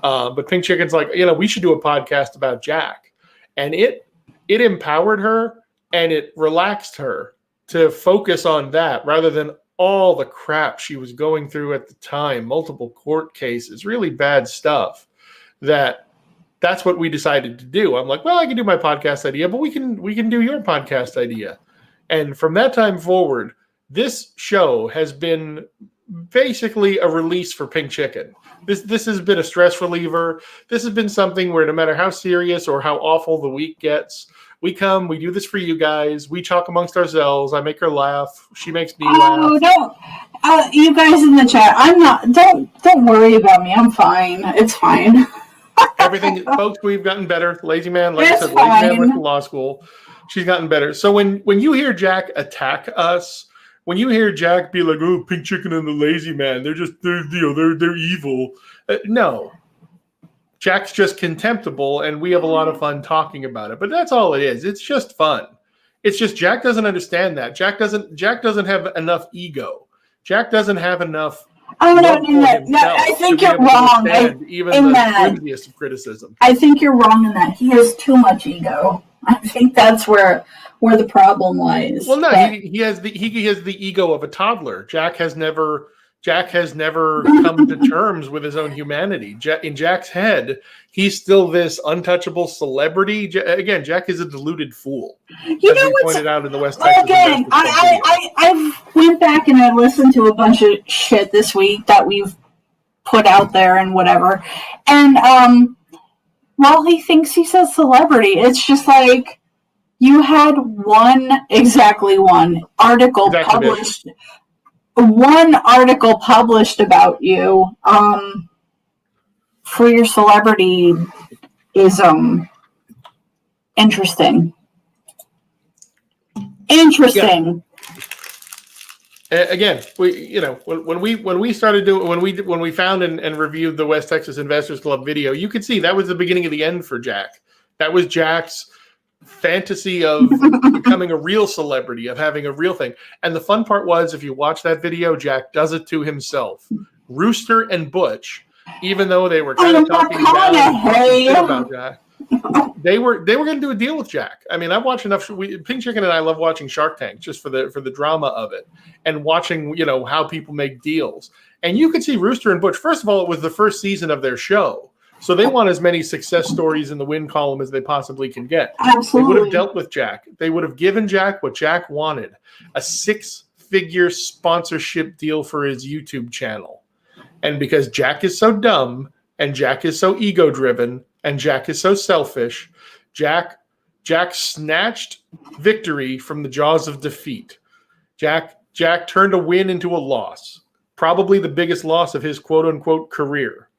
But Pink Chicken's like, we should do a podcast about Jack. And it empowered her and it relaxed her to focus on that rather than all the crap she was going through at the time, multiple court cases, really bad stuff. That's what we decided to do. I'm like, well, I can do my podcast idea, but we can do your podcast idea. And from that time forward, this show has been basically a release for Pink Chicken. This has been a stress reliever. This has been something where no matter how serious or how awful the week gets, we come, we do this for you guys. We talk amongst ourselves. I make her laugh. She makes me laugh. Don't, you guys in the chat, I'm not, don't worry about me. I'm fine. It's fine. Everything, folks, we've gotten better. Lazy Man, like I said, Lazy Man went to law school. She's gotten better. So when you hear Jack attack us, when you hear Jack be like, "Oh, Pink Chicken and the Lazy Man, they're evil," no, Jack's just contemptible, and we have a lot of fun talking about it. But that's all it is. It's just fun. It's just Jack doesn't understand that. Jack doesn't have enough ego. Jack doesn't have enough. No, I think you're wrong. Even the flimsiest of criticism. I think you're wrong in that. He has too much ego. I think that's where the problem lies. Well, no, he has the ego of a toddler. Jack has never come to terms with his own humanity. In Jack's head, he's still this untouchable celebrity. Again, Jack is a deluded fool. As we pointed out in the West Texas. Again, I went back and I listened to a bunch of shit this week that we've put out there and whatever. And while he thinks he's a celebrity, it's just like you had one article published. One article published about you for your celebrityism. Interesting. Yeah. Again, when we started doing when we found and reviewed the West Texas Investors Club video, you could see that was the beginning of the end for Jack. That was Jack's fantasy of becoming a real celebrity, of having a real thing. And the fun part was, if you watch that video, Jack does it to himself. Rooster and Butch, even though they were kind of talking down about Jack, they were going to do a deal with Jack. I mean, I've watched enough. Pink Chicken and I love watching Shark Tank just for the drama of it and watching how people make deals. And you could see Rooster and Butch. First of all, it was the first season of their show. So they want as many success stories in the win column as they possibly can get. Absolutely. They would have dealt with Jack. They would have given Jack what Jack wanted, a 6-figure sponsorship deal for his YouTube channel. And because Jack is so dumb and Jack is so ego-driven and Jack is so selfish, Jack snatched victory from the jaws of defeat. Jack turned a win into a loss, probably the biggest loss of his quote-unquote career.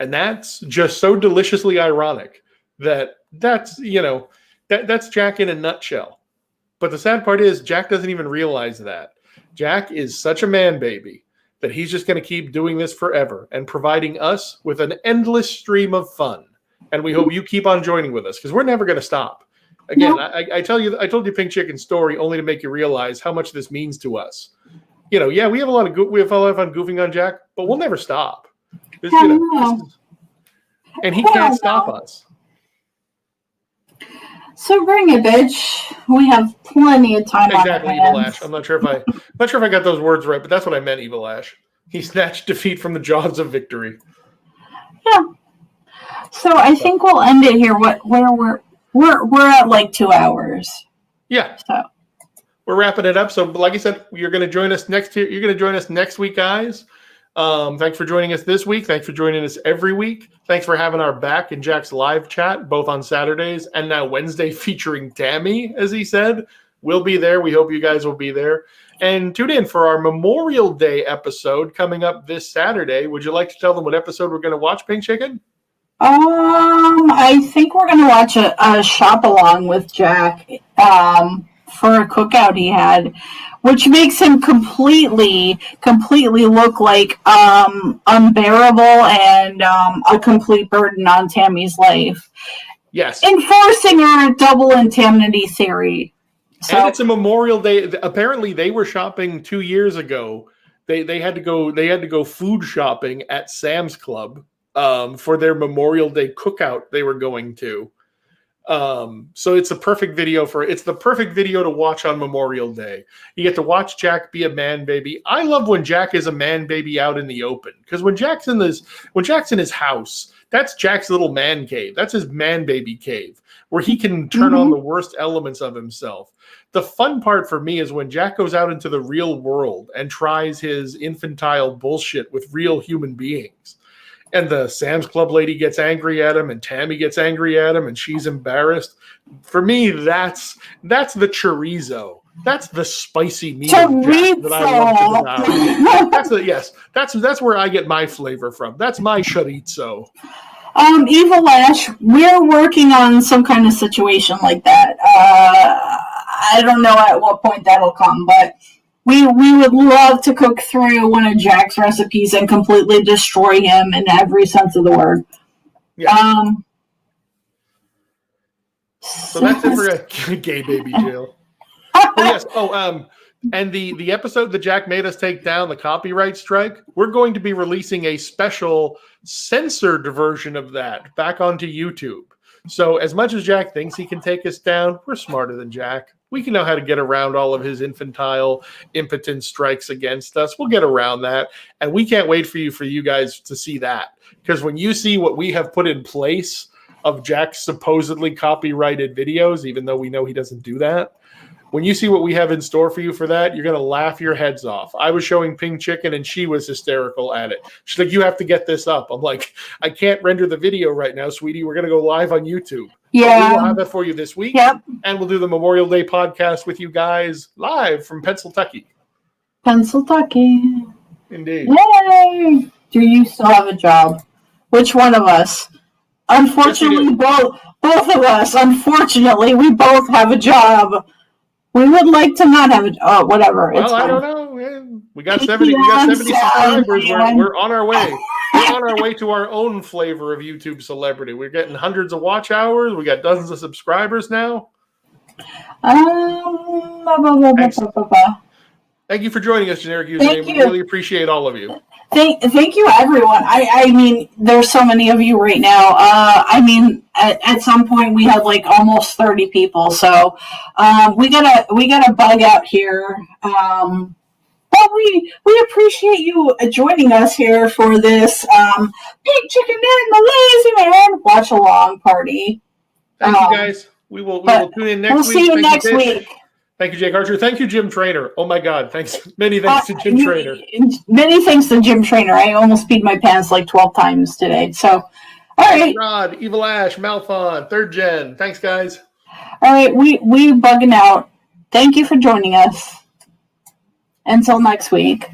And that's just so deliciously ironic that's Jack in a nutshell. But the sad part is Jack doesn't even realize that. Jack is such a man baby that he's just going to keep doing this forever and providing us with an endless stream of fun. And we hope you keep on joining with us because we're never going to stop. Again, I told you Pink Chicken's story only to make you realize how much this means to us. We have a lot of fun goofing on Jack, but we'll never stop. And he can't stop us. So bring it, bitch. We have plenty of time. Exactly, Evil Ash. I'm not sure if I got those words right, but that's what I meant, Evil Ash. He snatched defeat from the jaws of victory. Yeah. So I think we'll end it here. We're at like 2 hours. Yeah. So we're wrapping it up. So, like I said, you're going to join us next year. You're going to join us next week, guys. Thanks for joining us this week. Thanks for joining us every week. Thanks for having our back in Jack's live chat, both on Saturdays and now Wednesday, featuring Tammy, as he said. We'll be there. We hope you guys will be there. And tune in for our Memorial Day episode coming up this Saturday. Would you like to tell them what episode we're going to watch, Pink Chicken? I think we're going to watch a shop along with Jack for a cookout he had, which makes him completely look like unbearable and a complete burden on Tammy's life. Yes. Enforcing our double indemnity theory. So, and it's a Memorial Day. Apparently, they were shopping 2 years ago. They had to go food shopping at Sam's Club for their Memorial Day cookout they were going to. So it's the perfect video to watch on Memorial Day. You get to watch Jack be a man baby. I love when Jack is a man baby out in the open, because when Jack's in his house, that's Jack's little man cave. That's his man baby cave where he can turn on the worst elements of himself. The fun part for me is when Jack goes out into the real world and tries his infantile bullshit with real human beings. And the Sam's Club lady gets angry at him, and Tammy gets angry at him, and she's embarrassed. For me, that's the chorizo. That's the spicy meat that I love to devour. That's where I get my flavor from. That's my chorizo. Evil Ash, we're working on some kind of situation like that. I don't know at what point that'll come, but we would love to cook through one of Jack's recipes and completely destroy him in every sense of the word. Yeah. So that's it for Gay Baby Jill. Yes. And the episode that Jack made us take down, the copyright strike, we're going to be releasing a special censored version of that back onto YouTube. So as much as Jack thinks he can take us down, we're smarter than Jack. We can know how to get around all of his infantile, impotent strikes against us. We'll get around that. And we can't wait for you guys to see that. Because when you see what we have put in place of Jack's supposedly copyrighted videos, even though we know he doesn't do that, when you see what we have in store for you for that, you're going to laugh your heads off. I was showing Pink Chicken, and she was hysterical at it. She's like, you have to get this up. I'm like, I can't render the video right now, sweetie. We're going to go live on YouTube. Yeah. We'll have that for you this week. Yep. And we'll do the Memorial Day podcast with you guys live from Pennsylvania. Indeed. Yay! Do you still have a job? Which one of us? Unfortunately, both of us. Unfortunately, we both have a job. We would like to not have a whatever. Well, I don't know. Yeah. We got 70 subscribers. We're on our way. We're on our way to our own flavor of YouTube celebrity. We're getting hundreds of watch hours. We got dozens of subscribers now. Thank you for joining us, Generic Username. We really appreciate all of you. Thank you, everyone. I mean, there's so many of you right now. I mean, at some point we had like almost 30 people, so we got a bug out here. But But we appreciate you joining us here for this Pink Chicken and the Lazy Man watch along party. Thank you guys. We will tune in next week. We'll see you next week. Thank you, Jake Archer. Thank you, Jim Trainer. Oh my God, thanks. Many thanks to Jim Trainer. Many thanks to Jim Trainer. I almost peed my pants like 12 times today. So, all right. Rod, Evil Ash, Malthon, 3rd Gen. Thanks, guys. All right, we bugging out. Thank you for joining us. Until next week.